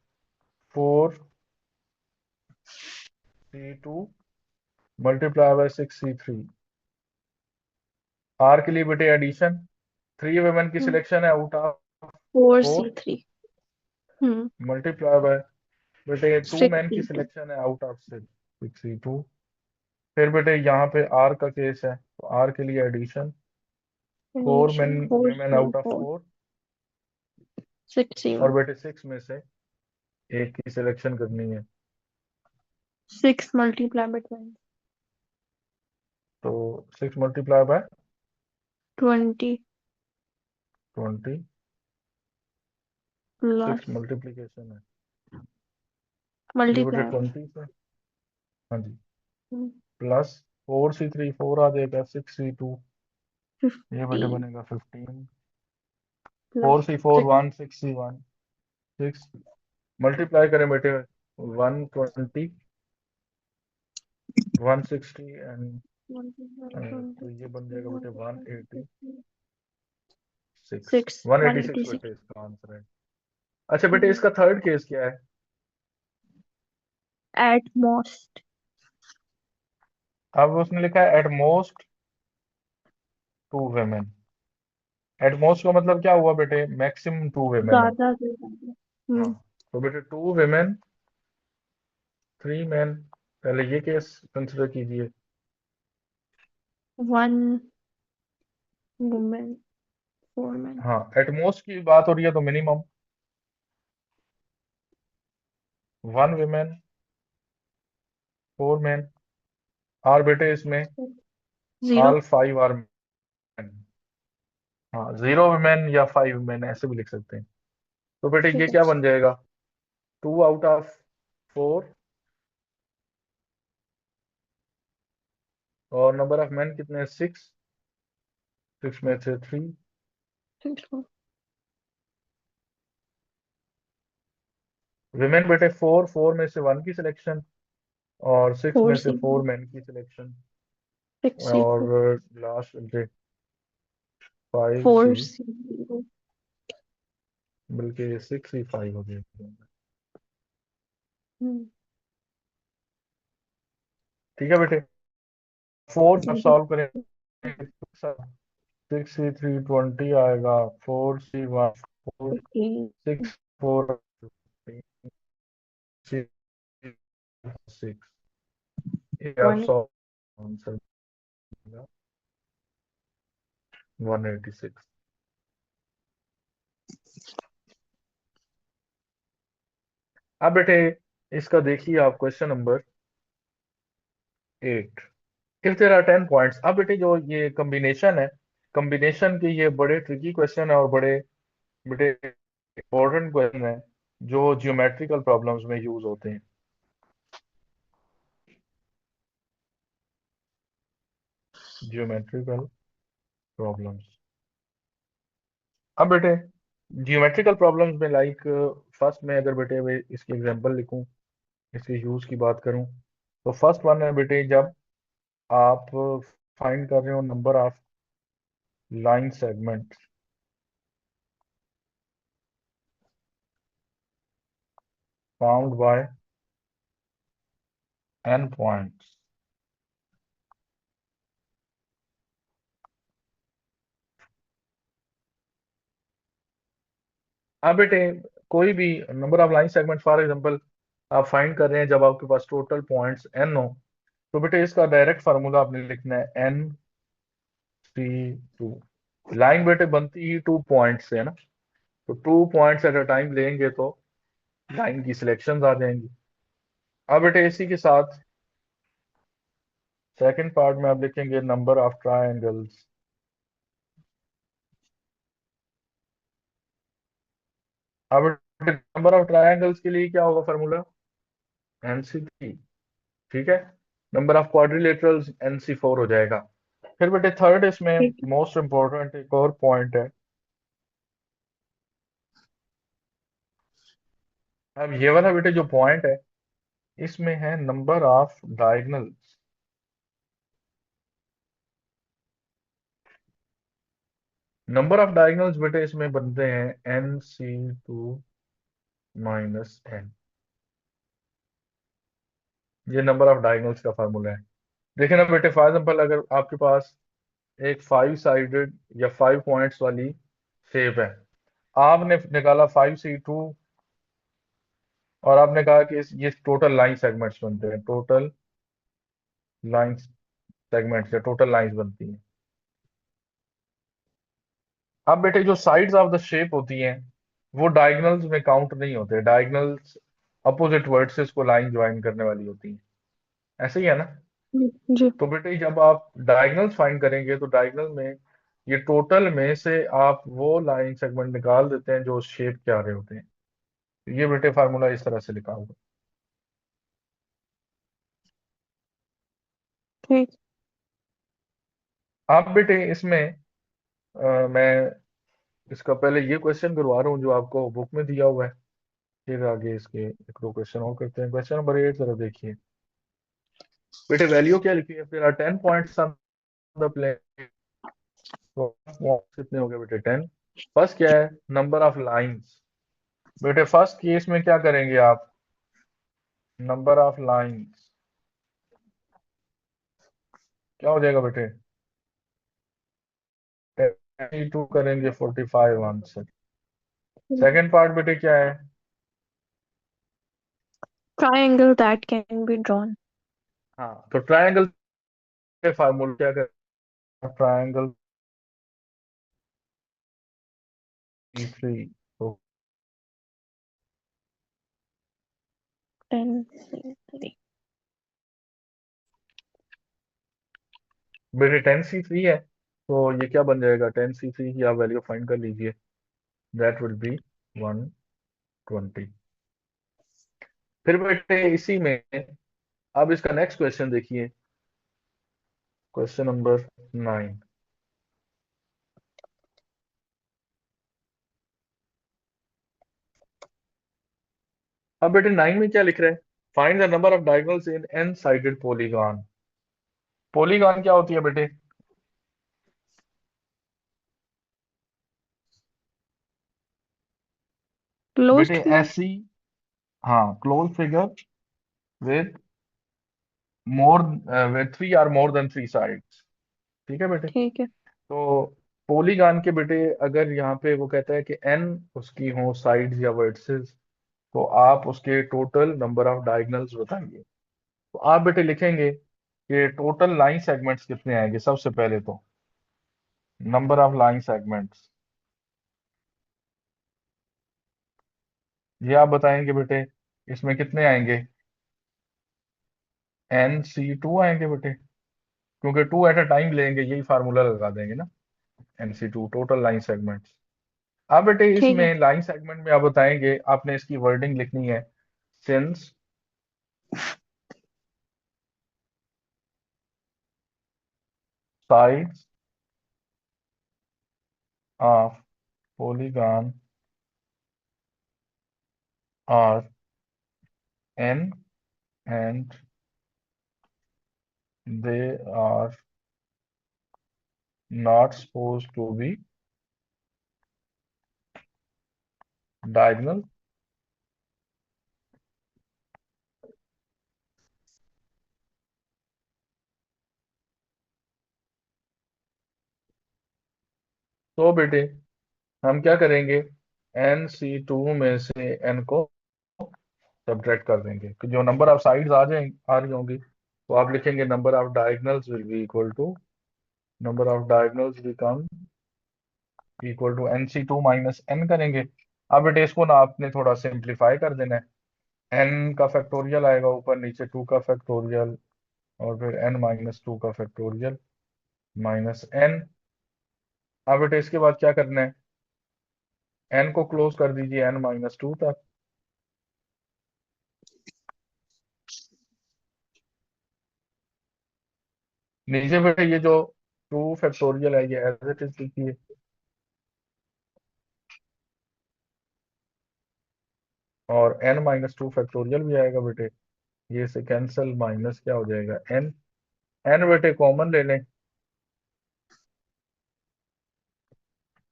4C2 multiply by 6C3। Are के लिए बेटे एडिशन, 3 women की सिलेक्शन है out of 4, 4C3। Multiply by बेटे 2 men की 6C2। सिलेक्शन है आउट ऑफ 6C2। फिर बेटे यहाँ पे आर का केस है, तो आर के लिए addition, 4 men addition women out of 4C4। 4, और 6C1। बेटे 6 में से एक की सिलेक्शन करनी है। 6 मल्टीप्लाई बाय 20। तो 6 मल्टीप्लाई बाय 20 20, प्लस 6 मल्टीप्लीकेशन है, ये बेटे मल्टीप्लाई 20 से। हाँ जी, प्लस 4C3 4 आ जाएगा, 6C2 ये बेटे 15 बनेगा 15, प्लस 4C4 6। 1, 6C1 6, मल्टीप्लाई करें बेटे 120, 160 एंड, तो ये बन जाएगा बेटे 186। 6 186 186। बेटे इसका आंसर है। अच्छा बेटे, इसका थर्ड केस क्या है? At most. अब उसने लिखा है at most 2 women। At most का मतलब क्या हुआ बेटे? मैक्सिमम 2 women है। ज्यादा से ज्यादा। हाँ, तो बेटे 2 women, 3 men, पहले ये केस कंसिडर कीजिए। 1 वुमेन, 4 men। हाँ, एट मोस्ट की बात हो रही है तो मिनिमम 1 women, 4 men, और बेटे इसमें 0। All 5 are men। हाँ, 0 women या 5 men ऐसे भी लिख सकते हैं। तो बेटे ये ठीक है। क्या बन जाएगा? 2 आउट ऑफ 4, और नंबर ऑफ men कितने? 6, 6 में से 3, women बेटे 4, 4 में से 1 की सिलेक्शन, और 6 4 में से C 4 men की सिलेक्शन, 6 C 4 और लास्ट बेटे 5 4 सी, C 0। बल्कि 6 ही 5 हो गया। ठीक है बेटे, 4 जब ठीक है। सॉल्व करें 6C3 20 आएगा, 4C1 4, 15 6 4 6, ये आप 1। Solve answer 186। अब बेटे इसका देखिए आप, question number 8। If there are 10 points. अब बेटे जो ये कॉम्बिनेशन है, कॉम्बिनेशन के ये बड़े ट्रिकी क्वेश्चन है, और बड़े बेटे इंपॉर्टेंट क्वेश्चन है, जो जियोमेट्रिकल प्रॉब्लम्स में यूज होते हैं। Geometrical problems. अब बेटे जियोमेट्रिकल प्रॉब्लम्स में लाइक, फर्स्ट में अगर बेटे मैं इसकी एग्जांपल लिखूं, इसके यूज की बात करूं, तो फर्स्ट वन है बेटे, जब आप फाइंड कर रहे हो number of line segment found by n points. अब बेटे कोई भी number of line segment for example आप फाइंड कर रहे हैं जब आपके पास टोटल पॉइंट्स n हो, तो बेटे इसका डायरेक्ट फार्मूला आपने लिखना है n/2। लाइन बेटे बनती ही 2 पॉइंट से है ना, तो 2 पॉइंट्स एट अ टाइम लेंगे तो लाइन की सिलेक्शन आ जाएंगी। अब बेटे इसी के साथ सेकंड पार्ट में आप लिखेंगे नंबर ऑफ ट्रायंगल्स। अब नंबर ऑफ ट्रायंगल्स के लिए क्या होगा फार्मूला, NC3। ठीक है, नंबर ऑफ क्वाड्रिलेटरल्स NC4 हो जाएगा। फिर बेटे थर्ड इसमें ठीक है। मोस्ट इंपॉर्टेंट एक और पॉइंट है। अब ये वाला बेटे जो पॉइंट है इसमें है number of diagonals. Number of diagonals बेटे इसमें बनते हैं NC2 - N। ये नंबर ऑफ डायगोनल्स का फार्मूला है। देखिए ना बेटे फॉर एग्जाम्पल अगर आपके पास एक 5 साइडेड या 5 पॉइंट्स वाली शेप है, आपने निकाला 5C2 और आपने कहा कि ये टोटल लाइन सेगमेंट्स बनते हैं, टोटल लाइन सेगमेंट्स या टोटल लाइंस बनती हैं। अब बेटे जो साइड्स ऑफ द शेप होती हैं वो डायगोनल्स में काउंट नहीं होते, डायगोनल्स अपोजिट वर्टिसेस को लाइन ज्वाइन करने वाली होती हैं, ऐसे ही है ना। जी। तो बेटे जब आप डायगोनल्स फाइंड करेंगे तो डायगोनल में ये टोटल में से आप वो लाइन सेगमेंट निकाल देते हैं जो शेप के आ रहे होते हैं। तो ये बेटे फार्मूला इस तरह से लिखा होगा। ठीक। आप बेटे इसमें मैं इसका पहले ये क्वेश्चन करवा रहा हूँ जो आपको बुक में दिया हुआ है, फिर आगे इसके एक दो क्वेश्चन और करते हैं। क्वेश्चन नंबर 8 जरा देखिए बेटे, वैल्यू क्या लिखी है, फिर 10 पॉइंट्स ऑन द प्लेन। तो कितने हो गए बेटे, 10। फर्स्ट क्या है, नंबर ऑफ लाइंस। बेटे फर्स्ट केस में क्या करेंगे आप, नंबर ऑफ लाइंस क्या हो जाएगा बेटे, 2 करेंगे 45 आंसर। सेकंड पार्ट बेटे क्या है, Triangle that can be drawn. हाँ तो ट्रायंगल के फार्मूला क्या करें, ट्रायंगल C3। तो 10C3. बेटे 10C3 है, तो ये क्या बन जाएगा, 10C3 की आप वैल्यू फाइंड कर लीजिए, दैट विल बी 120। फिर बेटे इसी में अब इसका नेक्स्ट क्वेश्चन देखिए, क्वेश्चन नंबर 9। अब बेटे 9 में क्या लिख रहे हैं, find the number of diagonals in an sided polygon. Polygon क्या होती है बेटे, Closed बेटे figure. ऐसी, हाँ close figure with more with 3 or more than 3 sides. ठीक है बेटे, ठीक है। तो पॉलीगॉन के बेटे अगर यहाँ पे वो कहता है कि n उसकी हो साइड्स या वर्टिसेस, तो आप उसके टोटल नंबर ऑफ डायगोनल्स बताइए। तो आप बेटे लिखेंगे कि टोटल लाइन सेगमेंट्स कितने आएंगे, सबसे पहले तो नंबर ऑफ लाइन सेगमेंट्स, ये आप बताएंगे बेटे, इसमें कितने आएंगे, NC2 आएंगे बेटे, क्योंकि 2 एट अ टाइम लेंगे, यही फार्मूला लगा देंगे ना, NC2 टोटल लाइन सेगमेंट्स। अब बेटे ठीक है। इसमें लाइन सेगमेंट में आप बताएंगे, आपने इसकी वर्डिंग लिखनी है, since sides of polygon are n and they are not supposed to be diagonal तो बेटे हम क्या करेंगे, NC2 में से n को सब्ट्रैक्ट कर देंगे कि जो नंबर ऑफ साइड्स आ रही होंगी तो आप लिखेंगे number of diagonals will be equal to, number of diagonals become equal to NC2 minus n करेंगे। अब बेटे इसको ना आपने थोड़ा सिंप्लीफाई कर देना है, n का फैक्टोरियल आएगा ऊपर नीचे 2 का फैक्टोरियल और फिर n-2 का फैक्टोरियल माइनस n। अब बेटे इसके बाद क्या करना है, n को क्लोज कर दीजिए n-2 तक। नीचे बेटे ये जो 2 फैक्टोरियल है ये एज इट इज लिखिए, और n-2 फैक्टोरियल भी आएगा बेटे, ये से कैंसिल माइनस क्या हो जाएगा n। n बेटे कॉमन ले लें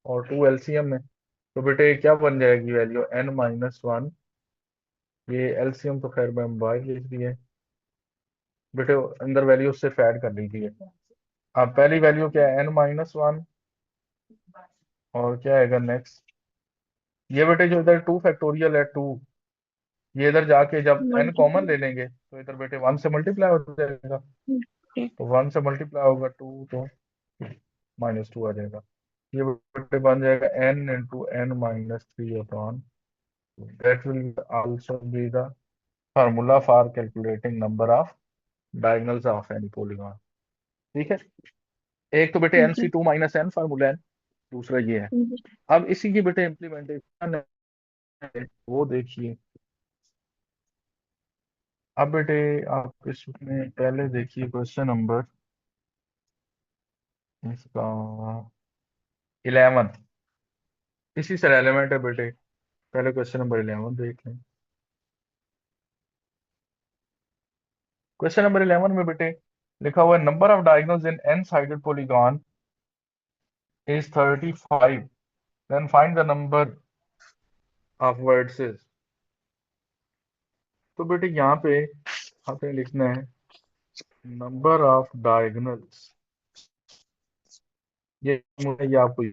और 2 एलसीएम में, तो बेटे क्या बन जाएगी वैल्यू n-1। ये एलसीएम तो खैर मैं बाहर लिख दिए बेटे, अंदर वैल्यू सिर्फ ऐड कर लीजिए। अब पहली वैल्यू क्या है n-1, और क्या आएगा नेक्स्ट, ये बेटे जो इधर 2 फैक्टोरियल है 2, ये इधर जाके जब n कॉमन ले लेंगे तो इधर बेटे 1 से मल्टीप्लाई हो जाएगा, तो 1 से मल्टीप्लाई होगा 2 तो -2 आ जाएगा। ये बेटे बन जाएगा n into n-3 upon, that will also be the formula for calculating number of diagonals of any polygon. ठीक है, एक तो बेटे NC2 माइनस n फार्मूला है, दूसरा ये है। अब इसी की बेटे इम्प्लीमेंटेशन है वो देखिए। अब बेटे आप इसमें पहले देखिए क्वेश्चन नंबर इसका 11, इसी से रेलेवेंट है बेटे, पहले क्वेश्चन नंबर 11 देख लें। क्वेश्चन नंबर 11 में बेटे लिखा हुआ है number of diagonals in n sided polygon is 35, then find the number of vertices. तो बेटे यहाँ पे आपने लिखना है नंबर ऑफ डायगोनल्स, ये आपको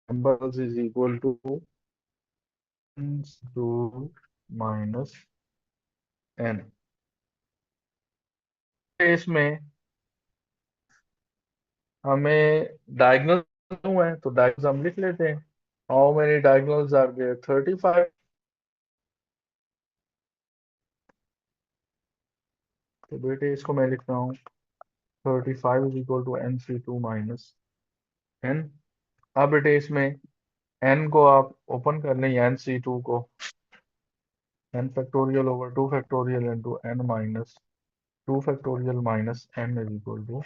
numbers is equal to 2 minus n। इसमें हमें डायगोनल हुए हैं तो डायगोनल्स हम लिख लेते हैं, how many diagonals are there 35। तो बेटे इसको मैं लिखता हूँ 35 is equal to NC2 minus n। अब बेटे इसमें n को आप ओपन कर लें NC2 को, n factorial over 2 factorial into n-2 factorial minus n is equal to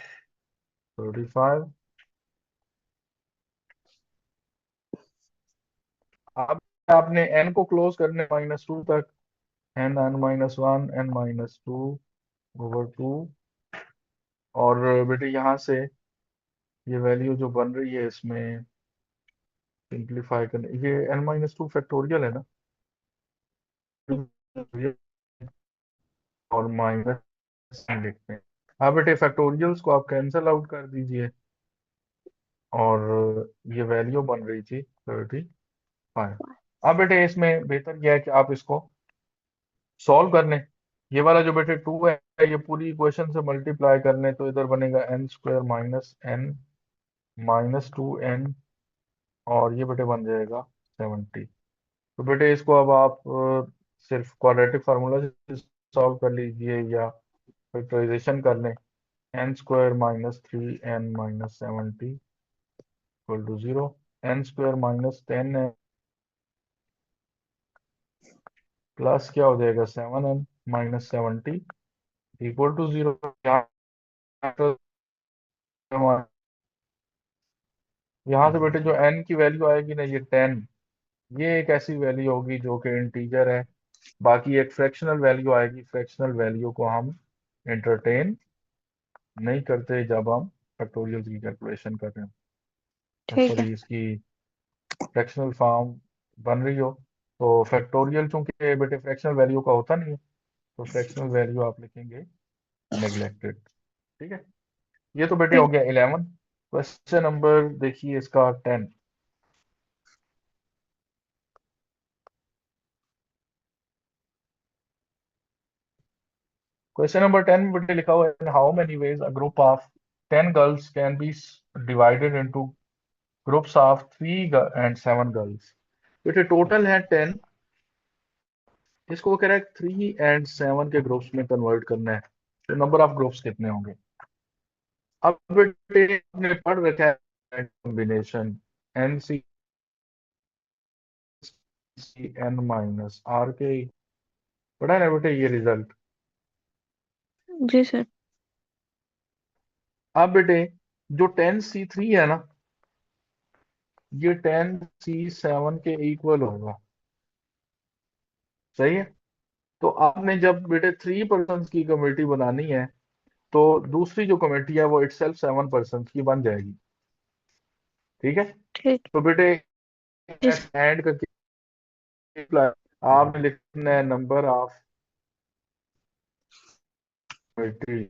35। अब आपने n को क्लोज करने -2 तक, n-1 n-2 ओवर 2, और बेटे यहाँ से ये वैल्यू जो बन रही है इसमें सिंप्लीफाई करने, ये n-2 फैक्टोरियल है ना, और माइनस लिखते हैं। हाँ बेटे फैक्टोरियल्स को आप कैंसल आउट कर दीजिए, और ये वैल्यू बन रही थी 35। अब बेटे इसमें बेहतर यह है कि आप इसको सॉल्व कर लें। ये वाला जो बेटे 2 है ये पूरी इक्वेशन से मल्टीप्लाई कर लें तो इधर बनेगा n² minus n minus 2n, और ये बेटे बन जाएगा 70। तो बेटे इसको अब आप सिर्फ क्वाड्रेटिक फार्मूला से सॉल्व कर लीजिए या फैक्टराइजेशन कर लें, n² minus 3n minus 70 equal to 0, n² minus 10 है प्लस क्या हो जाएगा 7n माइनस 70 इक्वल टू 0। यहाँ से बेटे जो n की वैल्यू आएगी ना ये 10, ये एक ऐसी वैल्यू होगी जो कि इंटीजर है, बाकी एक फ्रैक्शनल वैल्यू आएगी, फ्रैक्शनल वैल्यू को हम एंटरटेन नहीं करते जब हम फैक्टोरियल की कैलकुलेशन कर रहे हैं, ठीक है। सॉरी इसकी फ्रैक्शनल फॉर्म बन रही हो, तो फैक्टोरियल चूंकि बेटे फ्रैक्शनल वैल्यू का होता नहीं है, तो फ्रैक्शनल वैल्यू आप लिखेंगे नेग्लेक्टेड। ठीक है, ये तो बेटे हो ठीक। गया 11। क्वेश्चन नंबर देखिए इसका 10। क्वेश्चन नंबर 10 में बेटे लिखा हुआ है, इन how many veg a group of 10 girls can be divided into groups of 3 and 7 girls. बेटे टोटल है 10, इसको वो कह रहा है 3 और 7 के ग्रुप्स में कन्वर्ट करना है, तो नंबर ऑफ ग्रुप्स कितने होंगे। अब बेटे आपने पढ़ रखा है combination N C N minus are के, पढ़ा है ना बेटे ये रिजल्ट। जी सर। अब बेटे जो 10C3 है ना, ये 10C7 के इक्वल होगा, सही है। तो आपने जब बेटे 3 पर्सन की कमेटी बनानी है, तो दूसरी जो कमेटी है वो इटसेल्फ 7 पर्सन की बन जाएगी। ठीक है, ठीक। तो बेटे जी सर। ऐड करके आपने लिखना है नंबर ऑफ कमेटी,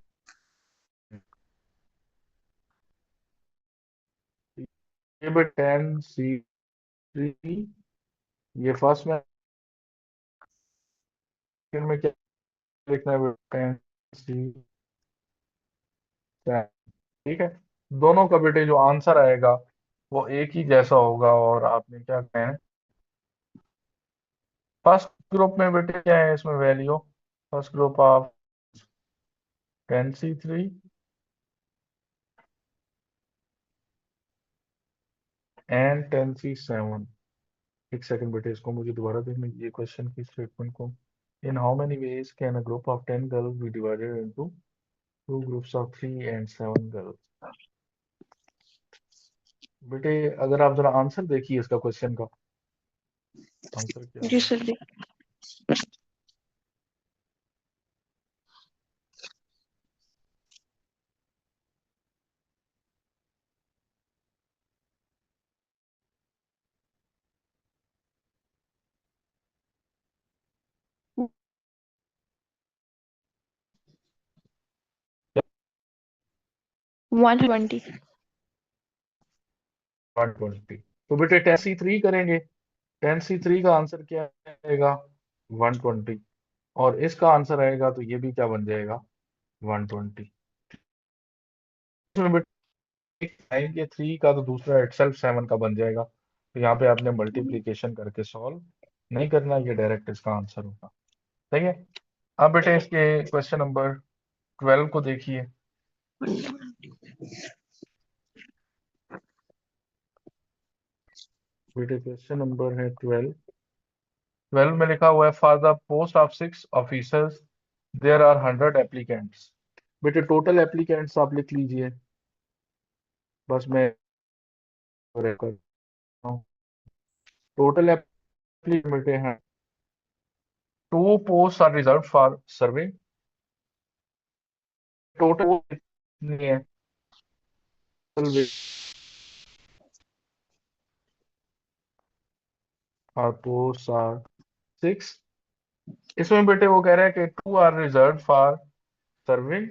ये बेटे 10C3, ये फर्स्ट में, सेकंड में क्या लिखना है बेटे 10C7। ठीक है, दोनों का बेटे जो आंसर आएगा वो एक ही जैसा होगा, और आपने क्या कहना है, फर्स्ट ग्रुप में बेटे क्या है इसमें value, first group of 10C3 and 10C7। एक सेकंड बेटे, इसको मुझे दोबारा देखना, ये क्वेश्चन की स्टेटमेंट को, in how many ways can a group of 10 girls be divided into two groups of 3 and 7 girls. बेटे अगर आप जरा आंसर देखिए इसका क्वेश्चन का, आंसर क्या जी होगा। सर। जी। 120। 120। तो बेटे 10C3 करेंगे, 10C3 का आंसर क्या आएगा, 120, और इसका आंसर आएगा तो ये भी क्या बन जाएगा, 120। इसमें बेटे 9 के 3 का तो दूसरा इटसेल्फ 7 का बन जाएगा, तो यहाँ पे आपने मल्टीप्लीकेशन करके सॉल्व नहीं करना, ये डायरेक्ट इसका आंसर होगा। सही है। अब बेटे इसके क्वेश्चन नंबर 12 को देखिए। बेटे क्वेश्चन नंबर है 12। 12 में लिखा हुआ है, for the post of 6 officers there are 100 applicants. बेटे टोटल एप्लीकेंट्स आप लिख लीजिए, बस मैं कर रहा हूँ। टोटल एप्लीकेंट बेटे हैं, 2 post are reserve for survey. Total कितनी है, आर पोस्ट आर 6। इसमें बेटे वो कह रहे हैं कि 2 आर रिजर्व फॉर सर्विंग,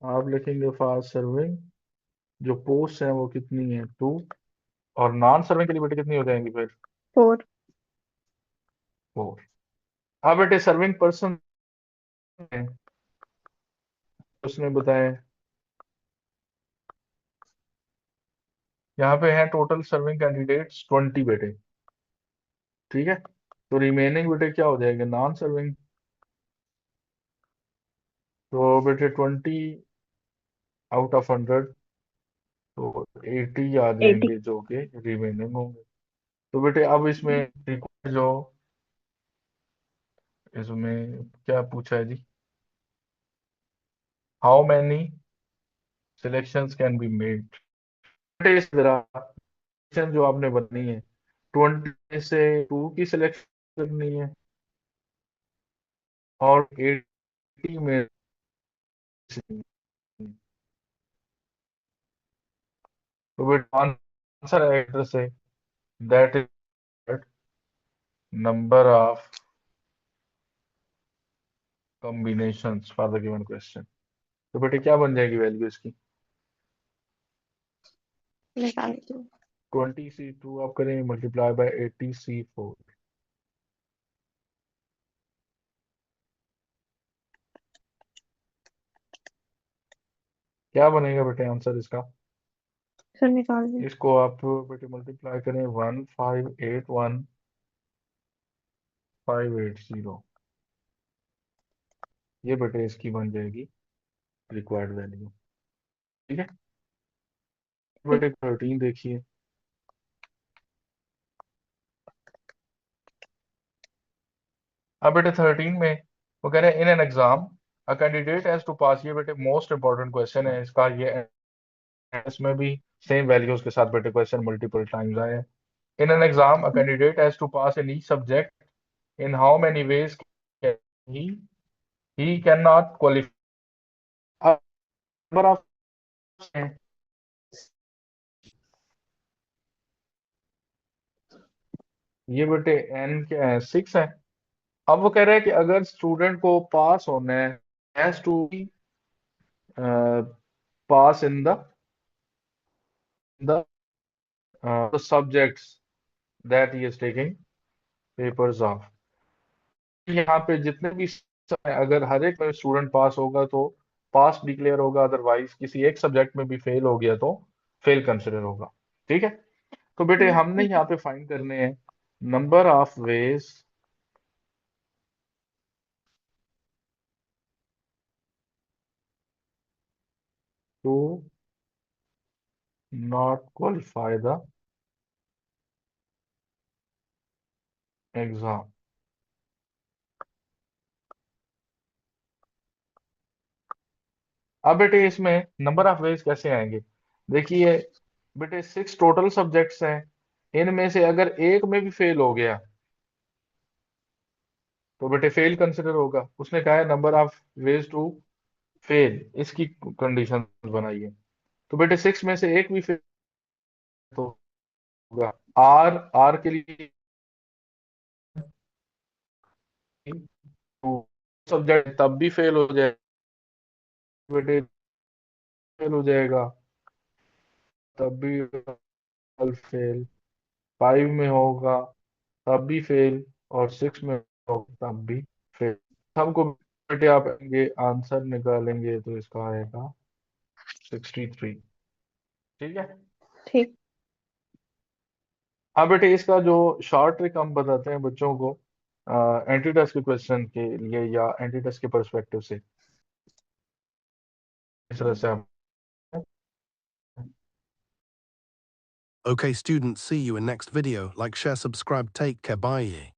आप लिखेंगे फॉर सर्विंग, जो पोस्ट है वो कितनी है 2, और नॉन सर्विंग के लिए बेटे कितनी हो जाएंगी फिर 4। 4। अब बेटे सर्विंग पर्सन है, उसने बताया यहाँ पे है टोटल सर्विंग कैंडिडेट्स 20 बेटे। ठीक है, तो रिमेनिंग बेटे क्या हो जाएंगे, नॉन सर्विंग, तो बेटे 20 आउट ऑफ 100, तो 80 आ 80। जाएंगे जो कि रिमेनिंग होंगे। तो बेटे अब इसमें required जो इसमें क्या पूछा है जी, how many selections can be made. बेटे इस तरह सिलेक्शन जो आपने बननी है, 20 में से 2 की सिलेक्शन करनी है, और 80 में तो बेटा आंसर है इधर से, that is number of combinations for the given question. तो बेटे क्या बन जाएगी वैल्यू इसकी? निकाल दो। 20C2 आप करेंगे मल्टीप्लाई बाय 80C4। क्या बनेगा बेटे आंसर इसका? सर निकाल दो। इसको आप बेटे मल्टीप्लाई करें 1581580, ये बेटे इसकी बन जाएगी रिक्वायर्ड वैल्यू। ठीक है बेटे 13 देखिए। अब बेटे 13 में वो कह रहे हैं in an exam a candidate has to pass, ये बेटे मोस्ट इंपॉर्टेंट क्वेश्चन है इसका, ये इसमें भी सेम वैल्यूज के साथ बेटे क्वेश्चन मल्टीपल टाइम्स आए हैं। In an exam a candidate has to pass in each subject in how many ways he he can not qualify. Number of ये बेटे n क्या है 6 है। अब वो कह रहे हैं कि अगर स्टूडेंट को पास होना है has to pass in the subjects that he is taking papers of. यहाँ पे जितने भी अगर हर एक में स्टूडेंट पास होगा तो पास डिक्लेयर होगा, अदरवाइज किसी एक सब्जेक्ट में भी फेल हो गया तो फेल कंसिडर होगा। ठीक है तो बेटे हमने यहाँ पे फाइंड करने हैं number of ways to not qualify the exam. अब बेटे इसमें नंबर ऑफ वेज कैसे आएंगे? देखिए बेटे 6 टोटल सब्जेक्ट्स हैं, इनमें से अगर एक में भी फेल हो गया तो बेटे फेल कंसिडर होगा। उसने कहा है number of ways to fail, इसकी कंडीशन बनाइए। तो बेटे 6 में से एक भी फेल तो होगा। आर आर के लिए सब्जेक्ट तब भी फेल हो जाएगा बेटे, फेल हो जाएगा तब भी फेल, 5 में होगा तब भी फेल, और 6 में होगा तब भी फेल। हमको बेटे आप ये आंसर निकालेंगे तो इसका आएगा 63। ठीक है ठीक। हाँ बेटे इसका जो शॉर्ट ट्रिक हम बताते हैं बच्चों को एंटी टेस्ट के क्वेश्चन के लिए या एंटी टेस्ट के पर्सपेक्टिव से, इस तरह से हम Okay, students, see you in next video. Like, share, subscribe, take care, bye.